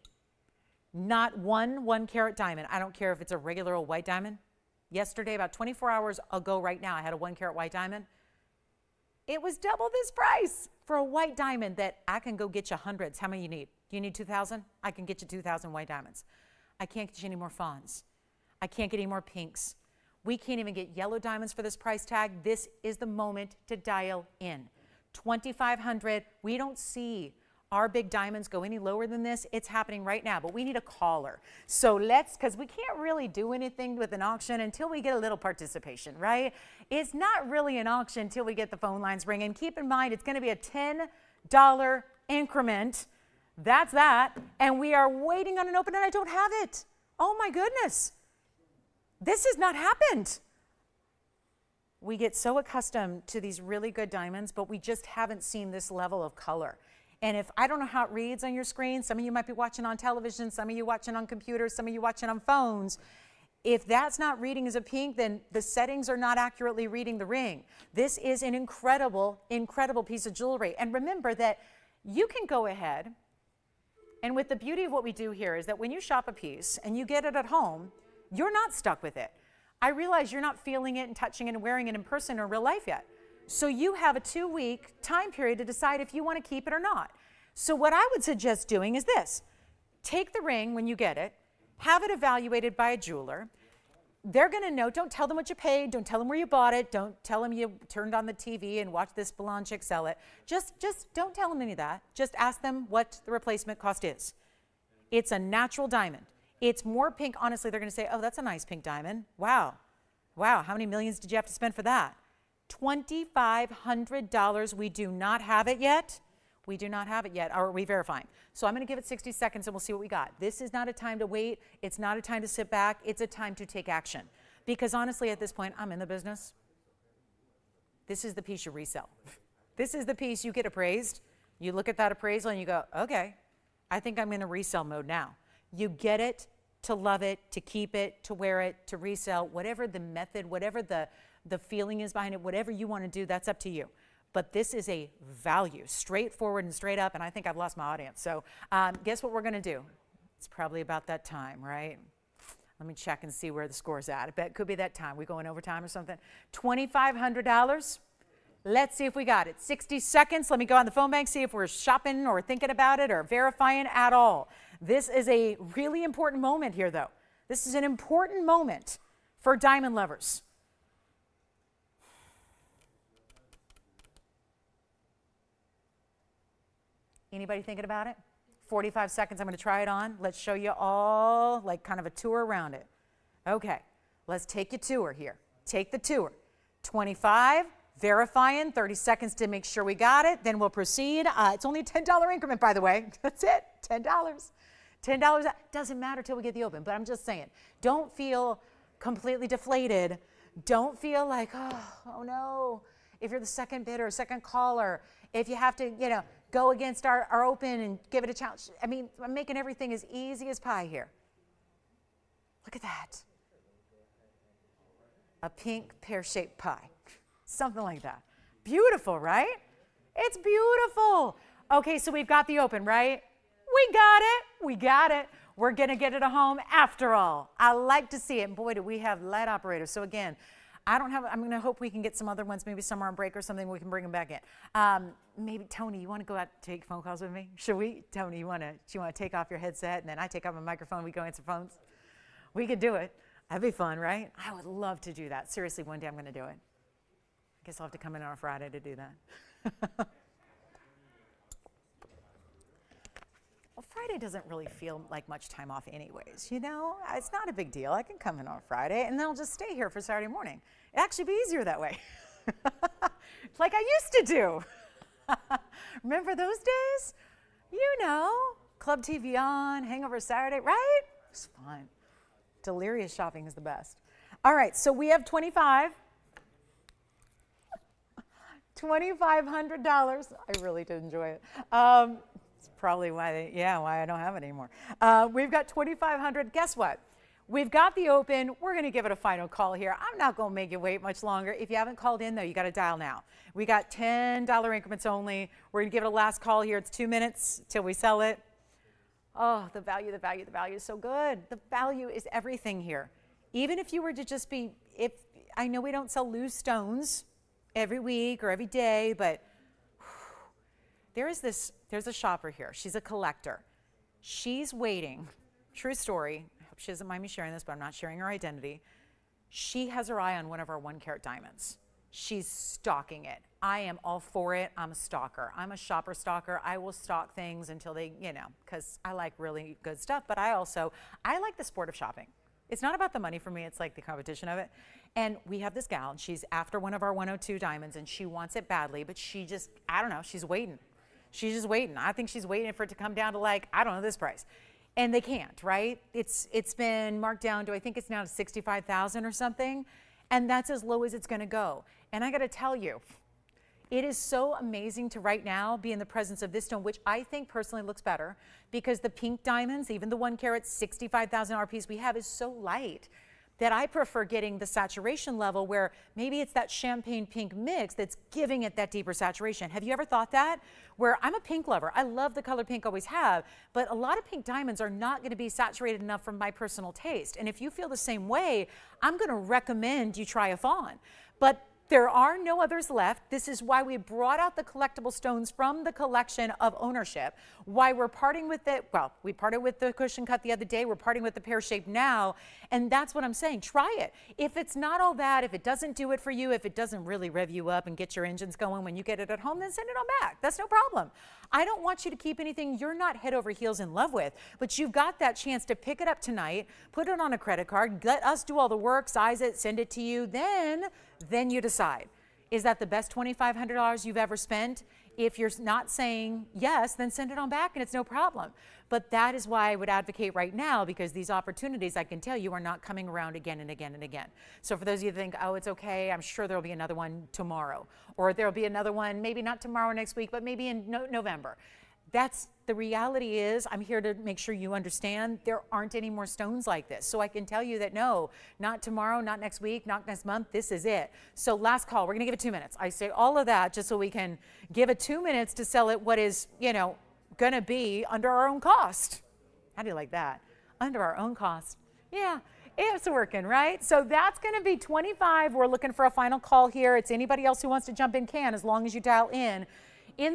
not one carat diamond. I don't care if it's a regular old white diamond. Yesterday, about 24 hours ago right now, I had a 1 carat white diamond. It was double this price for a white diamond that I can go get you hundreds. How many you need? Do you need 2,000? I can get you 2,000 white diamonds. I can't get you any more fawns. I can't get any more pinks. We can't even get yellow diamonds for this price tag. This is the moment to dial in. $2,500. We don't see our big diamonds go any lower than this. It's happening right now, but we need a caller. So let's, because we can't really do anything with an auction until we get a little participation, right? It's not really an auction until we get the phone lines ringing. Keep in mind, it's going to be a $10 increment. That's that. And we are waiting on an open, and I don't have it. Oh my goodness. This has not happened. We get so accustomed to these really good diamonds, but we just haven't seen this level of color. And if I don't know how it reads on your screen, some of you might be watching on television, some of you watching on computers, some of you watching on phones. If that's not reading as a pink, then the settings are not accurately reading the ring. This is an incredible, incredible piece of jewelry. And remember that you can go ahead, and with the beauty of what we do here is that when you shop a piece and you get it at home, you're not stuck with it. I realize you're not feeling it and touching it and wearing it in person or real life yet. So you have a 2-week time period to decide if you want to keep it or not. So what I would suggest doing is this. Take the ring when you get it, have it evaluated by a jeweler. They're going to know, don't tell them what you paid, don't tell them where you bought it, don't tell them you turned on the TV and watched this blonde chick sell it. Just don't tell them any of that. Just ask them what the replacement cost is. It's a natural diamond. It's more pink. Honestly, they're going to say, oh, that's a nice pink diamond. Wow. Wow, how many millions did you have to spend for that? $2,500. We do not have it yet. We do not have it yet. Are we verifying? So I'm going to give it 60 seconds and we'll see what we got. This is not a time to wait. It's not a time to sit back. It's a time to take action. Because honestly, at this point, I'm in the business. This is the piece you resell. This is the piece you get appraised. You look at that appraisal and you go, okay, I think I'm in a resell mode now. You get it to love it, to keep it, to wear it, to resell, whatever the method, whatever the feeling is behind it, whatever you want to do, that's up to you. But this is a value, straightforward and straight up, and I think I've lost my audience. So guess what we're going to do? It's probably about that time, right? Let me check and see where the score's at. I bet it could be that time. We going overtime or something? $2,500. Let's see if we got it. 60 seconds. Let me go on the phone bank, see if we're shopping or thinking about it or verifying at all. This is a really important moment here, though. This is an important moment for diamond lovers. Anybody thinking about it? 45 seconds, I'm going to try it on. Let's show you all, like kind of a tour around it. Okay, let's take your tour here. Take the tour. 25, verifying, 30 seconds to make sure we got it. Then we'll proceed. It's only a $10 increment, by the way. That's it, $10. $10 doesn't matter till we get the open, but I'm just saying, don't feel completely deflated. Don't feel like, oh no, if you're the second bidder, second caller, if you have to, go against our open and give it a challenge. I mean, I'm making everything as easy as pie here. Look at that. A pink pear-shaped pie. Something like that. Beautiful, right? It's beautiful. Okay, so we've got the open, right? We got it. We got it. We're going to get it a home after all. I like to see it. And boy, do we have light operators. So again, I'm going to hope we can get some other ones, maybe somewhere on break or something, we can bring them back in. Maybe, Tony, you want to go out and take phone calls with me? Should we? Tony, do you want to take off your headset and then I take off my microphone, we go answer phones? We could do it. That'd be fun, right? I would love to do that. Seriously, one day I'm going to do it. I guess I'll have to come in on a Friday to do that. Well, Friday doesn't really feel like much time off anyways, It's not a big deal. I can come in on Friday, and then I'll just stay here for Saturday morning. It'd actually be easier that way. Like I used to do. Remember those days? Club TVON, hangover Saturday, right? It was fun. Delirious shopping is the best. All right, so we have $2,500. I really did enjoy it. It's probably why I don't have it anymore. We've got $2,500. Guess what? We've got the open. We're going to give it a final call here. I'm not going to make you wait much longer. If you haven't called in, though, you got to dial now. We got $10 increments only. We're going to give it a last call here. It's 2 minutes till we sell it. Oh, the value is so good. The value is everything here. Even if you were to just be, I know we don't sell loose stones every week or every day, but there's a shopper here. She's a collector. She's waiting. True story. I hope she doesn't mind me sharing this, but I'm not sharing her identity. She has her eye on one of our 1-carat diamonds. She's stalking it. I am all for it. I'm a stalker. I'm a shopper stalker. I will stalk things until they, because I like really good stuff, but I like the sport of shopping. It's not about the money for me. It's like the competition of it. And we have this gal, and she's after one of our 102 diamonds, and she wants it badly, but she just, I don't know, she's waiting. She's just waiting. I think she's waiting for it to come down to this price. And they can't, right? It's been marked down to, I think it's now to 65,000 or something. And that's as low as it's going to go. And I got to tell you, it is so amazing to right now be in the presence of this stone, which I think personally looks better because the pink diamonds, even the 1-carat 65,000 RPs we have is so light that I prefer getting the saturation level where maybe it's that champagne pink mix that's giving it that deeper saturation. Have you ever thought that? Where I'm a pink lover. I love the color pink, always have, but a lot of pink diamonds are not going to be saturated enough for my personal taste. And if you feel the same way, I'm going to recommend you try a TVON. But there are no others left. This is why we brought out the collectible stones from the collection of ownership. Why we're parting with it. Well, we parted with the cushion cut the other day. We're parting with the pear shape now. And that's what I'm saying. Try it. If it's not all that, if it doesn't do it for you, if it doesn't really rev you up and get your engines going when you get it at home, then send it on back. That's no problem. I don't want you to keep anything you're not head over heels in love with, but you've got that chance to pick it up tonight, put it on a credit card, let us do all the work, size it, send it to you, then you decide. Is that the best $2,500 you've ever spent? If you're not saying yes, then send it on back and it's no problem. But that is why I would advocate right now, because these opportunities, I can tell you, are not coming around again and again and again. So for those of you that think, oh, it's okay, I'm sure there'll be another one tomorrow. Or there'll be another one, maybe not tomorrow or next week, but maybe in November. That's the reality is, I'm here to make sure you understand there aren't any more stones like this. So I can tell you that no, not tomorrow, not next week, not next month, this is it. So last call, we're gonna give it 2 minutes. I say all of that just so we can give it 2 minutes to sell it what is, gonna be under our own cost. How do you like that? Under our own cost. Yeah, it's working, right? So that's gonna be 25. We're looking for a final call here. It's anybody else who wants to jump in can, as long as you dial in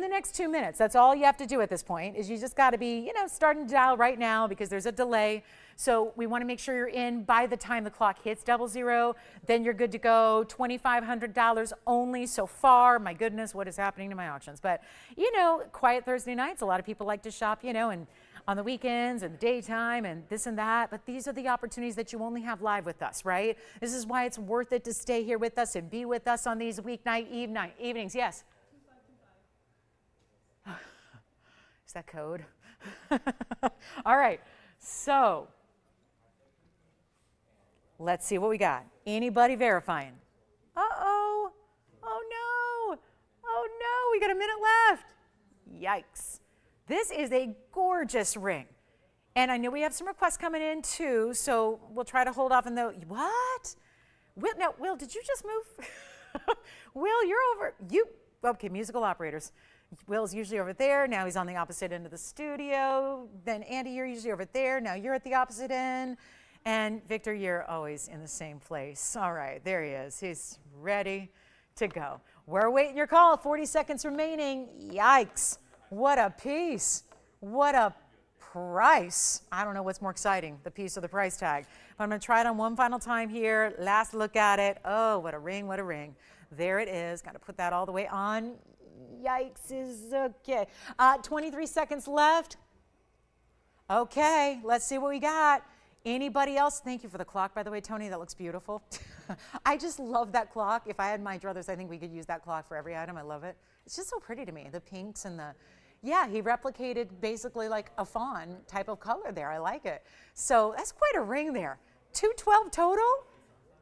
the next 2 minutes. That's all you have to do at this point, is you just got to be, starting to dial right now because there's a delay. So we want to make sure you're in by the time the clock hits 00. Then you're good to go. $2,500 only so far. My goodness, what is happening to my auctions? But, quiet Thursday nights, a lot of people like to shop, and on the weekends and the daytime and this and that. But these are the opportunities that you only have live with us, right? This is why it's worth it to stay here with us and be with us on these weeknight evenings. Yes? Is that code? All right. So let's see what we got. Anybody verifying? Uh-oh. Oh, no. Oh, no. We got a minute left. Yikes. This is a gorgeous ring. And I know we have some requests coming in, too, so we'll try to hold off on the... What? Will, now, Will, did you just move? Will, you're over... Okay, musical operators. Will's usually over there. Now he's on the opposite end of the studio. Then, Andy, you're usually over there. Now you're at the opposite end. And, Victor, you're always in the same place. All right, there he is. He's ready to go. We're waiting your call. 40 seconds remaining. Yikes. What a piece. What a price. I don't know what's more exciting, the piece or the price tag. But I'm going to try it on one final time here. Last look at it. Oh, what a ring, what a ring. There it is. Got to put that all the way on. Yikes is okay. 23 seconds left. Okay, let's see what we got. Anybody else? Thank you for the clock, by the way, Tony. That looks beautiful. I just love that clock. If I had my druthers, I think we could use that clock for every item. I love it. It's just so pretty to me. The pinks and the... Yeah, he replicated basically like a fawn type of color there. I like it. So that's quite a ring there. 212 total?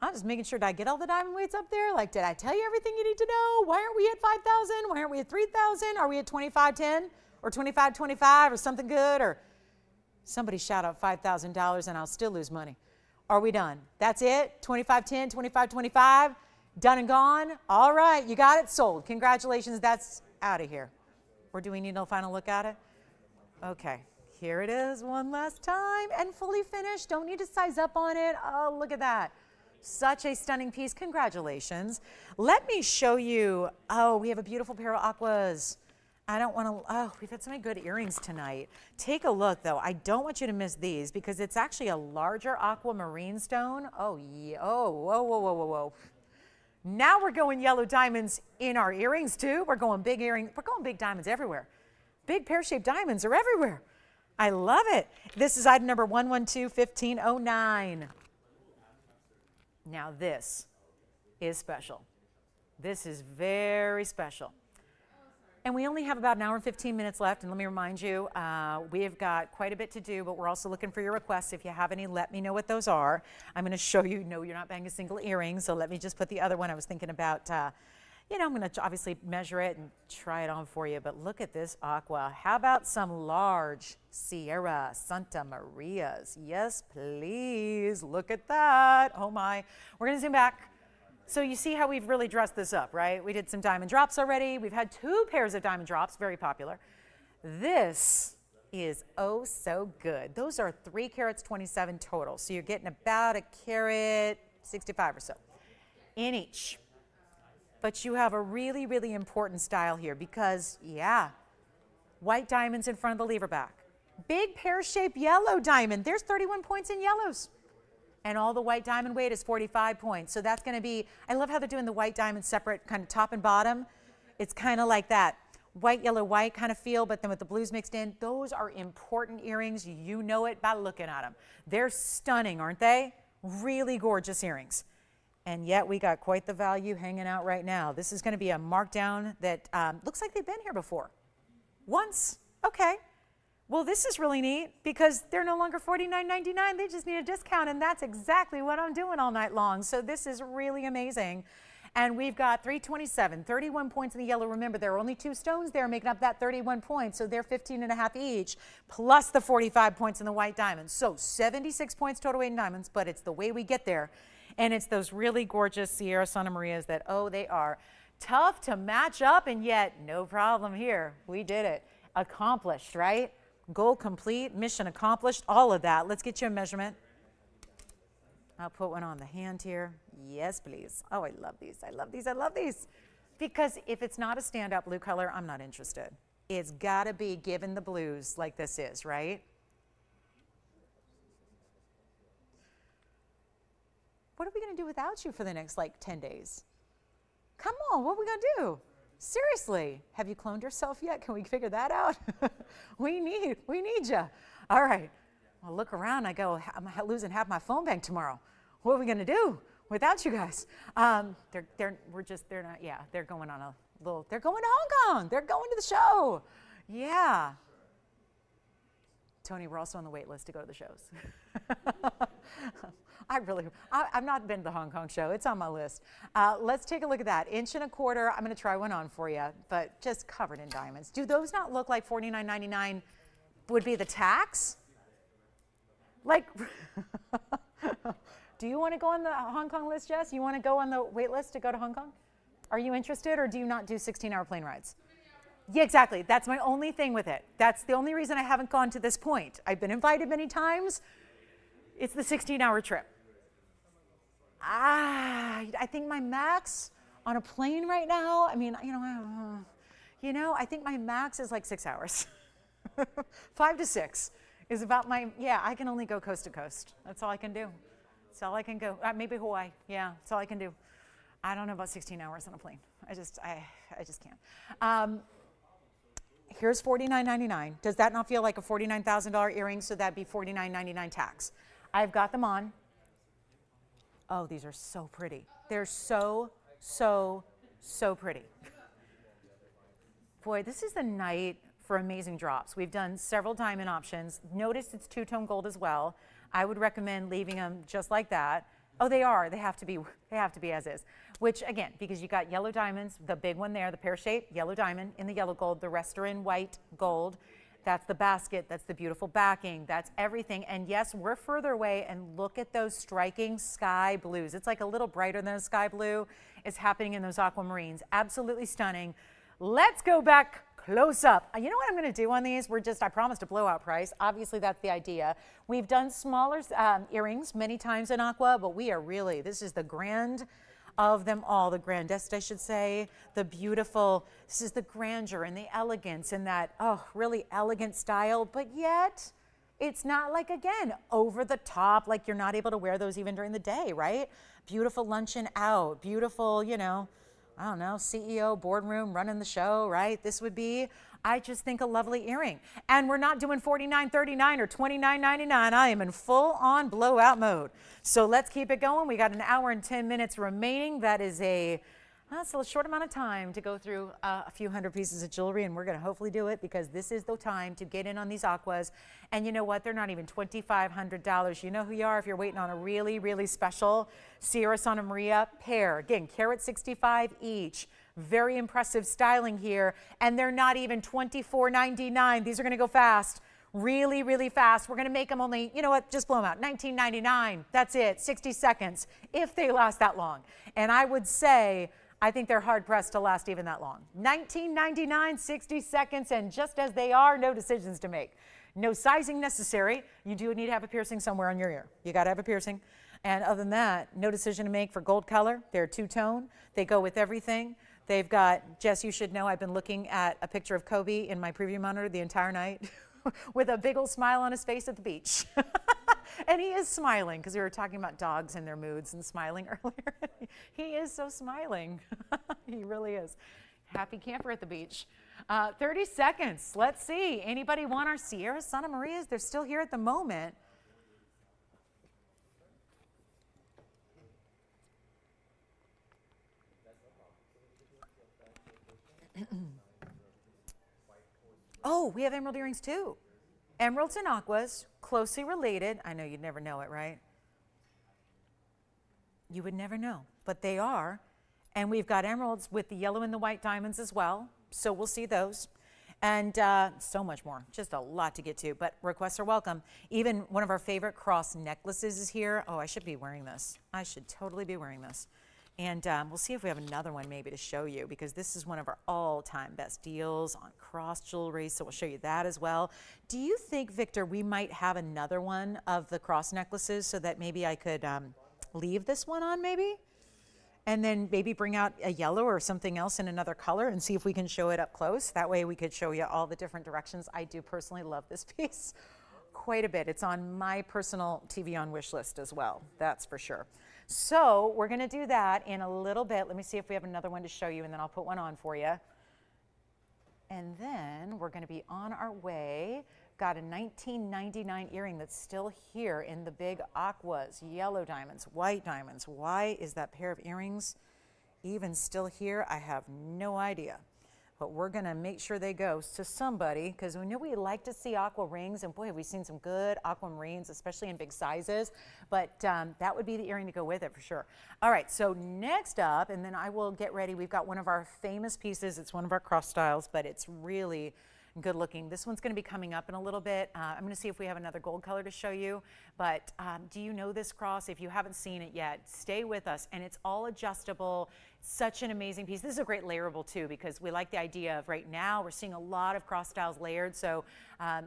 I'm just making sure, did I get all the diamond weights up there? Like, did I tell you everything you need to know? Why aren't we at 5,000? Why aren't we at 3,000? Are we at 2510 or 2525 or something good? Or somebody shout out $5,000 and I'll still lose money. Are we done? That's it? 2510, 2525, done and gone? All right, you got it sold. Congratulations, that's out of here. Or do we need a final look at it? Okay, here it is one last time and fully finished. Don't need to size up on it. Oh, look at that. Such a stunning piece. Congratulations. Let me show you. Oh, we have a beautiful pair of aquas. I don't want to, oh, we've had so many good earrings tonight. Take a look, though. I don't want you to miss these because it's actually a larger aquamarine stone. Oh, yeah. Oh, whoa, whoa, whoa, whoa, whoa. Now we're going yellow diamonds in our earrings, too. We're going big earrings. We're going big diamonds everywhere. Big pear-shaped diamonds are everywhere. I love it. This is item number 112-1509. Now this is special. This is very special. And we only have about an hour and 15 minutes left. And let me remind you, we've got quite a bit to do, but we're also looking for your requests. If you have any, let me know what those are. I'm going to show you. No, you're not buying a single earring, so let me just put the other one. I was thinking about, you know, I'm going to obviously measure it and try it on for you. But look at this aqua. How about some large Sierra Santa Marias? Yes, please. Look at that. Oh, my. We're going to zoom back. So you see how we've really dressed this up, right? We did some diamond drops already. We've had 2 pairs of diamond drops, very popular. This is oh so good. Those are 3 carats 27 total. So you're getting about a carat 65 or so in each. But you have a really, really important style here because, yeah, white diamonds in front of the lever back. Big pear-shaped yellow diamond. There's 31 points in yellows. And all the white diamond weight is 45 points. So that's going to be, I love how they're doing the white diamond separate, kind of top and bottom. It's kind of like that white, yellow, white kind of feel, but then with the blues mixed in. Those are important earrings. You know it by looking at them. They're stunning, aren't they? Really gorgeous earrings. And yet we got quite the value hanging out right now. This is going to be a markdown that looks like they've been here before. Once. Okay. Well, this is really neat because they're no longer $49.99. They just need a discount, and that's exactly what I'm doing all night long. So this is really amazing. And we've got 327, 31 points in the yellow. Remember, there are only 2 stones there making up that 31 points, so they're 15.5 each, plus the 45 points in the white diamonds. So 76 points total weight in diamonds, but it's the way we get there. And it's those really gorgeous Sierra Santa Marias that, oh, they are tough to match up, and yet no problem here. We did it. Accomplished, right? Goal complete, mission accomplished, all of that. Let's get you a measurement. I'll put one on the hand here. Yes, please. Oh, I love these. I love these. I love these. Because if it's not a standout blue color, I'm not interested. It's got to be given the blues like this is, right? What are we going to do without you for the next, 10 days? Come on, what are we going to do? Seriously, have you cloned yourself yet? Can we figure that out? we need you. All right. Well, look around. I go, I'm losing half my phone bank tomorrow. What are we going to do without you guys? They're going on a little, they're going to Hong Kong. They're going to the show. Yeah. Tony, we're also on the wait list to go to the shows. I've not been to the Hong Kong show. It's on my list. Let's take a look at that. 1.25 inch. I'm going to try one on for you, but just covered in diamonds. Do those not look like $49.99 would be the tax? Like, do you want to go on the Hong Kong list, Jess? You want to go on the wait list to go to Hong Kong? Are you interested, or do you not do 16-hour plane rides? Yeah, exactly. That's my only thing with it. That's the only reason I haven't gone to this point. I've been invited many times. It's the 16-hour trip. I think my max on a plane right now, I mean, I think my max is like 6 hours. 5 to 6 is about I can only go coast to coast. That's all I can do. That's all I can go. Maybe Hawaii. Yeah, that's all I can do. I don't know about 16 hours on a plane. I just can't. Here's $49.99. Does that not feel like a $49,000 earring? So that'd be $49.99 tax. I've got them on. Oh, these are so pretty. They're so, so, so pretty. Boy, this is the night for amazing drops. We've done several diamond options. Notice it's two-tone gold as well. I would recommend leaving them just like that. Oh, they are. They have to be as is. Which, again, because you got yellow diamonds, the big one there, the pear-shaped yellow diamond in the yellow gold, the rest are in white gold. That's the basket. That's the beautiful backing. That's everything. And yes, we're further away, and look at those striking sky blues. It's like a little brighter than a sky blue. It's happening in those aquamarines. Absolutely stunning. Let's go back close up. You know what I'm going to do on these? I promised a blowout price. Obviously, that's the idea. We've done smaller earrings many times in aqua, but this is the grand of them all, the grandest, I should say, the beautiful. This is the grandeur and the elegance and that, really elegant style, but yet it's not like, again, over the top, like you're not able to wear those even during the day, right? Beautiful luncheon out, beautiful, I don't know, CEO, boardroom, running the show, right? This would be, I just think, a lovely earring. And we're not doing $49.39 or $29.99. I am in full-on blowout mode. So let's keep it going. We got an hour and 10 minutes remaining. That's a short amount of time to go through a few hundred pieces of jewelry, and we're going to hopefully do it because this is the time to get in on these aquas. And you know what? They're not even $2,500. You know who you are if you're waiting on a really, really special Sierra Santa Maria pair. Again, carat 65 each. Very impressive styling here, and they're not even $24.99. These are going to go fast. Really, really fast. We're going to make them only, you know what, just blow them out. $19.99. That's it. 60 seconds, if they last that long. And I would say, I think they're hard-pressed to last even that long. $19.99, 60 seconds, and just as they are, no decisions to make. No sizing necessary. You do need to have a piercing somewhere on your ear. You got to have a piercing. And other than that, no decision to make for gold color. They're two-tone. They go with everything. They've got, Jess, you should know, I've been looking at a picture of Kobe in my preview monitor the entire night with a big old smile on his face at the beach. And he is smiling because we were talking about dogs and their moods and smiling earlier. He is so smiling. He really is. Happy camper at the beach. 30 seconds. Let's see. Anybody want our Sierra Santa Marias? They're still here at the moment. Oh, we have emerald earrings too. Emeralds and aquas, closely related. I know you'd never know it, right? You would never know, but they are. And we've got emeralds with the yellow and the white diamonds as well. So we'll see those. And so much more, just a lot to get to, but requests are welcome. Even one of our favorite cross necklaces is here. Oh, I should be wearing this. I should totally be wearing this. And we'll see if we have another one maybe to show you, because this is one of our all-time best deals on cross jewelry, so we'll show you that as well. Do you think, Victor, we might have another one of the cross necklaces so that maybe I could leave this one on maybe? And then maybe bring out a yellow or something else in another color and see if we can show it up close. That way we could show you all the different directions. I do personally love this piece quite a bit. It's on my personal TVON wish list as well, that's for sure. So we're going to do that in a little bit. Let me see if we have another one to show you, and then I'll put one on for you. And then we're going to be on our way. Got a $19.99 earring that's still here in the big aquas, yellow diamonds, white diamonds. Why is that pair of earrings even still here? I have no idea. but we're gonna make sure they go to somebody, because we know we like to see aqua rings, and boy, we've seen some good aquamarines, especially in big sizes, but that would be the earring to go with it for sure. All right, so next up, and then I will get ready, we've got one of our famous pieces. It's one of our cross styles, but it's really good looking. This one's going to be coming up in a little bit. I'm going to see if we have another gold color to show you, but do you know this cross? If you haven't seen it yet, stay with us, and it's all adjustable. Such an amazing piece. This is a great layerable too, because we like the idea of right now we're seeing a lot of cross styles layered. So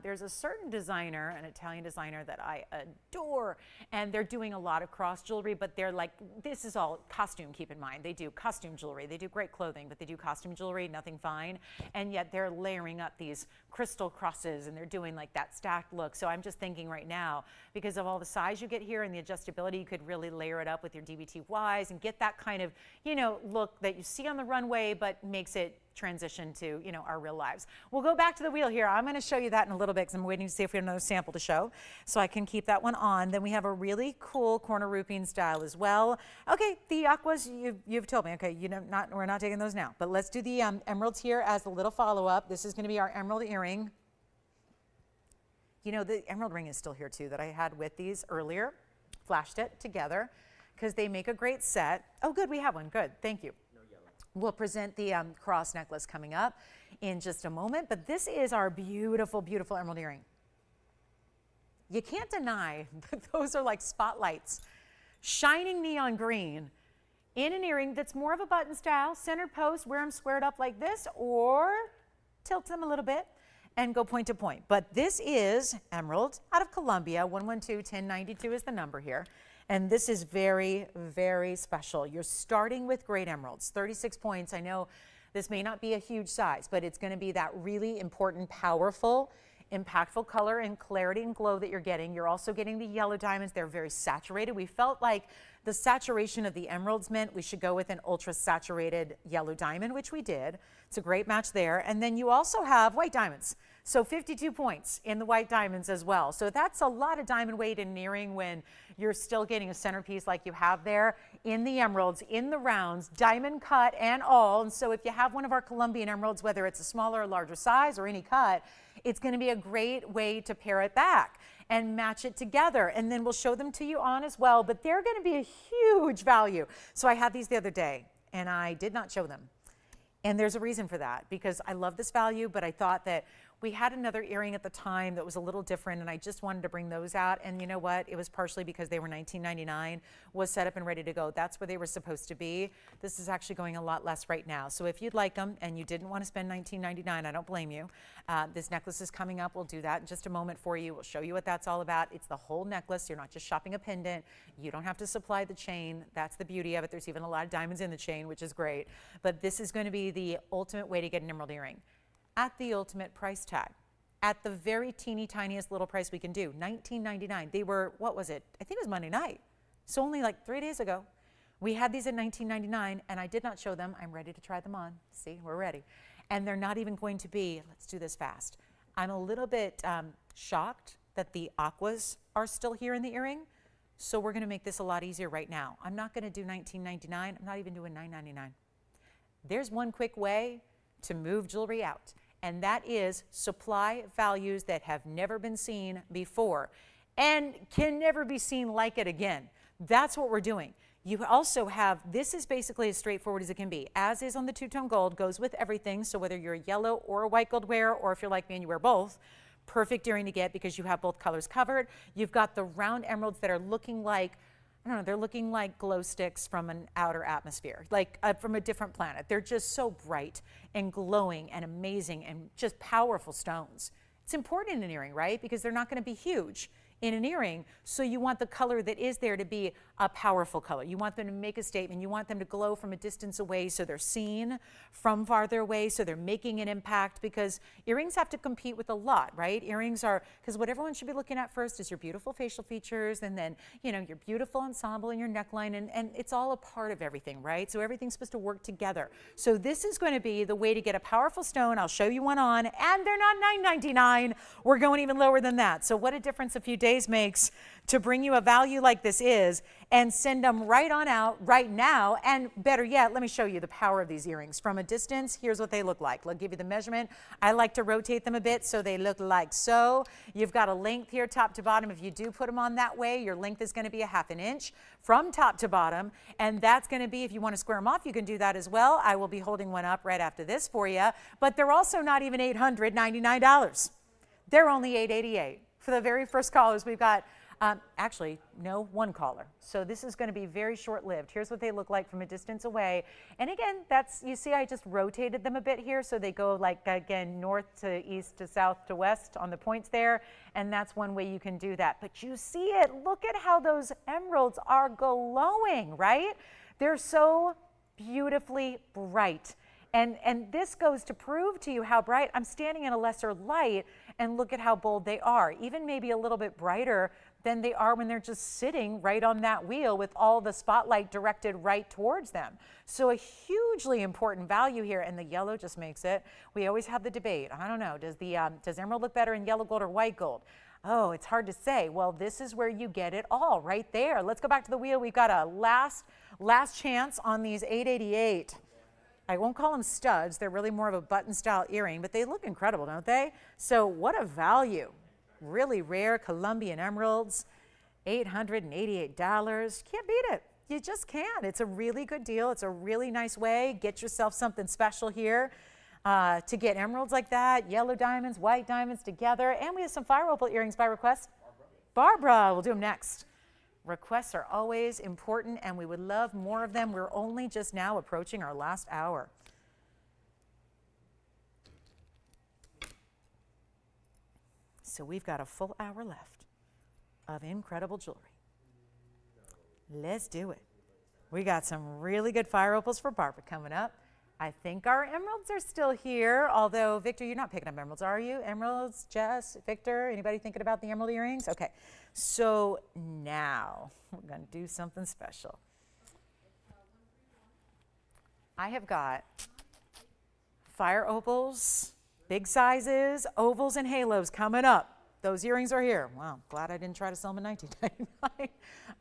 there's a certain designer, an Italian designer that I adore, and they're doing a lot of cross jewelry, but they're like, this is all costume, keep in mind. They do costume jewelry, they do great clothing, but they do costume jewelry, nothing fine, and yet they're layering up these crystal crosses, and they're doing like that stacked look. So I'm just thinking right now, because of all the size you get here and the adjustability, you could really layer it up with your DBTYs and get that kind of, you know, look that you see on the runway, but makes it transition to, you know, our real lives. We'll go back to the wheel here. I'm going to show you that in a little bit, because I'm waiting to see if we have another sample to show, so I can keep that one on. Then we have a really cool Cornerupine style as well. Okay, the aquas, you've told me. Okay, you know, we're not taking those now, but let's do the emeralds here as a little follow-up. This is going to be our emerald earring. You know, the emerald ring is still here too that I had with these earlier. Flashed it together because they make a great set. Oh, good, we have one. Good, thank you. No yellow. We'll present the cross necklace coming up in just a moment, but this is our beautiful, beautiful emerald earring. You can't deny that those are like spotlights, shining neon green in an earring that's more of a button style, centered post, wear them squared up like this, or tilt them a little bit and go point to point. But this is emerald out of Colombia. 112-1092 is the number here. And this is very, very special. You're starting with great emeralds, 36 points. I know this may not be a huge size, but it's going to be that really important, powerful, impactful color and clarity and glow that you're getting. You're also getting the yellow diamonds. They're very saturated. We felt like the saturation of the emeralds meant we should go with an ultra saturated yellow diamond, which we did. It's a great match there. And then you also have white diamonds. So 52 points in the white diamonds as well. So that's a lot of diamond weight in an earring when you're still getting a centerpiece like you have there in the emeralds, in the rounds, diamond cut and all. And so if you have one of our Colombian emeralds, whether it's a smaller or larger size or any cut, it's going to be a great way to pair it back and match it together. And then we'll show them to you on as well, but they're going to be a huge value. So I had these the other day and I did not show them. And there's a reason for that, because I love this value, but I thought that we had another earring at the time that was a little different, and I just wanted to bring those out. And you know what? It was partially because they were $19.99, was set up and ready to go. That's where they were supposed to be. This is actually going a lot less right now. So if you'd like them and you didn't want to spend $19.99, I don't blame you. This necklace is coming up. We'll do that in just a moment for you. We'll show you what that's all about. It's the whole necklace. You're not just shopping a pendant. You don't have to supply the chain. That's the beauty of it. There's even a lot of diamonds in the chain, which is great. But this is going to be the ultimate way to get an emerald earring at the ultimate price tag, at the very teeny tiniest little price we can do, $19.99. They were, what was it? I think it was Monday night. So only like 3 days ago. We had these at $19.99 and I did not show them. I'm ready to try them on. See, we're ready. And they're not even going to be, let's do this fast. I'm a little bit shocked that the aquas are still here in the earring. So we're gonna make this a lot easier right now. I'm not gonna do $19.99. I'm not even doing $9.99. There's one quick way to move jewelry out, and that is supply values that have never been seen before and can never be seen like it again. That's what we're doing. You also have, this is basically as straightforward as it can be, as is on the two-tone gold, goes with everything. So whether you're a yellow or a white gold wearer, or if you're like me and you wear both, perfect earring to get because you have both colors covered. You've got the round emeralds that are looking like, I don't know, they're looking like glow sticks from an outer atmosphere, like from a different planet. They're just so bright and glowing and amazing and just powerful stones. It's important in an earring, right? Because they're not going to be huge in an earring, so you want the color that is there to be a powerful color. You want them to make a statement. You want them to glow from a distance away so they're seen from farther away, so they're making an impact, because earrings have to compete with a lot, right? Earrings are, because what everyone should be looking at first is your beautiful facial features, and then, you know, your beautiful ensemble and your neckline, and it's all a part of everything, right? So everything's supposed to work together. So this is going to be the way to get a powerful stone. I'll show you one on, and they're not $9.99. We're going even lower than that. So what a difference a few days days makes to bring you a value like this is and send them right on out right now. And better yet, let me show you the power of these earrings. From a distance, here's what they look like. I'll give you the measurement. I like to rotate them a bit so they look like so. You've got a length here top to bottom. If you do put them on that way, your length is going to be 1/2 inch from top to bottom. And that's going to be, if you want to square them off, you can do that as well. I will be holding one up right after this for you. But they're also not even $899. They're only $888. For the very first callers, we've got actually, no, one caller. So this is going to be very short-lived. Here's what they look like from a distance away. And again, that's, you see I just rotated them a bit here. So they go like, again, north to east to south to west on the points there. And that's one way you can do that. But you see it. Look at how those emeralds are glowing, right? They're so beautifully bright. And this goes to prove to you how bright. I'm standing in a lesser light, and look at how bold they are. Even maybe a little bit brighter than they are when they're just sitting right on that wheel with all the spotlight directed right towards them. So a hugely important value here, and the yellow just makes it. We always have the debate. I don't know, does emerald look better in yellow gold or white gold? Oh, it's hard to say. Well, this is where you get it all right there. Let's go back to the wheel. We've got a last chance on these 888. I won't call them studs. They're really more of a button style earring, but they look incredible, don't they? So what a value. Really rare Colombian emeralds, $888. Can't beat it. You just can't. It's a really good deal. It's a really nice way. Get yourself something special here to get emeralds like that, yellow diamonds, white diamonds together. And we have some fire opal earrings by request. Barbara, we'll do them next. Requests are always important, and we would love more of them. We're only just now approaching our last hour. So we've got a full hour left of incredible jewelry. Let's do it. We got some really good fire opals for Barbara coming up. I think our emeralds are still here, although, Victor, you're not picking up emeralds, are you? Emeralds, Jess, Victor, anybody thinking about the emerald earrings? Okay, so now we're going to do something special. I have got fire opals, big sizes, ovals, and halos coming up. Those earrings are here. Wow, glad I didn't try to sell them in 1999.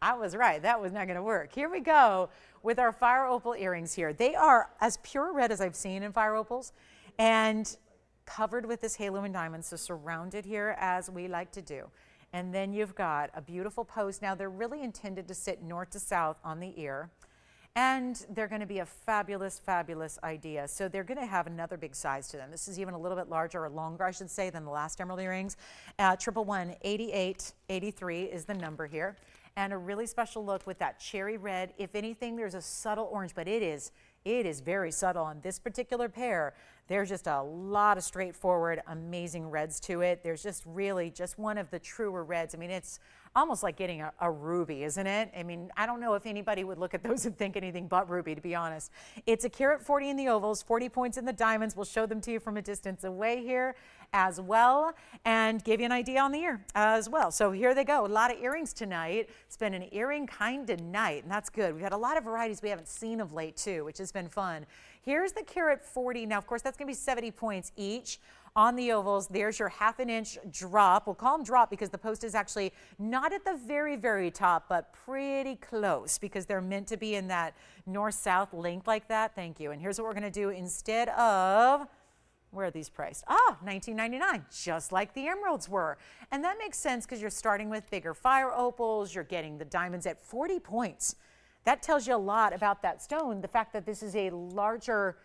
I was right. That was not going to work. Here we go with our fire opal earrings here. They are as pure red as I've seen in fire opals and covered with this halo and diamonds, so surrounded here as we like to do. And then you've got a beautiful post. Now, they're really intended to sit north to south on the ear. And they're going to be a fabulous, fabulous idea. So they're going to have another big size to them. This is even a little bit larger or longer, I should say, than the last emerald earrings. 111-8883 is the number here. And a really special look with that cherry red. If anything, there's a subtle orange, but it is very subtle on this particular pair. There's just a lot of straightforward, amazing reds to it. There's just really just one of the truer reds. I mean, it's almost like getting a ruby, isn't it? I mean, I don't know if anybody would look at those and think anything but ruby, to be honest. It's a carat 40 in the ovals, 40 points in the diamonds. We'll show them to you from a distance away here as well and give you an idea on the ear as well. So here they go. A lot of earrings tonight. It's been an earring kind of night, and that's good. We've had a lot of varieties we haven't seen of late too, which has been fun. Here's the carat 40. Now, of course, that's going to be 70 points each. On the ovals, there's your 1/2 inch drop. We'll call them drop because the post is actually not at the very, very top, but pretty close because they're meant to be in that north-south length like that. Thank you. And here's what we're going to do instead of, where are these priced? $19.99, just like the emeralds were. And that makes sense because you're starting with bigger fire opals. You're getting the diamonds at 40 points. That tells you a lot about that stone, the fact that this is a larger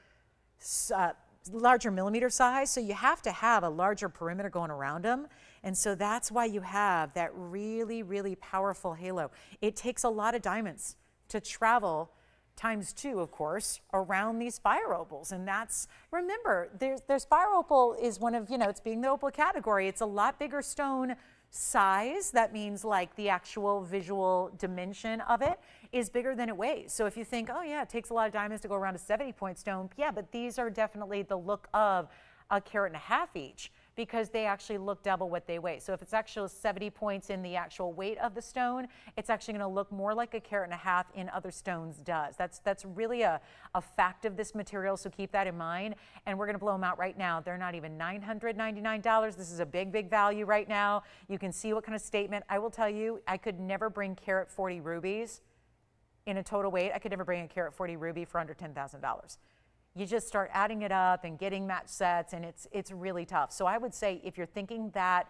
millimeter size, so you have to have a larger perimeter going around them. And so that's why you have that really, really powerful halo. It takes a lot of diamonds to travel ×2, of course, around these fire opals. And that's, remember, there's fire opal is one of, it's being the opal category. It's a lot bigger stone size. That means like the actual visual dimension of it is bigger than it weighs. So if you think, oh yeah, it takes a lot of diamonds to go around a 70-point stone, yeah, but these are definitely the look of a carat and a half each. because they actually look double what they weigh. So if it's actually 70 points in the actual weight of the stone, it's actually going to look more like 1.5 carats in other stones does. That's really a fact of this material, so keep that in mind. And we're going to blow them out right now. They're not even $999. This is a big, big value right now. You can see what kind of statement. I will tell you, I could never bring carat 40 rubies in a total weight. I could never bring a carat 40 ruby for under $10,000. You just start adding it up and getting match sets, and it's really tough. So I would say if you're thinking that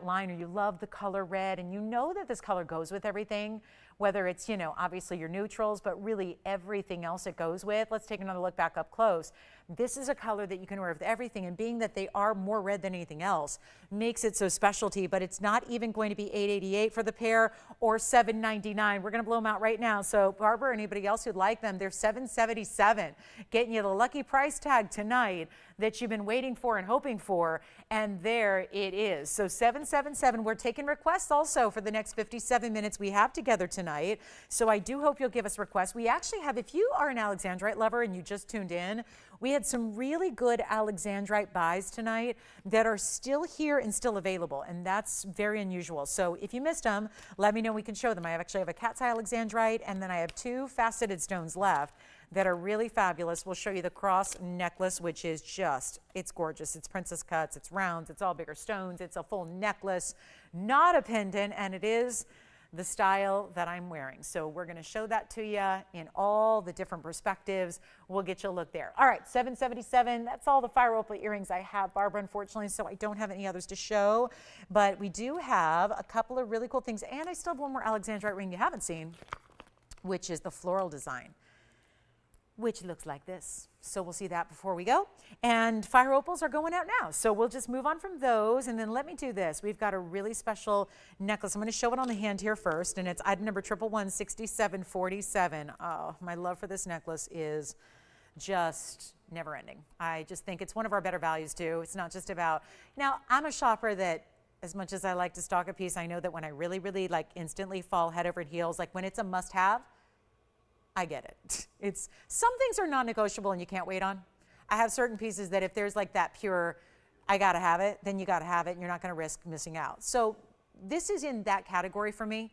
line, or you love the color red and you know that this color goes with everything, whether it's, you know, obviously your neutrals, but really everything else it goes with. Let's take another look back up close. This is a color that you can wear with everything, and being that they are more red than anything else makes it so specialty, but it's not even going to be $888 for the pair or $799. We're going to blow them out right now. So Barbara or anybody else who'd like them, they're $777, getting you the lucky price tag tonight that you've been waiting for and hoping for, and there it is. So $777. We're taking requests also for the next 57 minutes we have together tonight. So I do hope you'll give us requests. We actually have, if you are an Alexandrite lover and you just tuned in, we had some really good Alexandrite buys tonight that are still here and still available, and that's very unusual. So if you missed them, let me know, we can show them. I actually have a cat's eye Alexandrite, and then I have 2 faceted stones left that are really fabulous. We'll show you the cross necklace, which is just, it's gorgeous. It's princess cuts, it's rounds, it's all bigger stones, it's a full necklace, not a pendant, and it is the style that I'm wearing. So we're going to show that to you in all the different perspectives. We'll get you a look there. All right, $777. That's all the fire opal earrings I have, Barbara, unfortunately, so I don't have any others to show. But we do have a couple of really cool things, and I still have one more Alexandrite ring you haven't seen, which is the floral design, which looks like this. So we'll see that before we go. And fire opals are going out now. So we'll just move on from those. And then let me do this. We've got a really special necklace. I'm going to show it on the hand here first. And it's item number 1116747. Oh, my love for this necklace is just never ending. I just think it's one of our better values too. It's not just about, now I'm a shopper that, as much as I like to stock a piece, I know that when I really, really like instantly fall head over heels, like when it's a must have, I get it. It's, some things are non-negotiable and you can't wait on. I have certain pieces that if there's like that pure, I gotta have it, then you gotta have it and you're not gonna risk missing out. So this is in that category for me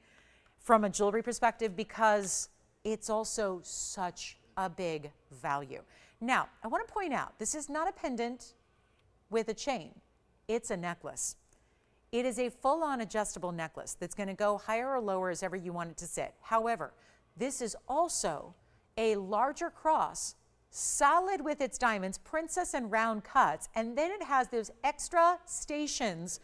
from a jewelry perspective because it's also such a big value. Now, I wanna point out, this is not a pendant with a chain. It's a necklace. It is a full-on adjustable necklace that's gonna go higher or lower as ever you want it to sit. However, this is also a larger cross, solid with its diamonds, princess and round cuts, and then it has those extra stations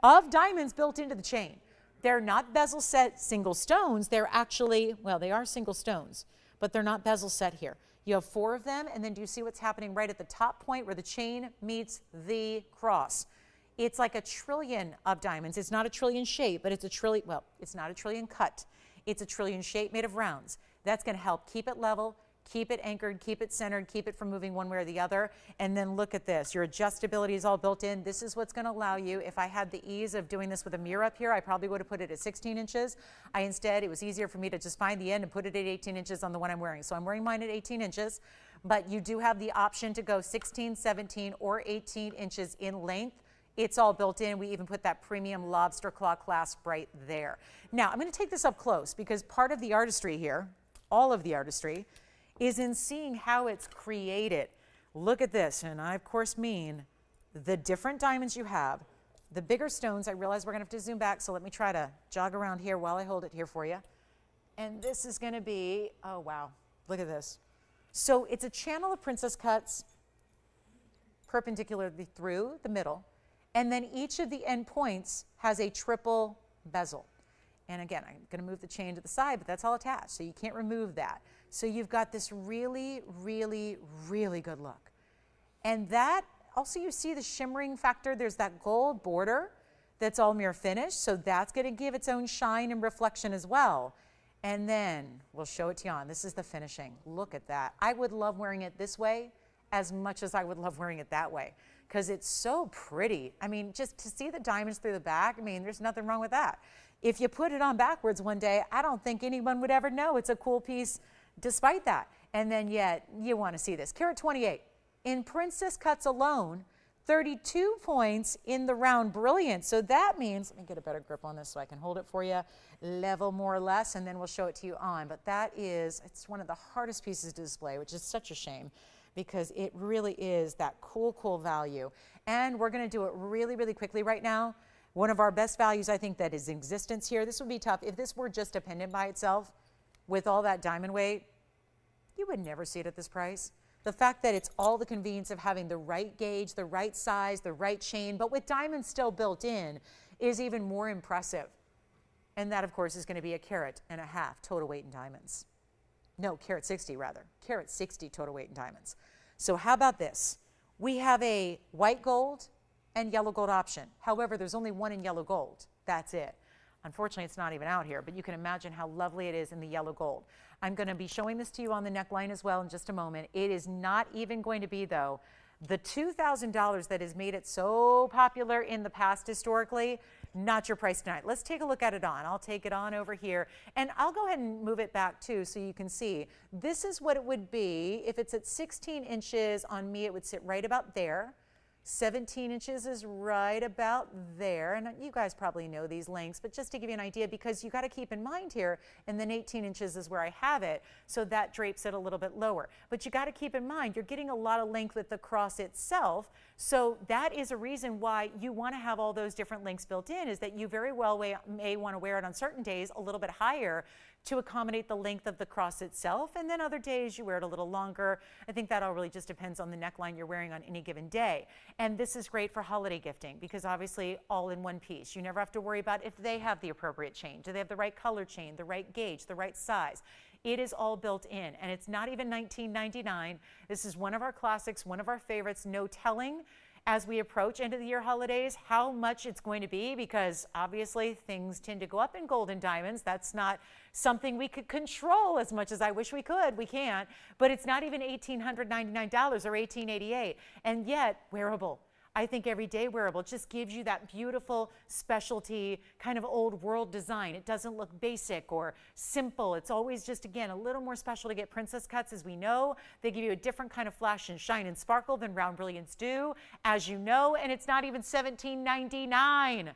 of diamonds built into the chain. They're not bezel set single stones. They're actually, well, they are single stones, but they're not bezel set here. You have 4 of them, and then do you see what's happening right at the top point where the chain meets the cross? It's like a trillion of diamonds. It's not a trillion shape, but it's a trillion, well, it's not a trillion cut. It's a trillion shape made of rounds. That's going to help keep it level, keep it anchored, keep it centered, keep it from moving one way or the other. And then look at this. Your adjustability is all built in. This is what's going to allow you, if I had the ease of doing this with a mirror up here, I probably would have put it at 16 inches. Instead, it was easier for me to just find the end and put it at 18 inches on the one I'm wearing. So I'm wearing mine at 18 inches, but you do have the option to go 16, 17, or 18 inches in length. It's all built in. We even put that premium lobster claw clasp right there. Now, I'm going to take this up close because part of the artistry here, all of the artistry, is in seeing how it's created. Look at this, and I, of course, mean the different diamonds you have. The bigger stones, I realize we're going to have to zoom back, so let me try to jog around here while I hold it here for you. And this is going to be, oh, wow, look at this. So it's a channel of princess cuts perpendicularly through the middle. And then each of the end points has a triple bezel. And again, I'm going to move the chain to the side, but that's all attached, so you can't remove that. So you've got this really, really, really good look. And that, also you see the shimmering factor. There's that gold border that's all mirror finished, so that's going to give its own shine and reflection as well. And then we'll show it to you on. This is the finishing. Look at that. I would love wearing it this way as much as I would love wearing it that way, because it's so pretty. I mean, just to see the diamonds through the back, I mean, there's nothing wrong with that. If you put it on backwards one day, I don't think anyone would ever know it's a cool piece despite that. And then yet, you want to see this. Carat 28. In princess cuts alone, 32 points in the round brilliant. So that means, let me get a better grip on this so I can hold it for you, level more or less, and then we'll show it to you on. But that is, it's one of the hardest pieces to display, which is such a shame because it really is that cool, cool value. And we're going to do it really, really quickly right now. One of our best values, I think, that is in existence here. This would be tough. If this were just a pendant by itself with all that diamond weight, you would never see it at this price. The fact that it's all the convenience of having the right gauge, the right size, the right chain, but with diamonds still built in is even more impressive. And that, of course, is going to be 1.5 carats total weight in diamonds. No, 1.60 rather. 1.60 total weight in diamonds. So how about this? We have a white gold and yellow gold option. However, there's only one in yellow gold. That's it. Unfortunately, it's not even out here, but you can imagine how lovely it is in the yellow gold. I'm going to be showing this to you on the neckline as well in just a moment. It is not even going to be, though, the $2,000 that has made it so popular in the past historically, not your price tonight. Let's take a look at it on. I'll take it on over here, and I'll go ahead and move it back too so you can see. This is what it would be. If it's at 16 inches on me, it would sit right about there. 17 inches is right about there, and you guys probably know these lengths, but just to give you an idea, because you got to keep in mind here, and then 18 inches is where I have it, so that drapes it a little bit lower. But you got to keep in mind, you're getting a lot of length with the cross itself, so that is a reason why you want to have all those different lengths built in, is that you very well may want to wear it on certain days a little bit higher to accommodate the length of the cross itself, and then other days you wear it a little longer. I think that all really just depends on the neckline you're wearing on any given day. And this is great for holiday gifting because obviously all in one piece. You never have to worry about if they have the appropriate chain. Do they have the right color chain, the right gauge, the right size? It is all built in, and it's not even $19.99. This is one of our classics, one of our favorites. No telling as we approach end of the year holidays how much it's going to be, because obviously things tend to go up in gold and diamonds. That's not something we could control as much as I wish we could. We can't, but it's not even $1,899 or $1,888, and yet wearable. I think everyday wearable just gives you that beautiful specialty kind of old world design. It doesn't look basic or simple. It's always just, again, a little more special to get princess cuts. As we know, they give you a different kind of flash and shine and sparkle than round brilliants do, as you know, and it's not even $1,799.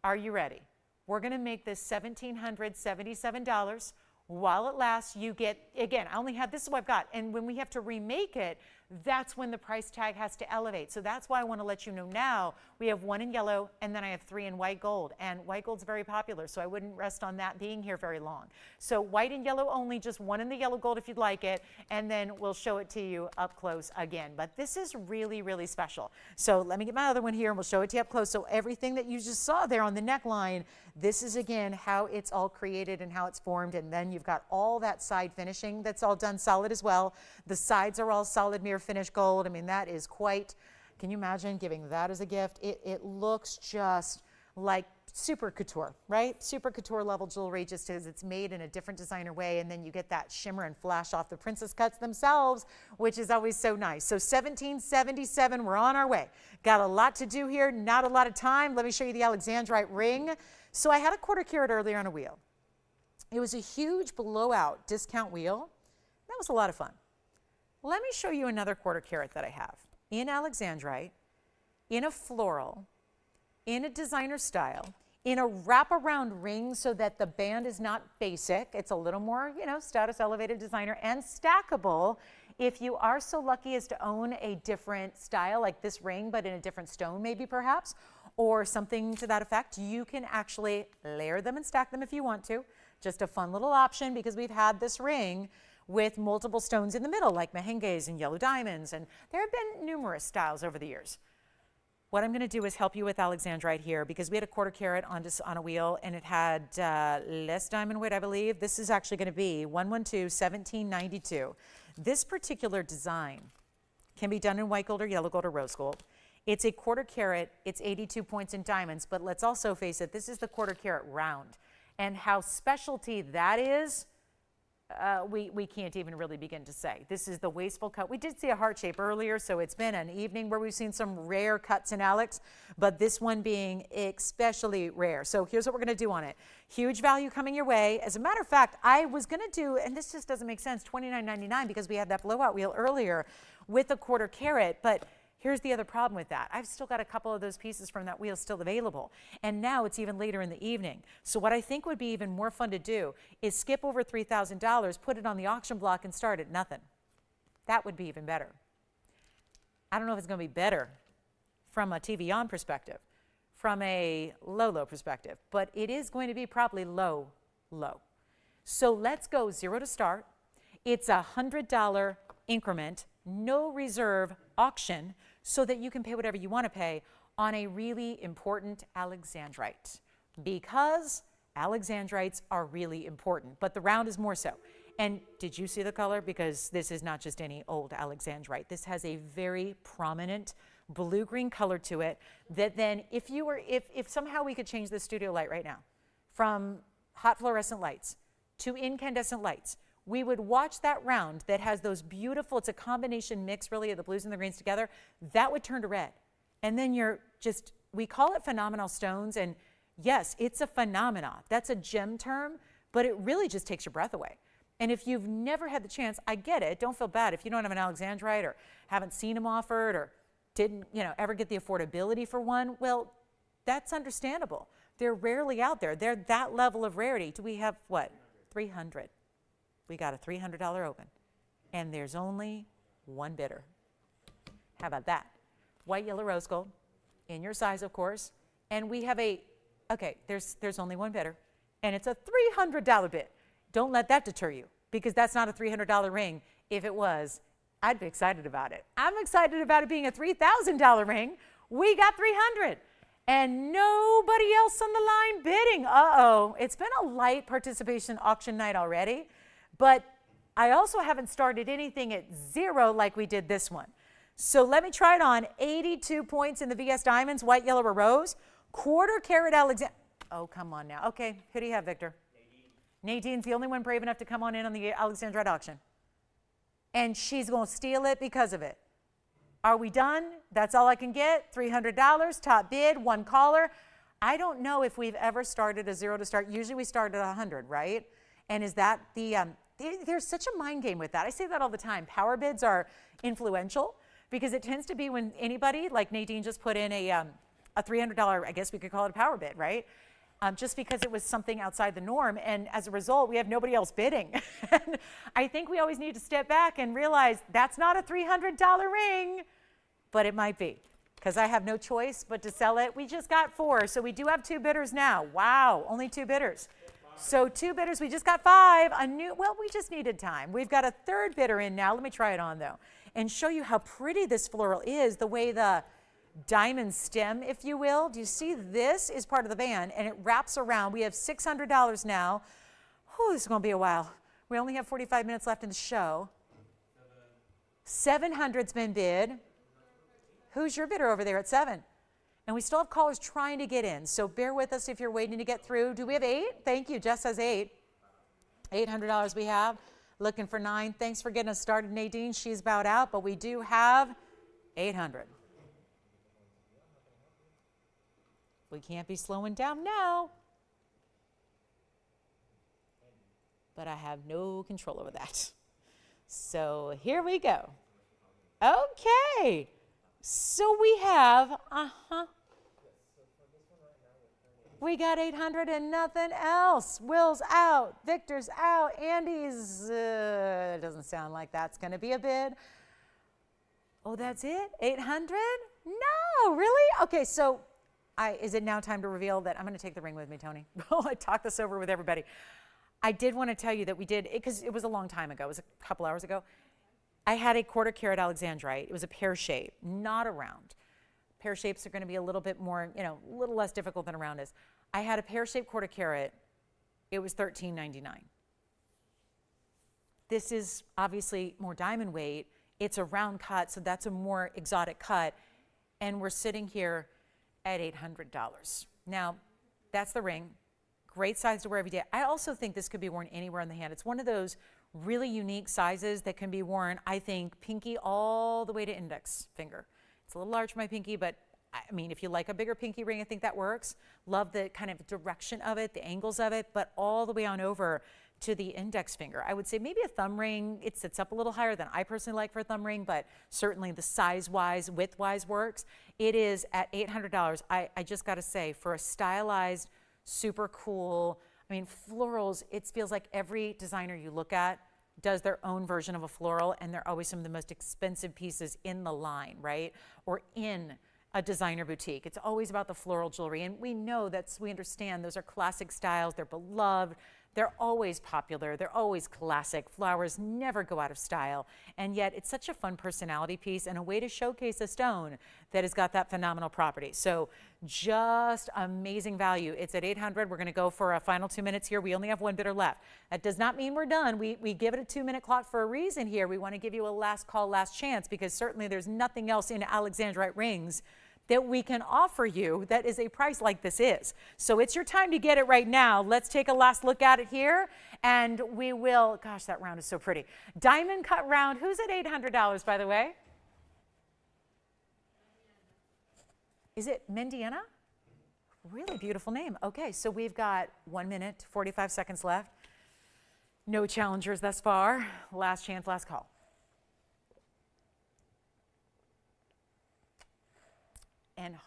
Are you ready? We're going to make this $1,777. While it lasts, you get, again, I only have, this is what I've got, and when we have to remake it, that's when the price tag has to elevate. So that's why I want to let you know now. We have one in yellow, and then I have 3 in white gold. And white gold's very popular, so I wouldn't rest on that being here very long. So white and yellow only, just one in the yellow gold if you'd like it, and then we'll show it to you up close again. But this is really, really special. So let me get my other one here, and we'll show it to you up close. So everything that you just saw there on the neckline, this is, again, how it's all created and how it's formed. And then you've got all that side finishing that's all done solid as well. The sides are all solid mirror finish gold. I mean, that is quite, can you imagine giving that as a gift? It looks just like super couture, right? Super couture level jewelry, just as it's made in a different designer way. And then you get that shimmer and flash off the princess cuts themselves, which is always so nice. So $1,777, we're on our way. Got a lot to do here, not a lot of time. Let me show you the Alexandrite ring. So I had a 1/4 carat earlier on a wheel. It was a huge blowout discount wheel. That was a lot of fun. Let me show you another 1/4 carat that I have in Alexandrite, in a floral, in a designer style, in a wraparound ring so that the band is not basic. It's a little more, you know, status elevated designer, and stackable. If you are so lucky as to own a different style like this ring, but in a different stone maybe perhaps, or something to that effect, you can actually layer them and stack them if you want to. Just a fun little option, because we've had this ring with multiple stones in the middle, like mehenges and yellow diamonds, and there have been numerous styles over the years. What I'm going to do is help you with Alexandrite here, because we had a 1/4 carat on a wheel, and it had less diamond weight, I believe. This is actually going to be 112, 1792. This particular design can be done in white gold or yellow gold or rose gold. It's a 1/4 carat, it's 82 points in diamonds, but let's also face it, this is the 1/4 carat round. And how specialty that is, we can't even really begin to say. This is the wasteful cut. We did see a heart shape earlier, so it's been an evening where we've seen some rare cuts in Alex, but this one being especially rare. So here's what we're going to do on it. Huge value coming your way. As a matter of fact, I was going to do, and this just doesn't make sense, $29.99, because we had that blowout wheel earlier with a 1/4 carat, but Here's the other problem with that. I've still got a couple of those pieces from that wheel still available. And now it's even later in the evening. So what I think would be even more fun to do is skip over $3,000, put it on the auction block and start at nothing. That would be even better. I don't know if it's going to be better from a TVON perspective, from a low perspective, but it is going to be probably low. So let's go 0 to start. It's a $100 increment, no reserve auction, so that you can pay whatever you want to pay on a really important Alexandrite, because Alexandrites are really important, but the round is more so. And did you see the color? Because this is not just any old Alexandrite. This has a very prominent blue-green color to it that then if somehow we could change the studio light right now from hot fluorescent lights to incandescent lights, we would watch that round that has those beautiful, it's a combination mix really of the blues and the greens together, that would turn to red. And then we call it phenomenal stones, and yes, it's a phenomena. That's a gem term, but it really just takes your breath away. And if you've never had the chance, I get it, don't feel bad. If you don't have an Alexandrite or haven't seen them offered or didn't ever get the affordability for one, well, that's understandable. They're rarely out there. They're that level of rarity. Do we have what? 300. We got a $300 open, and there's only one bidder. How about that? White, yellow, rose gold, in your size, of course. And we have there's only one bidder, and it's a $300 bid. Don't let that deter you, because that's not a $300 ring. If it was, I'd be excited about it. I'm excited about it being a $3,000 ring. We got 300. And nobody else on the line bidding. Uh-oh. It's been a light participation auction night already. But I also haven't started anything at 0 like we did this one. So let me try it on. 82 points in the VS Diamonds, white, yellow, or rose. Quarter carat Alexander. Oh, come on now. Okay, who do you have, Victor? Nadine's the only one brave enough to come on in on the Alexandrite auction. And she's going to steal it because of it. Are we done? That's all I can get. $300, top bid, one caller. I don't know if we've ever started a 0 to start. Usually we start at 100, right? And is that there's such a mind game with that. I say that all the time. Power bids are influential because it tends to be when anybody, like Nadine just put in a $300, I guess we could call it a power bid, right? Just because it was something outside the norm. And as a result, we have nobody else bidding. And I think we always need to step back and realize that's not a $300 ring, but it might be, because I have no choice but to sell it. We just got 4, so we do have 2 bidders now. Wow, only 2 bidders. So 2 bidders, we just got 5. We just needed time. We've got a 3rd bidder in now. Let me try it on though and show you how pretty this floral is, the way the diamond stem, if you will. Do you see this is part of the band and it wraps around. We have $600 now. Oh, this is going to be a while. We only have 45 minutes left in the show. 700's been bid. Who's your bidder over there at 7? And we still have callers trying to get in, so bear with us if you're waiting to get through. Do we have 8? Thank you. Jess says 8. $800 we have. Looking for 9. Thanks for getting us started, Nadine. She's about out, but we do have 800. We can't be slowing down now. But I have no control over that. So here we go. Okay. So we have, we got 800 and nothing else. Will's out, Victor's out, Andy's, doesn't sound like that's going to be a bid. Oh, that's it? 800? No, really? Okay, so is it now time to reveal that? I'm going to take the ring with me, Tony. I talked this over with everybody. I did want to tell you that we did, because it was a long time ago. It was a couple hours ago. I had a quarter carat Alexandrite. It was a pear shape, not a round. Pear shapes are going to be a little bit more, a little less difficult than a round is. I had a pear shaped quarter carat. It was $13.99. This is obviously more diamond weight. It's a round cut, so that's a more exotic cut. And we're sitting here at $800. Now, that's the ring. Great size to wear every day. I also think this could be worn anywhere on the hand. It's one of those really unique sizes that can be worn, I think, pinky all the way to index finger. It's a little large for my pinky, but I mean, if you like a bigger pinky ring, I think that works. Love the kind of direction of it, the angles of it, but all the way on over to the index finger. I would say maybe a thumb ring. It sits up a little higher than I personally like for a thumb ring, but certainly the size-wise, width-wise works. It is at $800. I just got to say, for a stylized, super cool, I mean, florals, it feels like every designer you look at does their own version of a floral, and they're always some of the most expensive pieces in the line, right? Or in a designer boutique. It's always about the floral jewelry, and we know we understand those are classic styles, they're beloved, they're always popular, they're always classic. Flowers never go out of style, and yet it's such a fun personality piece and a way to showcase a stone that has got that phenomenal property. So just amazing value. It's at $800. We're gonna go for a final 2 minutes here. We only have one bidder left. That does not mean we're done. We give it a 2-minute clock for a reason here. We wanna give you a last call, last chance, because certainly there's nothing else in Alexandrite rings that we can offer you that is a price like this is. So it's your time to get it right now. Let's take a last look at it here, and we will, gosh, that round is so pretty. Diamond cut round, who's at $800, by the way? Is it Mendiana? Really beautiful name. Okay, so we've got 1 minute, 45 seconds left. No challengers thus far. Last chance, last call. And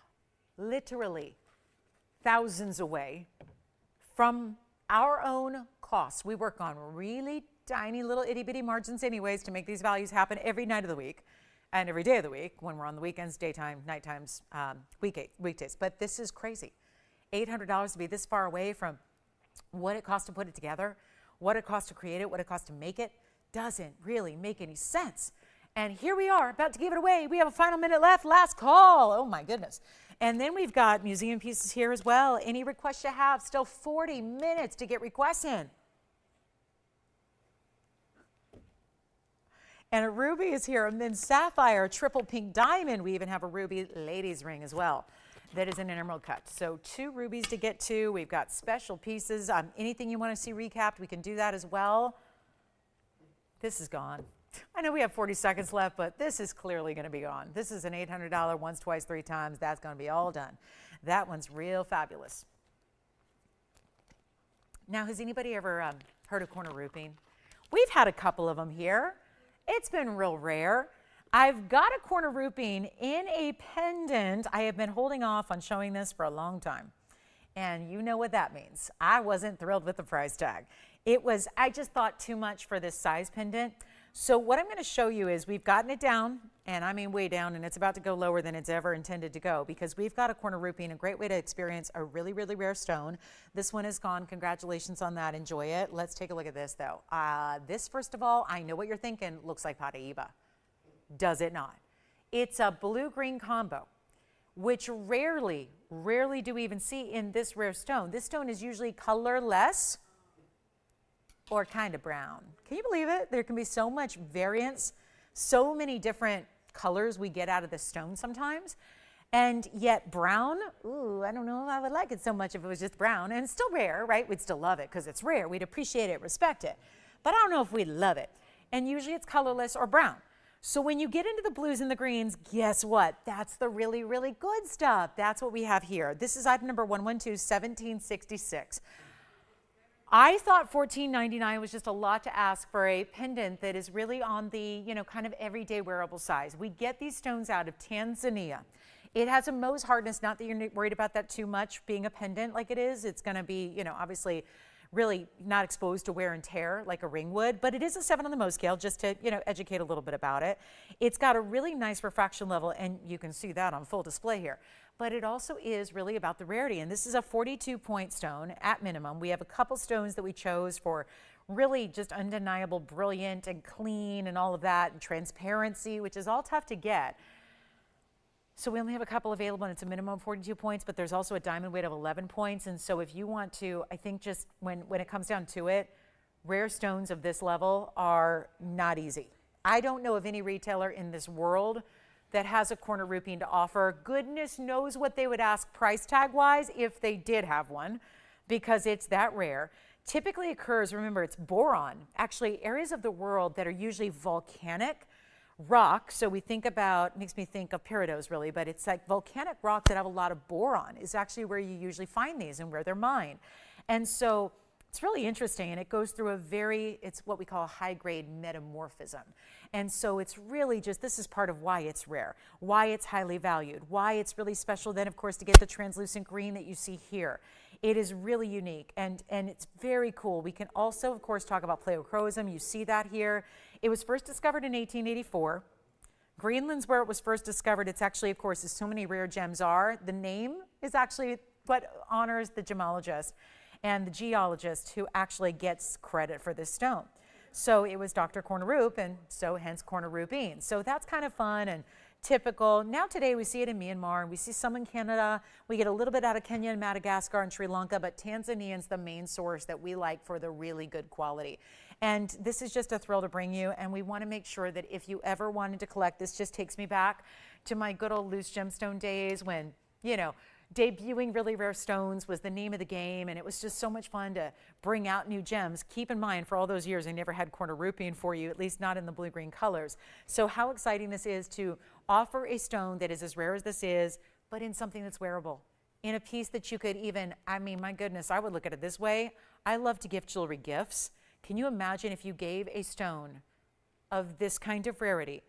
literally thousands away from our own costs. We work on really tiny little itty bitty margins anyways to make these values happen every night of the week and every day of the week when we're on the weekends, daytime, night times, weekdays. But this is crazy. $800 to be this far away from what it costs to put it together, what it costs to create it, what it costs to make it, doesn't really make any sense. And here we are, about to give it away. We have a final minute left, last call. Oh my goodness. And then we've got museum pieces here as well. Any requests you have, still 40 minutes to get requests in. And a ruby is here, and then sapphire, a triple pink diamond. We even have a ruby ladies ring as well. That is an emerald cut. So 2 rubies to get to. We've got special pieces. Anything you want to see recapped, we can do that as well. This is gone. I know we have 40 seconds left, but this is clearly going to be gone. This is an $800 once, twice, 3 times. That's going to be all done. That one's real fabulous. Now, has anybody ever heard of Cornerupine? We've had a couple of them here. It's been real rare. I've got a Cornerupine in a pendant. I have been holding off on showing this for a long time. And you know what that means. I wasn't thrilled with the price tag. I just thought too much for this size pendant. So what I'm going to show you is we've gotten it down, and I mean way down, and it's about to go lower than it's ever intended to go because we've got a Cornerupine, a great way to experience a really, really rare stone. This one is gone. Congratulations on that. Enjoy it. Let's take a look at this, though. This, first of all, I know what you're thinking. Looks like Paraíba. Does it not? It's a blue-green combo, which rarely do we even see in this rare stone. This stone is usually colorless or kind of brown. Can you believe it? There can be so much variance, so many different colors we get out of this stone sometimes. And yet brown, ooh, I don't know if I would like it so much if it was just brown. And it's still rare, right? We'd still love it because it's rare. We'd appreciate it, respect it. But I don't know if we'd love it. And usually it's colorless or brown. So when you get into the blues and the greens, guess what? That's the really, really good stuff. That's what we have here. This is item number 112, 1766. I thought $14.99 was just a lot to ask for a pendant that is really on the, kind of everyday wearable size. We get these stones out of Tanzania. It has a Mohs hardness, not that you're worried about that too much being a pendant like it is. It's going to be, obviously really not exposed to wear and tear like a ring would, but it is a 7 on the Mohs scale just to, educate a little bit about it. It's got a really nice refraction level, and you can see that on full display here. But it also is really about the rarity, and this is a 42-point stone at minimum. We have a couple stones that we chose for really just undeniable, brilliant and clean and all of that, and transparency, which is all tough to get. So we only have a couple available, and it's a minimum of 42 points, but there's also a diamond weight of 11 points. And so if you want to, I think just when it comes down to it, rare stones of this level are not easy. I don't know of any retailer in this world that has a Cornerupine to offer. Goodness knows what they would ask price tag wise if they did have one, because it's that rare. Typically occurs, remember, it's boron, actually areas of the world that are usually volcanic rock. So we think about, makes me think of peridot really, but it's like volcanic rock that have a lot of boron is actually where you usually find these and where they're mined. And so It's really interesting, and it goes through it's what we call a high-grade metamorphism. And so it's really just, this is part of why it's rare, why it's highly valued, why it's really special then, of course, to get the translucent green that you see here. It is really unique, and it's very cool. We can also, of course, talk about pleochroism. You see that here. It was first discovered in 1884. Greenland's where it was first discovered. It's actually, of course, as so many rare gems are, the name is actually what honors the gemologist and the geologist who actually gets credit for this stone. So it was Dr. Cornerup, and so hence Cornerupine. So that's kind of fun and typical. Now today we see it in Myanmar, and we see some in Canada. We get a little bit out of Kenya and Madagascar and Sri Lanka, but Tanzanian's the main source that we like for the really good quality. And this is just a thrill to bring you, and we want to make sure that if you ever wanted to collect, this just takes me back to my good old loose gemstone days when, you know, debuting really rare stones was the name of the game, and it was just so much fun to bring out new gems. Keep in mind, for all those years, I never had Cornerupine for you, at least not in the blue-green colors. So how exciting this is to offer a stone that is as rare as this is, but in something that's wearable, in a piece that you could even, I mean, my goodness, I would look at it this way. I love to gift jewelry gifts. Can you imagine if you gave a stone of this kind of rarity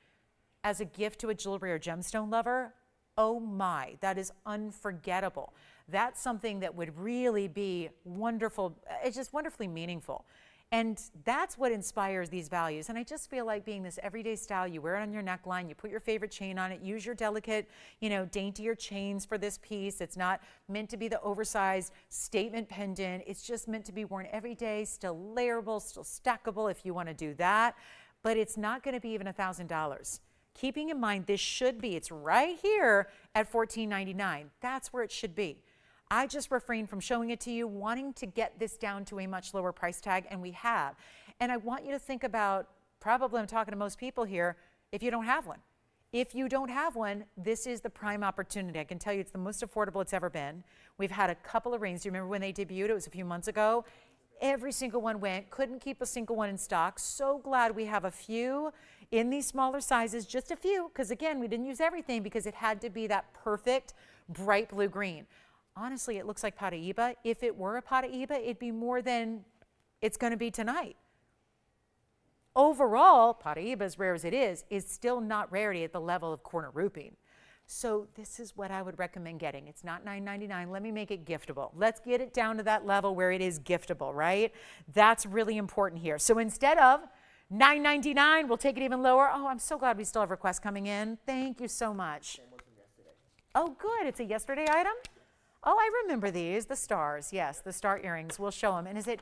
as a gift to a jewelry or gemstone lover? Oh my, that is unforgettable. That's something that would really be wonderful. It's just wonderfully meaningful. And that's what inspires these values. And I just feel like being this everyday style, you wear it on your neckline, you put your favorite chain on it, use your delicate, daintier chains for this piece. It's not meant to be the oversized statement pendant. It's just meant to be worn every day, still layerable, still stackable if you want to do that. But it's not going to be even $1,000. Keeping in mind, this should be, it's right here at $14.99. That's where it should be. I just refrain from showing it to you, wanting to get this down to a much lower price tag, and we have. And I want you to think about, probably I'm talking to most people here, if you don't have one. If you don't have one, this is the prime opportunity. I can tell you it's the most affordable it's ever been. We've had a couple of rings. Do you remember when they debuted? It was a few months ago. Every single one went, couldn't keep a single one in stock. So glad we have a few in these smaller sizes, just a few, because again, we didn't use everything because it had to be that perfect bright blue green. Honestly, it looks like Paraíba. If it were a Paraíba, it'd be more than it's going to be tonight. Overall, Paraíba, as rare as it is still not rarity at the level of Cornerupine. So this is what I would recommend getting. It's not $9.99. Let me make it giftable. Let's get it down to that level where it is giftable, right? That's really important here. So instead of $9.99, we'll take it even lower. Oh, I'm so glad we still have requests coming in. Thank you so much. Oh, good. It's a yesterday item? Oh, I remember these. The stars. Yes, the star earrings. We'll show them. And is it?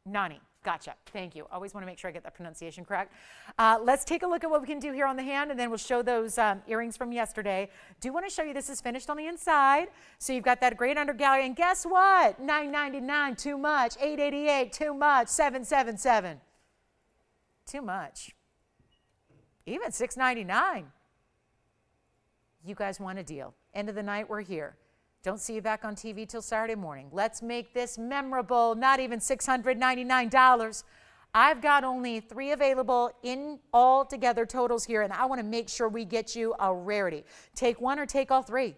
Nani. Gotcha. Thank you. Always want to make sure I get that pronunciation correct. Let's take a look at what we can do here on the hand, and then we'll show those earrings from yesterday. Do want to show you this is finished on the inside. So you've got that great undergallery. And guess what? $9.99, too much. $8.88, too much. $7.77, too much. Even $6.99. You guys want a deal. End of the night, we're here. Don't see you back on TV till Saturday morning. Let's make this memorable. Not even $699. I've got only 3 available in all together totals here, and I want to make sure we get you a rarity. Take one or take all 3.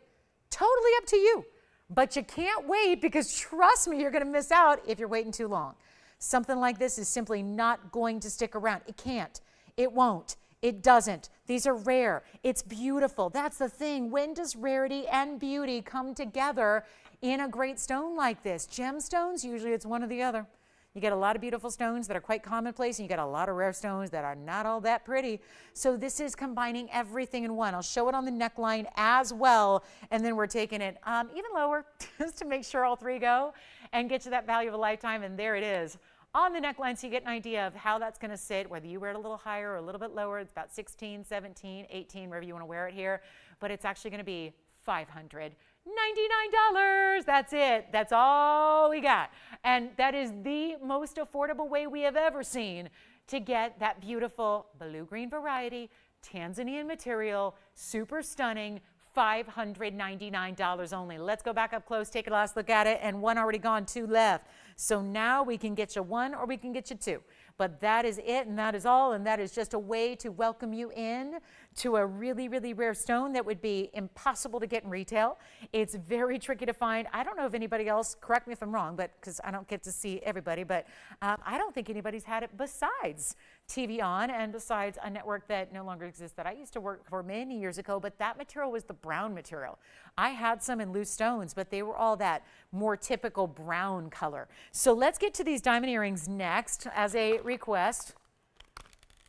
Totally up to you. But you can't wait, because trust me, you're going to miss out if you're waiting too long. Something like this is simply not going to stick around. It can't. It won't. It doesn't. These are rare. It's beautiful. That's the thing. When does rarity and beauty come together in a great stone like this? Gemstones, usually it's one or the other. You get a lot of beautiful stones that are quite commonplace, and you get a lot of rare stones that are not all that pretty. So this is combining everything in one. I'll show it on the neckline as well, and then we're taking it even lower just to make sure all 3 go and get you that value of a lifetime, and there it is. On the neckline, so you get an idea of how that's going to sit, whether you wear it a little higher or a little bit lower. It's about 16, 17, 18, wherever you want to wear it here. But it's actually going to be $599. That's it. That's all we got. And that is the most affordable way we have ever seen to get that beautiful blue-green variety, Tanzanian material, super stunning, $599 only. Let's go back up close, take a last look at it, and 1 already gone, 2 left. So now we can get you 1 or we can get you 2. But that is it, and that is all, and that is just a way to welcome you in to a really, really rare stone that would be impossible to get in retail. It's very tricky to find. I don't know if anybody else, correct me if I'm wrong, but because I don't get to see everybody, but I don't think anybody's had it besides TVON and besides a network that no longer exists that I used to work for many years ago, but that material was the brown material. I had some in loose stones, but they were all that more typical brown color. So let's get to these diamond earrings next as a request.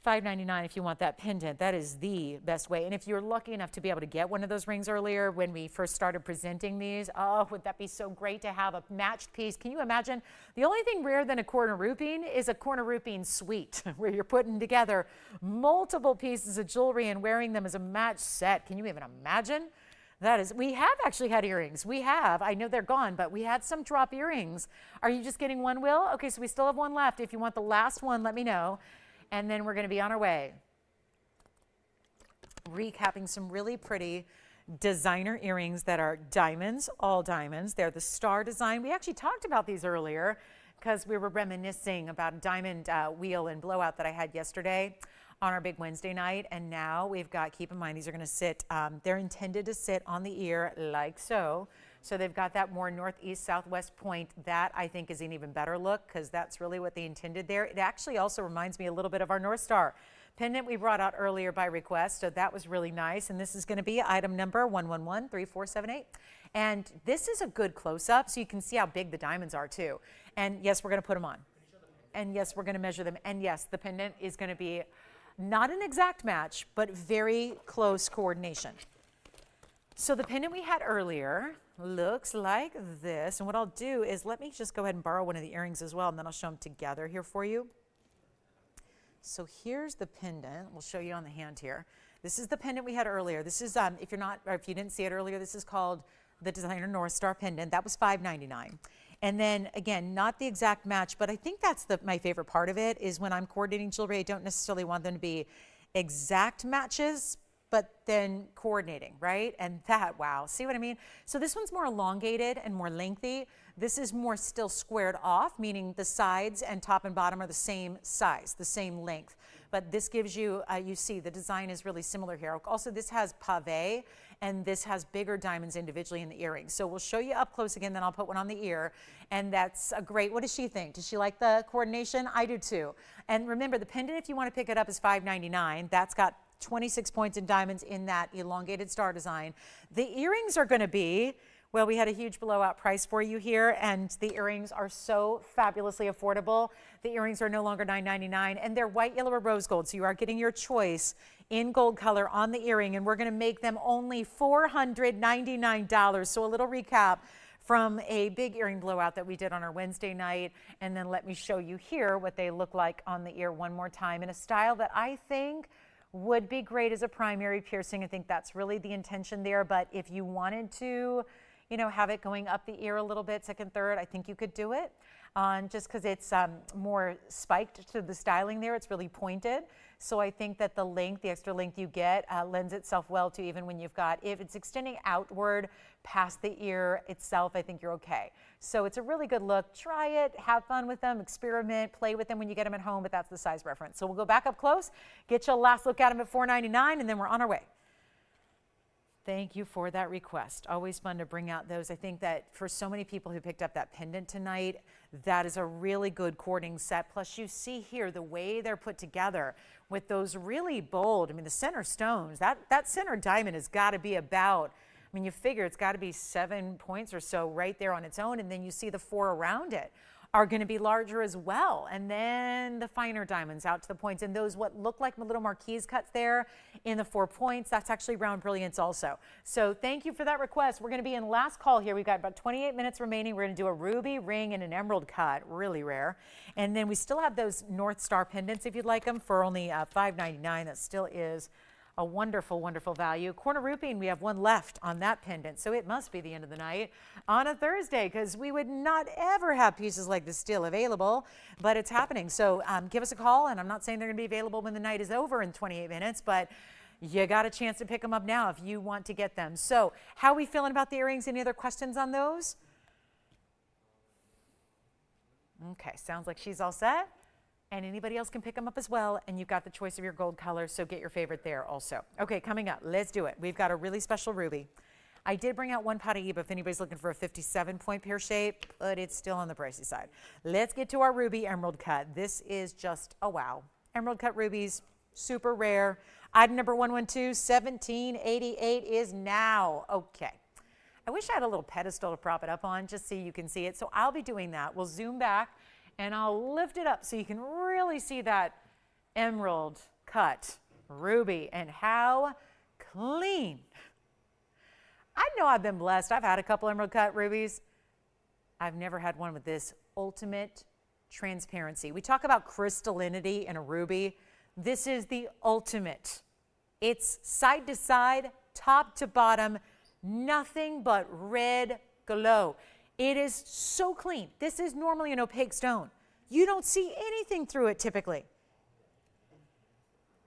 $5.99 if you want that pendant. That is the best way. And if you're lucky enough to be able to get one of those rings earlier when we first started presenting these, oh, would that be so great to have a matched piece. Can you imagine? The only thing rarer than a Cornerupine is a Cornerupine suite where you're putting together multiple pieces of jewelry and wearing them as a matched set. Can you even imagine? That is, we have actually had earrings. We have. I know they're gone, but we had some drop earrings. Are you just getting one, Will? Okay, so we still have one left. If you want the last one, let me know. And then we're going to be on our way. Recapping some really pretty designer earrings that are diamonds, all diamonds. They're the star design. We actually talked about these earlier because we were reminiscing about a diamond wheel and blowout that I had yesterday on our big Wednesday night. And now we've got, keep in mind, these are going to sit, they're intended to sit on the ear like so. So they've got that more northeast, southwest point. That I think is an even better look because that's really what they intended there. It actually also reminds me a little bit of our North Star pendant we brought out earlier by request. So that was really nice. And this is going to be item number 1113478. And this is a good close-up so you can see how big the diamonds are too. And yes, we're going to put them on. And yes, we're going to measure them. And yes, the pendant is going to be not an exact match, but very close coordination. So the pendant we had earlier looks like this. And what I'll do is let me just go ahead and borrow one of the earrings as well, and then I'll show them together here for you. So here's the pendant. We'll show you on the hand here. This is the pendant we had earlier. This is, if you're not, or if you didn't see it earlier, this is called the Designer North Star pendant. That was $5.99. And then again, not the exact match, but I think that's my favorite part of it is when I'm coordinating jewelry, I don't necessarily want them to be exact matches, but then coordinating, right? And that, wow, see what I mean? So this one's more elongated and more lengthy. This is more still squared off, meaning the sides and top and bottom are the same size, the same length. But this gives you, you see the design is really similar here. Also, this has pave and this has bigger diamonds individually in the earrings. So we'll show you up close again, then I'll put one on the ear. And that's a great, what does she think? Does she like the coordination? I do too. And remember, the pendant, if you want to pick it up, is $5.99. That's got 26 points in diamonds in that elongated star design. The earrings are going to be, well, we had a huge blowout price for you here, and the earrings are so fabulously affordable. The earrings are no longer $9.99, and they're white, yellow, or rose gold, so you are getting your choice in gold color on the earring, and we're going to make them only $499. So a little recap from a big earring blowout that we did on our Wednesday night, and then let me show you here what they look like on the ear one more time in a style that I think would be great as a primary piercing. I think that's really the intention there, but if you wanted to, you know, have it going up the ear a little bit, second, third, I think you could do it. Just because it's more spiked to the styling there, it's really pointed. So I think that the length, the extra length you get, lends itself well to even when you've got, if it's extending outward past the ear itself, I think you're okay. So it's a really good look. Try it, have fun with them, experiment, play with them when you get them at home, but that's the size reference. So we'll go back up close, get you a last look at them at $4.99, and then we're on our way. Thank you for that request. Always fun to bring out those. I think that for so many people who picked up that pendant tonight, that is a really good coordinating set. Plus you see here the way they're put together with those really bold, I mean the center stones, that center diamond has got to be about, I mean you figure it's got to be 7 points or so right there on its own, and then you see the 4 around it are going to be larger as well. And then the finer diamonds out to the points, and those what look like little marquise cuts there in the 4 points, that's actually round brilliance also. So thank you for that request. We're going to be in last call here. We've got about 28 minutes remaining. We're going to do a ruby ring and an emerald cut, really rare. And then we still have those North Star pendants if you'd like them for only $5.99. That still is a wonderful, wonderful value. Cornerupine, we have one left on that pendant, so it must be the end of the night on a Thursday, because we would not ever have pieces like this still available, but it's happening. So give us a call, and I'm not saying they're going to be available when the night is over in 28 minutes, but you got a chance to pick them up now if you want to get them. So how are we feeling about the earrings? Any other questions on those? Okay, sounds like she's all set. And anybody else can pick them up as well. And you've got the choice of your gold color, so get your favorite there also. Okay, coming up, let's do it. We've got a really special ruby. I did bring out one Paraíba if anybody's looking for a 57-point pear shape, but it's still on the pricey side. Let's get to our ruby emerald cut. This is just a wow. Emerald cut rubies, super rare. Item number 112, 1788 is now. Okay. I wish I had a little pedestal to prop it up on just so you can see it. So I'll be doing that. We'll zoom back and I'll lift it up so you can really see that emerald cut ruby and how clean. I know I've been blessed. I've had a couple emerald cut rubies. I've never had one with this ultimate transparency. We talk about crystallinity in a ruby. This is the ultimate. It's side to side, top to bottom, nothing but red glow. It is so clean. This is normally an opaque stone. You don't see anything through it typically.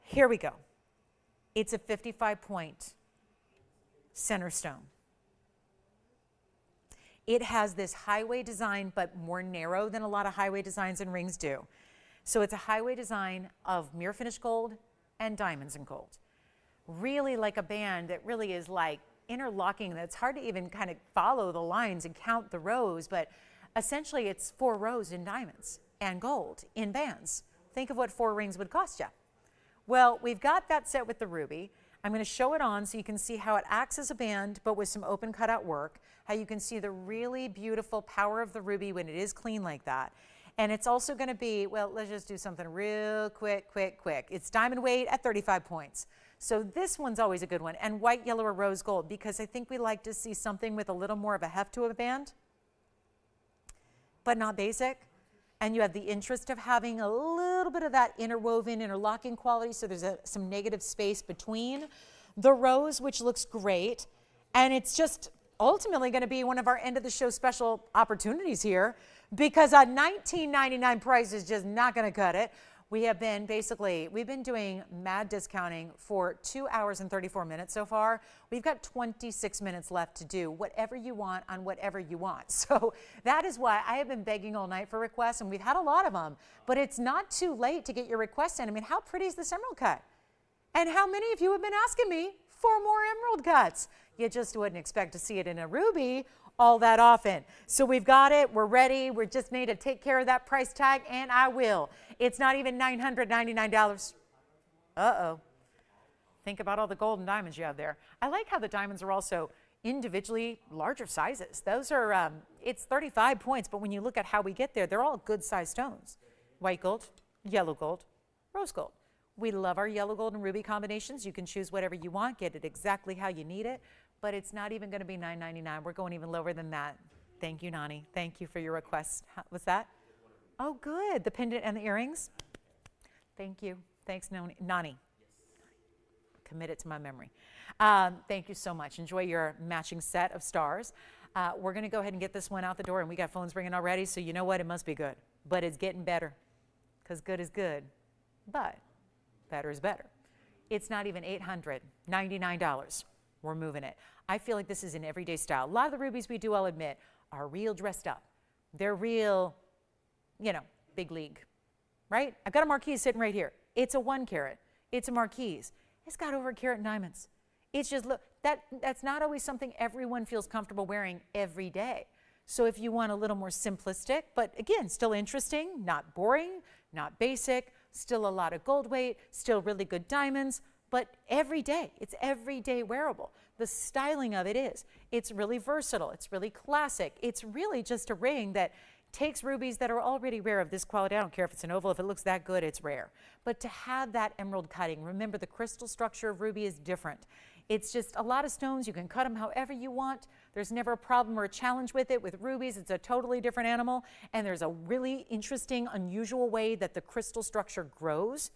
Here we go. It's a 55-point center stone. It has this highway design, but more narrow than a lot of highway designs and rings do. So it's a highway design of mirror finished gold and diamonds and gold. Really like a band that really is like interlocking. That's hard to even kind of follow the lines and count the rows, but essentially it's 4 rows in diamonds and gold in bands. Think of what 4 rings would cost you. Well, we've got that set with the ruby. I'm going to show it on so you can see how it acts as a band, but with some open cutout work, how you can see the really beautiful power of the ruby when it is clean like that. And it's also going to be, well, let's just do something real quick. It's diamond weight at 35 points. So this one's always a good one. And white, yellow, or rose gold, because I think we like to see something with a little more of a heft to a band, but not basic. And you have the interest of having a little bit of that interwoven, interlocking quality, so there's some negative space between the rows, which looks great. And it's just ultimately going to be one of our end of the show special opportunities here, because a $19.99 price is just not going to cut it. We've been doing mad discounting for 2 hours and 34 minutes so far. We've got 26 minutes left to do whatever you want on whatever you want. So that is why I have been begging all night for requests, and we've had a lot of them. But it's not too late to get your requests in. I mean, how pretty is this emerald cut? And how many of you have been asking me for more emerald cuts? You just wouldn't expect to see it in a ruby all that often. So we've got it, we're ready, we just need to take care of that price tag, and I will. It's not even $999. Uh-oh. Think about all the gold and diamonds you have there. I like how the diamonds are also individually larger sizes. Those are, it's 35 points, but when you look at how we get there, they're all good size stones. White gold, yellow gold, rose gold. We love our yellow gold and ruby combinations. You can choose whatever you want, get it exactly how you need it. But it's not even going to be $9.99. We're going even lower than that. Thank you, Nani. Thank you for your request. What's that? Oh, good. The pendant and the earrings. Thank you. Thanks, Nani. Commit it to my memory. Thank you so much. Enjoy your matching set of stars. We're going to go ahead and get this one out the door, and we got phones ringing already, so you know what? It must be good. But it's getting better, because good is good, but better is better. It's not even $899. We're moving it. I feel like this is an everyday style. A lot of the rubies we do, I'll admit, are real dressed up. They're real, big league, right? I've got a marquise sitting right here. It's a 1 carat. It's a marquise. It's got over a carat in diamonds. It's just, look, that's not always something everyone feels comfortable wearing every day. So if you want a little more simplistic, but again, still interesting, not boring, not basic, still a lot of gold weight, still really good diamonds, but every day, it's everyday wearable. The styling of it is. It's really versatile. It's really classic. It's really just a ring that takes rubies that are already rare of this quality. I don't care if it's an oval. If it looks that good, it's rare. But to have that emerald cutting, remember the crystal structure of ruby is different. It's just a lot of stones. You can cut them however you want. There's never a problem or a challenge with it. With rubies, it's a totally different animal. And there's a really interesting, unusual way that the crystal structure grows.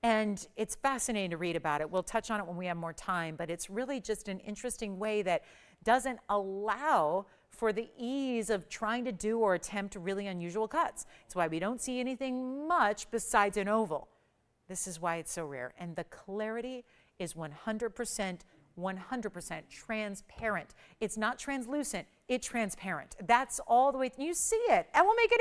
And it's fascinating to read about it. We'll touch on it when we have more time, but it's really just an interesting way that doesn't allow for the ease of trying to do or attempt really unusual cuts. It's why we don't see anything much besides an oval. This is why it's so rare. And the clarity is 100% transparent. It's not translucent, it's transparent. That's all the way, you see it. And we'll make it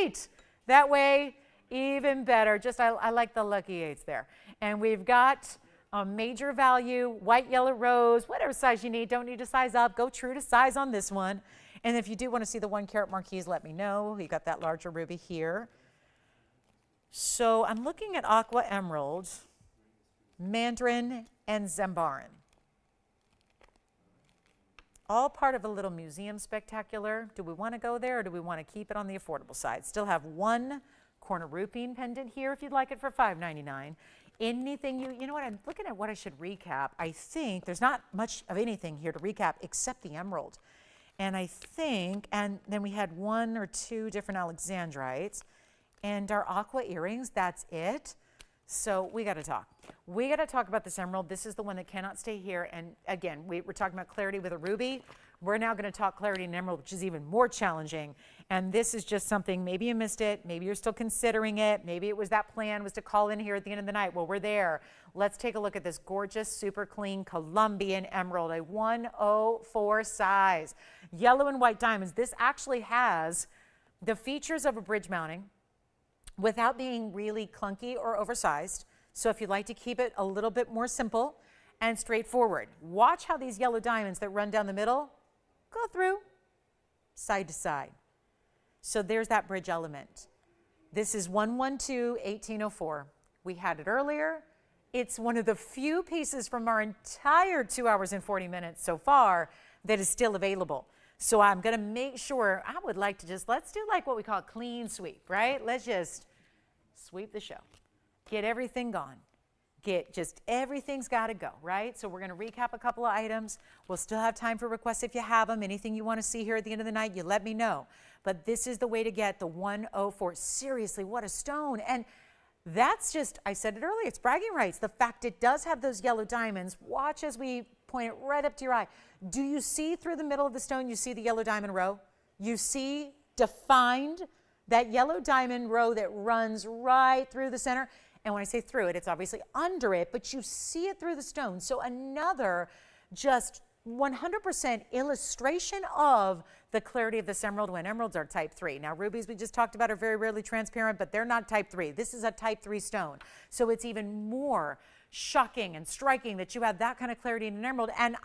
$888. That way, Even better. Just, I like the lucky 8s there. And we've got a major value, white, yellow, rose, whatever size you need. Don't need to size up. Go true to size on this one. And if you do want to see the 1 carat marquise, let me know. You got that larger ruby here. So I'm looking at aqua emerald, mandarin, and Zambarian. All part of a little museum spectacular. Do we want to go there, or do we want to keep it on the affordable side? Still have 1 Cornerupine pendant here if you'd like it for $5.99. Anything you know what, I'm looking at what I should recap. I think there's not much of anything here to recap except the emerald. And I think, and then we had 1 or 2 different Alexandrites and our aqua earrings, that's it. So we got to talk. We got to talk about this emerald. This is the one that cannot stay here. And again, we're talking about clarity with a ruby. We're now going to talk clarity in emerald, which is even more challenging. And this is just something, maybe you missed it. Maybe you're still considering it. Maybe it was that plan was to call in here at the end of the night. Well, we're there. Let's take a look at this gorgeous, super clean Colombian emerald, a 104 size. Yellow and white diamonds. This actually has the features of a bridge mounting without being really clunky or oversized. So if you'd like to keep it a little bit more simple and straightforward, watch how these yellow diamonds that run down the middle go through side to side. So there's that bridge element. This is 112-1804. We had it earlier. It's one of the few pieces from our entire 2 hours and 40 minutes so far that is still available. So I'm going to make sure, I would like to just, let's do like what we call a clean sweep, right? Let's just sweep the show. Get everything gone. Everything's got to go, right? So we're going to recap a couple of items. We'll still have time for requests if you have them. Anything you want to see here at the end of the night, you let me know. But this is the way to get the 104. Seriously, what a stone. And that's just, I said it earlier, it's bragging rights. The fact it does have those yellow diamonds, watch as we point it right up to your eye. Do you see through the middle of the stone, you see the yellow diamond row? You see defined that yellow diamond row that runs right through the center. And when I say through it, it's obviously under it, but you see it through the stone. So another just 100% illustration of the clarity of this emerald when emeralds are type 3. Now, rubies we just talked about are very rarely transparent, but they're not type 3. This is a type 3 stone. So it's even more shocking and striking that you have that kind of clarity in an emerald. And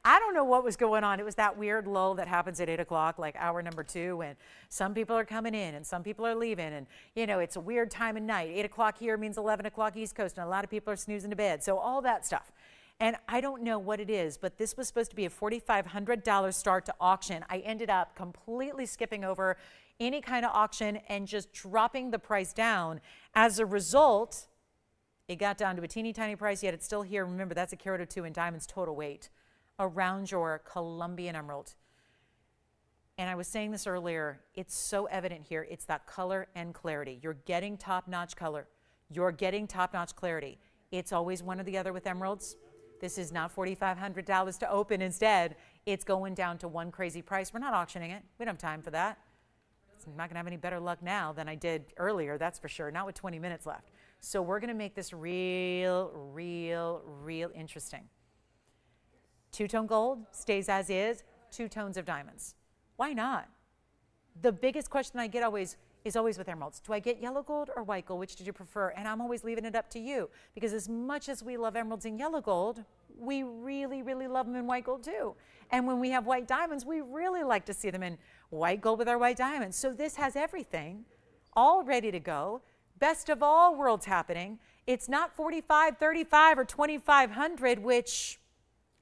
I don't know what was going on. It was that weird lull that happens at 8 o'clock, like hour number 2, and some people are coming in and some people are leaving. And, you know, it's a weird time of night. 8 o'clock here means 11 o'clock East Coast, and a lot of people are snoozing to bed. So all that stuff. And I don't know what it is, but this was supposed to be a $4,500 start to auction. I ended up completely skipping over any kind of auction and just dropping the price down. As a result, it got down to a teeny tiny price, yet it's still here. Remember, that's a carat or 2 in diamonds total weight around your Colombian emerald. And I was saying this earlier, it's so evident here. It's that color and clarity. You're getting top-notch color. You're getting top-notch clarity. It's always one or the other with emeralds. This is not $4,500 to open. Instead, it's going down to one crazy price. We're not auctioning it. We don't have time for that. I'm not going to have any better luck now than I did earlier, that's for sure, not with 20 minutes left. So we're going to make this real interesting. Two-tone gold stays as is, 2 tones of diamonds. Why not? The biggest question I get is always with emeralds. Do I get yellow gold or white gold? Which did you prefer? And I'm always leaving it up to you, because as much as we love emeralds in yellow gold, we really love them in white gold too. And when we have white diamonds, we really like to see them in white gold with our white diamonds. So this has everything all ready to go. Best of all worlds happening. It's not 45, 35, or 2,500, which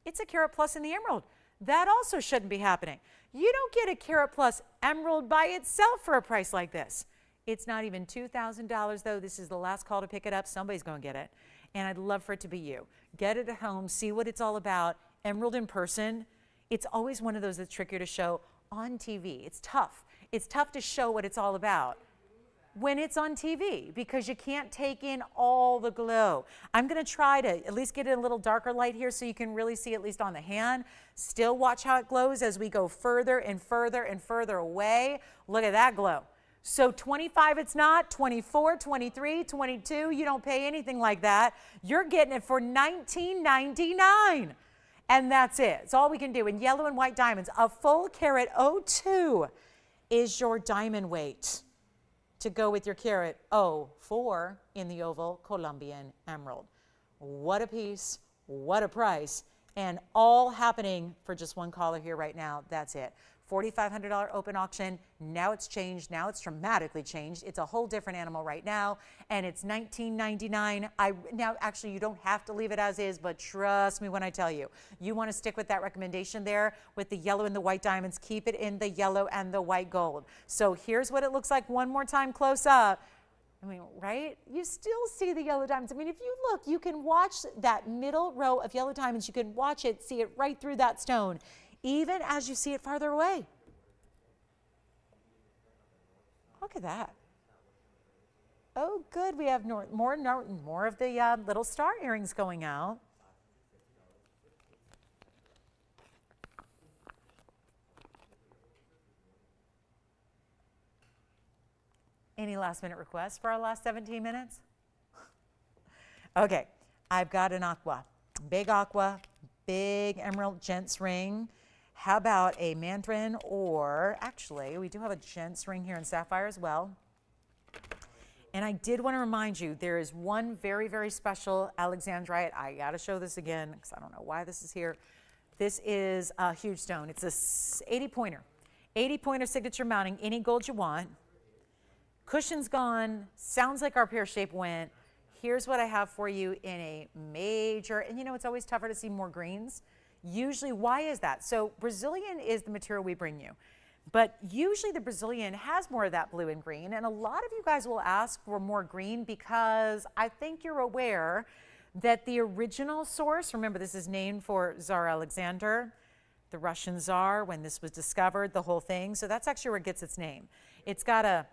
it's a carat plus in the emerald. That also shouldn't be happening. You don't get a carat plus emerald by itself for a price like this. It's not even $2,000 though. This is the last call to pick it up. Somebody's going to get it. And I'd love for it to be you. Get it at home, see what it's all about. Emerald in person, it's always one of those that's trickier to show on TV. It's tough. It's tough to show what it's all about when it's on TV, because you can't take in all the glow. I'm going to try to at least get it a little darker light here so you can really see at least on the hand. Still watch how it glows as we go further and further away. Look at that glow. So 25 it's not, 24, 23, 22, you don't pay anything like that. You're getting it for $19.99. And that's it. It's all we can do. In yellow and white diamonds, a full carat 02 is your diamond weight. to go with your carat 04 in the oval Colombian emerald. What a piece, what a price, and all happening for just one caller here right now. That's it. $4,500 open auction. Now it's changed. Now it's dramatically changed. It's a whole different animal right now, and it's $19.99. Now, actually, you don't have to leave it as is, but trust me when I tell you, you want to stick with that recommendation there with the yellow and the white diamonds. Keep it in the yellow and the white gold. So here's what it looks like one more time close up. I mean, right? You still see the yellow diamonds. I mean, if you look, you can watch that middle row of yellow diamonds. You can watch it, see it right through that stone, even as you see it farther away. Look at that. Oh, good. We have more of the little star earrings going out. Any last minute requests for our last 17 minutes? Okay, I've got an aqua, big emerald gents ring. How about a mandarin, or actually we do have a gents ring here in sapphire as well. And I did want to remind you, there is one very, very special Alexandrite. I got to show this again because I don't know why this is here. This is a huge stone. It's a 80 pointer signature mounting, any gold you want. Cushion's gone, sounds like our pear shape went. Here's what I have for you in a major, and you know, it's always tougher to see more greens. Usually, why is that? So Brazilian is the material we bring you, but usually the Brazilian has more of that blue and green, and a lot of you guys will ask for more green because I think you're aware that the original source, remember this is named for Tsar Alexander, the Russian Tsar, when this was discovered, the whole thing. So that's actually where it gets its name. It's got a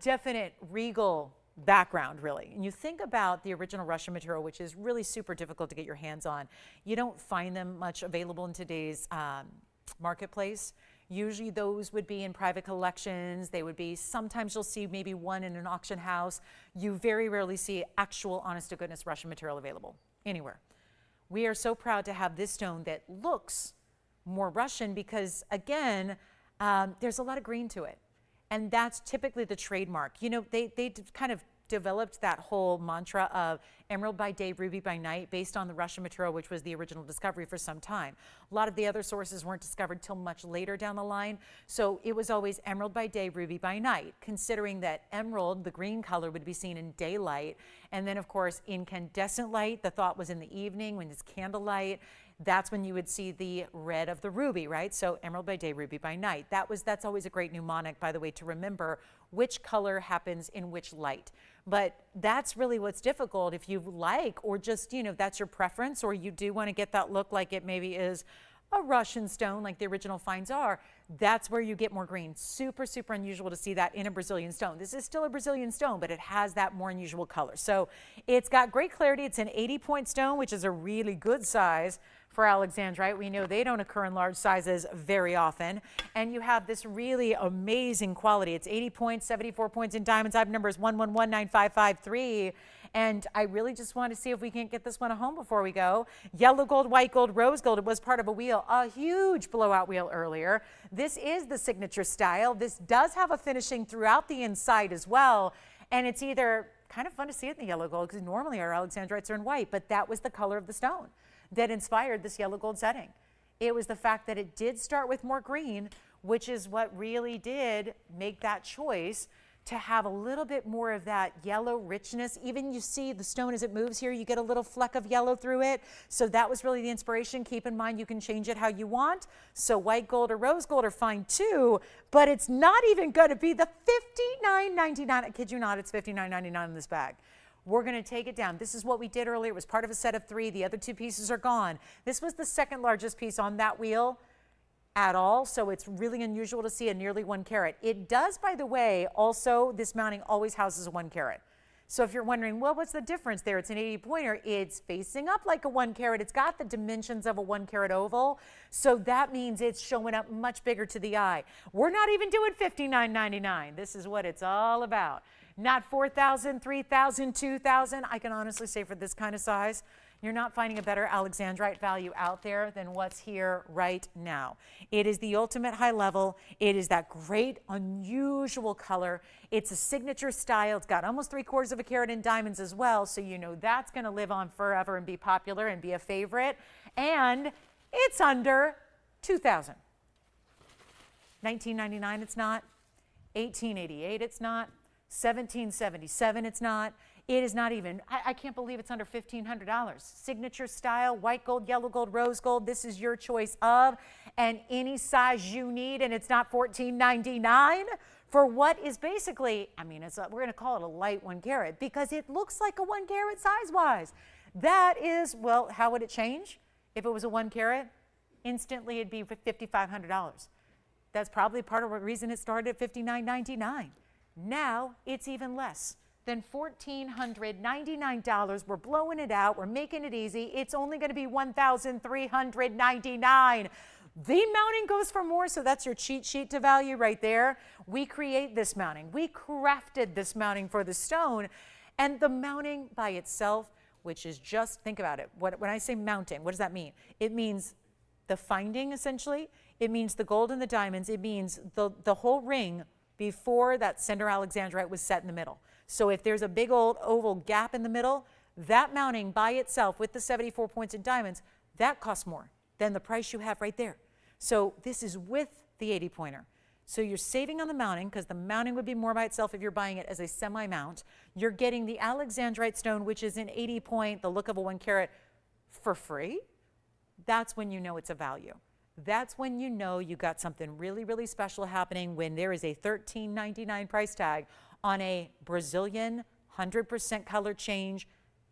definite regal background, really. And you think about the original Russian material, which is really super difficult to get your hands on. You don't find them much available in today's marketplace. Usually those would be in private collections. They would be, sometimes you'll see maybe one in an auction house. You very rarely see actual, honest to goodness Russian material available anywhere. We are so proud to have this stone that looks more Russian because, again, there's a lot of green to it. And that's typically the trademark. You know, they kind of developed that whole mantra of emerald by day, ruby by night, based on the Russian material, which was the original discovery for some time. A lot of the other sources weren't discovered till much later down the line. So it was always emerald by day, ruby by night, considering that emerald, the green color, would be seen in daylight. And then, of course, incandescent light, the thought was in the evening when it's candlelight. That's when you would see the red of the ruby, right? So emerald by day, ruby by night. That's always a great mnemonic, by the way, to remember which color happens in which light. But that's really what's difficult if you like, or just, you know, that's your preference, or you do want to get that look like it maybe is a Russian stone like the original finds are. That's where you get more green. Super, super unusual to see that in a Brazilian stone. This is still a Brazilian stone, but it has that more unusual color. So it's got great clarity. It's an 80-point stone, which is a really good size for Alexandrite. We know they don't occur in large sizes very often. And you have this really amazing quality. It's 80 points, 74 points in diamonds. I have numbers 1119553. And I really just want to see if we can't get this one home before we go. Yellow gold, white gold, rose gold. It was part of a wheel, a huge blowout wheel earlier. This is the signature style. This does have a finishing throughout the inside as well. And it's either kind of fun to see it in the yellow gold because normally our Alexandrites are in white, but that was the color of the stone that inspired this yellow gold setting. It was the fact that it did start with more green, which is what really did make that choice to have a little bit more of that yellow richness. Even you see the stone as it moves here, you get a little fleck of yellow through it. So that was really the inspiration. Keep in mind, you can change it how you want. So white gold or rose gold are fine too, but it's not even gonna be the $59.99. I kid you not, it's $59.99 in this bag. We're going to take it down. This is what we did earlier. It was part of a set of 3. The other 2 pieces are gone. This was the second largest piece on that wheel at all, so it's really unusual to see a nearly 1 carat. It does, by the way, also, this mounting always houses a 1 carat. So if you're wondering, well, what's the difference there? It's an 80 pointer. It's facing up like a 1 carat. It's got the dimensions of a 1 carat oval. So that means it's showing up much bigger to the eye. We're not even doing $59.99. This is what it's all about. Not $4,000, $3,000, $2,000. I can honestly say for this kind of size, You're not finding a better Alexandrite value out there than what's here right now. It is the ultimate high level. It is that great, unusual color. It's a signature style. It's got almost 3/4 of a carat in diamonds as well, so you know that's going to live on forever and be popular and be a favorite. And it's under $2,000. $19.99 it's not. $18.88 it's not. $17.77 it's not. It is not even, I can't believe it's under $1,500. Signature style, white gold, yellow gold, rose gold. This is your choice of, and any size you need, and it's not $14.99 for what is basically, I mean, we're going to call it a light 1 carat because it looks like a 1 carat size-wise. That is, well, how would it change if it was a 1 carat? Instantly, it'd be $5,500. That's probably part of the reason it started at $59.99. Now, it's even less than $1,499. We're blowing it out. We're making it easy. It's only going to be $1,399. The mounting goes for more, so that's your cheat sheet to value right there. We create this mounting. We crafted this mounting for the stone, and the mounting by itself, which is just, think about it. When I say mounting, what does that mean? It means the finding, essentially. It means the gold and the diamonds. It means the whole ring before that center Alexandrite was set in the middle. So if there's a big old oval gap in the middle, that mounting by itself with the 74 points in diamonds, that costs more than the price you have right there. So this is with the 80 pointer. So you're saving on the mounting because the mounting would be more by itself if you're buying it as a semi-mount. You're getting the Alexandrite stone, which is an 80 point, the look of a 1 carat, for free. That's when you know it's a value. That's when you know you got something really, really special happening when there is a $13.99 price tag on a Brazilian 100% color change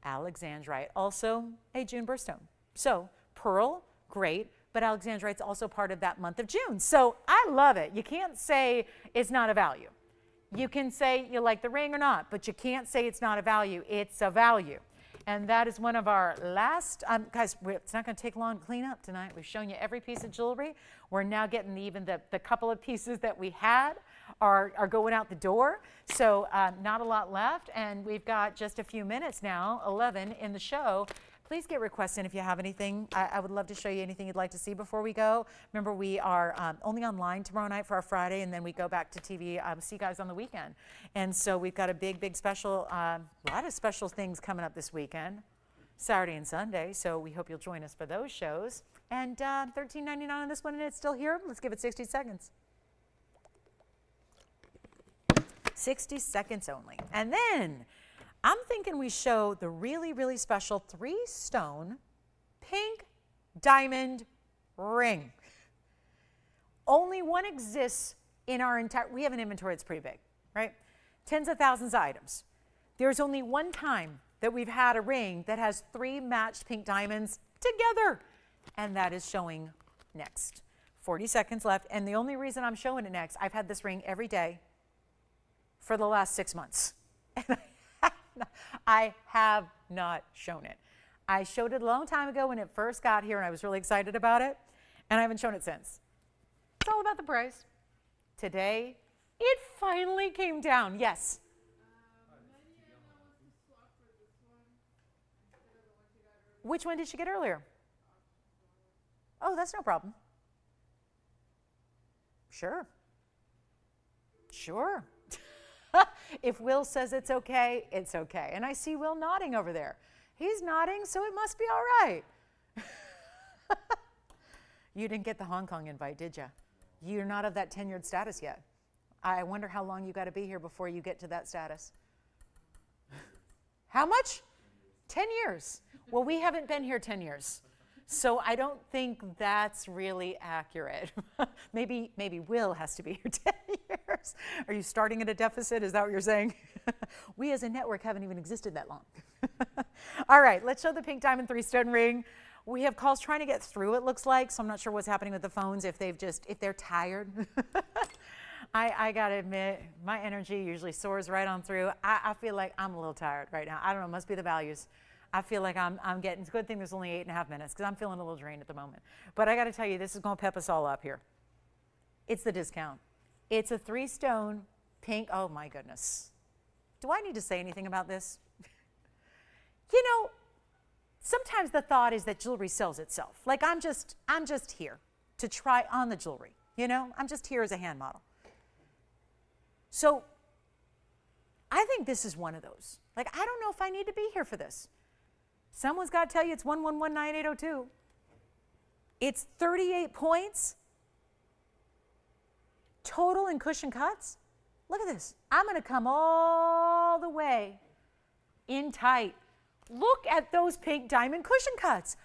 Alexandrite, also a June birthstone. So pearl, great, but Alexandrite's also part of that month of June. So I love it. You can't say it's not a value. You can say you like the ring or not, but you can't say it's not a value. It's a value. And that is one of our last, guys, it's not going to take long to clean up tonight. We've shown you every piece of jewelry. We're now getting even the couple of pieces that we had are going out the door. So not a lot left. And we've got just a few minutes now, 11 in the show. Please get requests in if you have anything. I would love to show you anything you'd like to see before we go. Remember, we are only online tomorrow night for our Friday, and then we go back to TV, see you guys on the weekend. And so we've got a big, big special, a lot of special things coming up this weekend, Saturday and Sunday. So we hope you'll join us for those shows. And $13.99 on this one, and it's still here. Let's give it 60 seconds. 60 seconds only. And then I'm thinking we show the really, really special 3-stone pink diamond ring. Only one exists in our entire, we have an inventory that's pretty big, right? Tens of thousands of items. There's only one time that we've had a ring that has 3 matched pink diamonds together, and that is showing next. 40 seconds left, and the only reason I'm showing it next, I've had this ring every day for the last 6 months. And I have not shown it. I showed it a long time ago when it first got here, and I was really excited about it, and I haven't shown it since. It's all about the price. Today, it finally came down. Yes? Which one did she get earlier? Oh, that's no problem. Sure. Sure. If Will says it's okay, it's okay. And I see Will nodding over there. He's nodding, so it must be all right. You didn't get the Hong Kong invite, did you? You're not of that tenured status yet. I wonder how long you got to be here before you get to that status. How much? 10 years. Well, we haven't been here 10 years. So I don't think that's really accurate. Maybe Will has to be here 10 years. Are you starting at a deficit? Is that what you're saying? We as a network haven't even existed that long. All right, let's show the pink diamond 3-stone ring. We have calls trying to get through, it looks like, so I'm not sure what's happening with the phones, if they're tired. I gotta admit, my energy usually soars right on through. I feel like I'm a little tired right now. I don't know, it must be the values. I feel like I'm getting, it's a good thing there's only 8.5 minutes because I'm feeling a little drained at the moment. But I got to tell you, this is going to pep us all up here. It's the discount. It's a 3-stone pink, oh my goodness. Do I need to say anything about this? You know, sometimes the thought is that jewelry sells itself. Like I'm just here to try on the jewelry, you know? I'm just here as a hand model. So I think this is one of those. Like, I don't know if I need to be here for this. Someone's got to tell you it's 1119802. It's 38 points total in cushion cuts. Look at this. I'm going to come all the way in tight. Look at those pink diamond cushion cuts.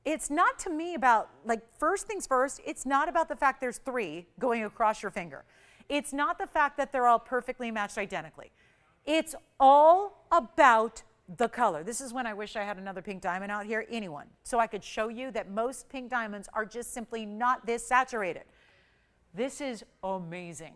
It's not to me about, like, first things first, it's not about the fact there's 3 going across your finger. It's not the fact that they're all perfectly matched identically. It's all about the color. This is when I wish I had another pink diamond out here, anyone, so I could show you that most pink diamonds are just simply not this saturated. This is amazing.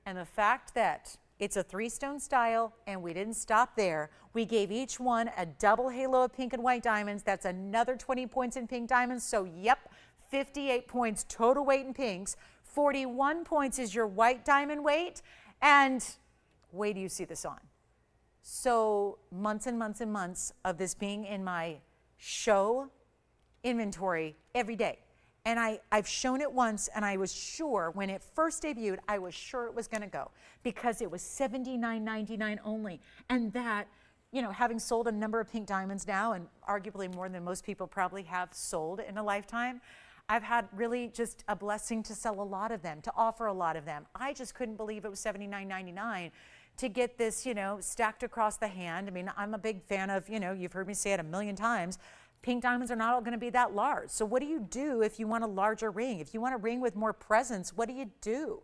And the fact that it's a 3-stone style and we didn't stop there. We gave each one a double halo of pink and white diamonds. That's another 20 points in pink diamonds. So yep, 58 points total weight in pinks. 41 points is your white diamond weight. And wait till you see this on. So months and months and months of this being in my show inventory every day. And I've shown it once, and I was sure when it first debuted, I was sure it was going to go because it was $79.99 only. And that, you know, having sold a number of pink diamonds now, and arguably more than most people probably have sold in a lifetime, I've had really just a blessing to sell a lot of them, to offer a lot of them. I just couldn't believe it was $79.99 to get this, you know, stacked across the hand. I mean, I'm a big fan of, you know, you've heard me say it a million times, pink diamonds are not all going to be that large. So what do you do if you want a larger ring? If you want a ring with more presence, what do?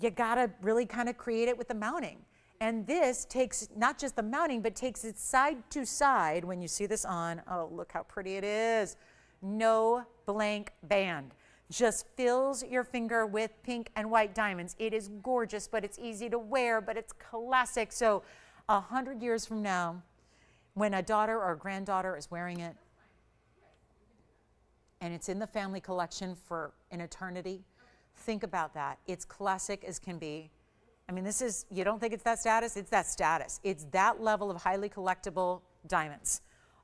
You got to really kind of create it with the mounting. And this takes not just the mounting, but takes it side to side. When you see this on, oh, look how pretty it is. No blank band. Just fills your finger with pink and white diamonds. It is gorgeous, but it's easy to wear, but it's classic. So 100 years from now, when a daughter or a granddaughter is wearing it, and it's in the family collection for an eternity, think about that. It's classic as can be. I mean, this is, you don't think it's that status? It's that status. It's that level of highly collectible diamonds.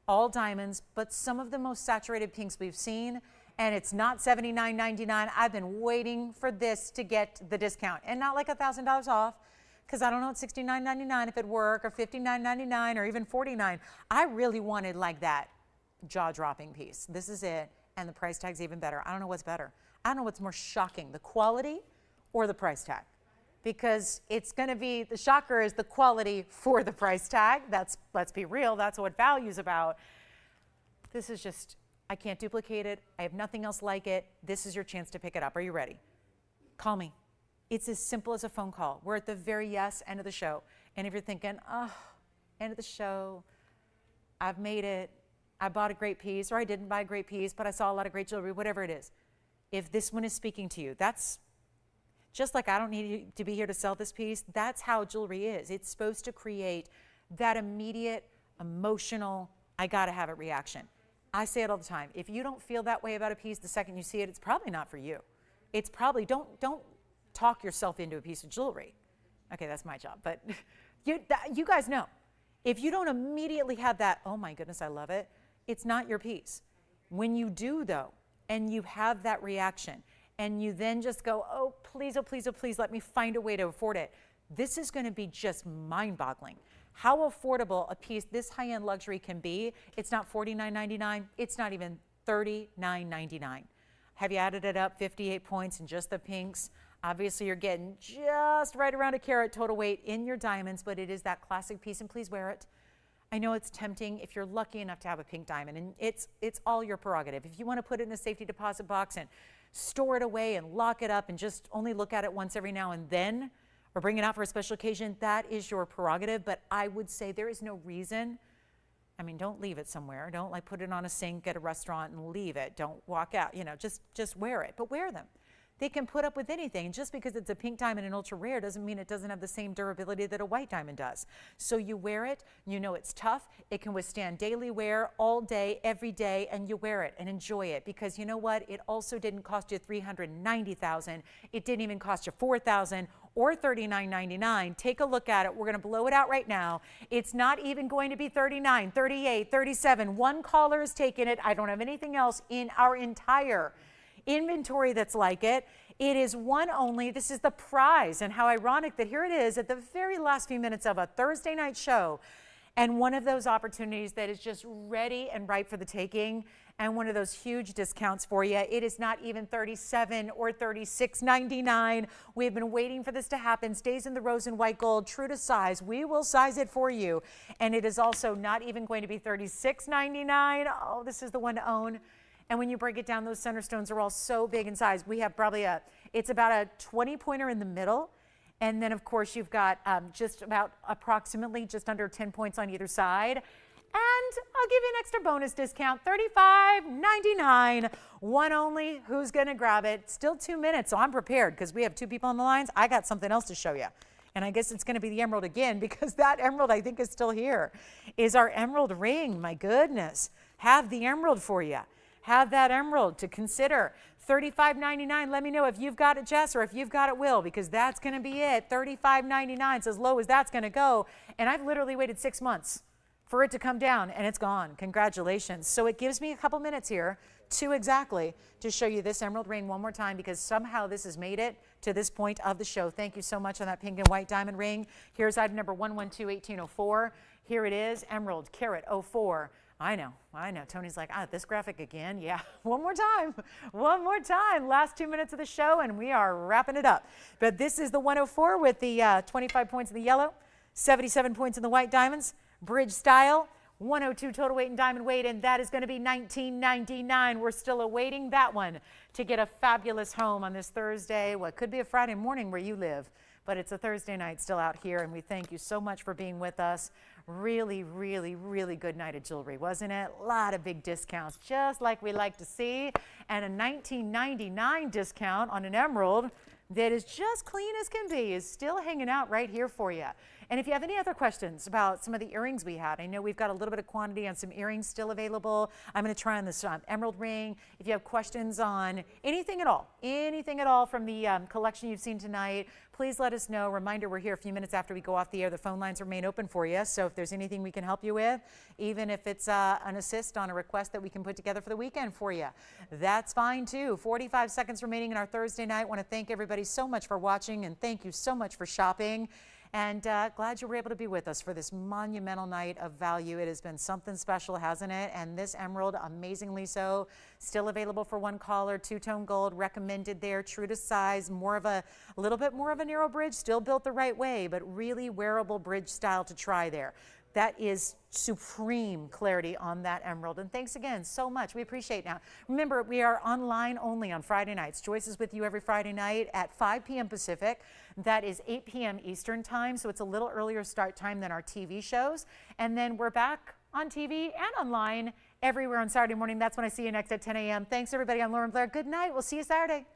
All diamonds, but some of the most saturated pinks we've seen, and it's not $79.99. I've been waiting for this to get the discount, and not like $1,000 off, because I don't know, it's $69.99 if it work, or $59.99, or even $49. I really wanted like that jaw-dropping piece. This is it, and the price tag's even better. I don't know what's better. I don't know what's more shocking, the quality or the price tag, because it's going to be, the shocker is the quality for the price tag. That's, let's be real, that's what value's about. This is just, I can't duplicate it. I have nothing else like it. This is your chance to pick it up. Are you ready? Call me. It's as simple as a phone call. We're at the very end of the show. And if you're thinking, oh, end of the show, I've made it, I bought a great piece, or I didn't buy a great piece, but I saw a lot of great jewelry, whatever it is. If this one is speaking to you, that's just like I don't need you to be here to sell this piece. That's how jewelry is. It's supposed to create that immediate, emotional, I gotta have it reaction. I say it all the time. If you don't feel that way about a piece the second you see it, it's probably not for you. It's probably, don't talk yourself into a piece of jewelry. Okay, that's my job, but you guys know. If you don't immediately have that, oh my goodness, I love it, it's not your piece. When you do though, and you have that reaction, and you then just go, oh please, let me find a way to afford it. This is gonna be just mind-boggling. How affordable a piece this high-end luxury can be. It's not $49.99, it's not even $39.99. Have you added it up, 58 points in just the pinks? Obviously you're getting just right around a carat total weight in your diamonds, but it is that classic piece, and please wear it. I know it's tempting if you're lucky enough to have a pink diamond, and it's all your prerogative. If you want to put it in a safety deposit box and store it away and lock it up and just only look at it once every now and then, or bring it out for a special occasion, that is your prerogative. But I would say there is no reason. I mean, don't leave it somewhere. Don't like put it on a sink at a restaurant and leave it. Don't walk out, you know, just wear it, but wear them. they can put up with anything. Just because it's a pink diamond and ultra rare doesn't mean it doesn't have the same durability that a white diamond does. So you wear it, you know it's tough, it can withstand daily wear all day, every day, and you wear it and enjoy it, because you know what? It also didn't cost you $390,000. It didn't even cost you $4,000 or $39.99. Take a look at it. We're going to blow it out right now. It's not even going to be $39, $38, $37. One caller is taking it. I don't have anything else in our entire inventory that's like it. It is one only. This is the prize. And how ironic that here it is at the very last few minutes of a Thursday night show, and one of those opportunities that is just ready and ripe for the taking, and one of those huge discounts for you. It is not even $37 or $36.99. We've been waiting for this to happen. Stays in the rose and white gold, true to size. We will size it for you. And it is also not even going to be $36.99. Oh, this is the one to own. And when you break it down, those center stones are all so big in size. We have probably it's about a 20-pointer in the middle. And then, of course, you've got just about approximately just under 10 points on either side. And I'll give you an extra bonus discount, $35.99. One only. Who's going to grab it? Still 2 minutes, so I'm prepared because we have 2 people on the lines. I got something else to show you. And I guess it's going to be the emerald again, because that emerald, I think, is still here, is our emerald ring. My goodness. Have the emerald for you. Have that emerald to consider. $35.99. Let me know if you've got it, Jess, or if you've got it, Will, because that's going to be it. $35.99. It's as low as that's going to go. And I've literally waited 6 months for it to come down, and it's gone. Congratulations. So it gives me a couple minutes here, 2 exactly, to show you this emerald ring one more time, because somehow this has made it to this point of the show. Thank you so much on that pink and white diamond ring. Here's item number 1121804. Here it is, emerald carat 04. I know. Tony's like, this graphic again? Yeah, one more time. Last 2 minutes of the show, and we are wrapping it up. But this is the 104 with the 25 points in the yellow, 77 points in the white diamonds, bridge style, 102 total weight and diamond weight, and that is going to be $19.99. We're still awaiting that one to get a fabulous home on this Thursday. Well, it could be a Friday morning where you live, but it's a Thursday night still out here, and we thank you so much for being with us. Really, really, really good night of jewelry, wasn't it? A lot of big discounts, just like we like to see, and a $19.99 discount on an emerald that is just clean as can be is still hanging out right here for you. And if you have any other questions about some of the earrings we had, I know we've got a little bit of quantity on some earrings still available. I'm going to try on this emerald ring. If you have questions on anything at all from the collection you've seen tonight, please let us know. Reminder, we're here a few minutes after we go off the air. The phone lines remain open for you. So if there's anything we can help you with, even if it's an assist on a request that we can put together for the weekend for you, that's fine too. 45 seconds remaining in our Thursday night. I want to thank everybody so much for watching, and thank you so much for shopping. And glad you were able to be with us for this monumental night of value. It has been something special, hasn't it? And this emerald, amazingly so, still available for one caller, 2-tone gold, recommended there, true to size, a little bit more of a narrow bridge, still built the right way, but really wearable bridge style to try there. That is supreme clarity on that emerald. And thanks again so much. We appreciate it. Now, remember, we are online only on Friday nights. Joyce is with you every Friday night at 5 p.m. Pacific. That is 8 p.m. Eastern time, so it's a little earlier start time than our TV shows. And then we're back on TV and online everywhere on Saturday morning. That's when I see you next at 10 a.m. Thanks, everybody. I'm Lauren Blair. Good night. We'll see you Saturday.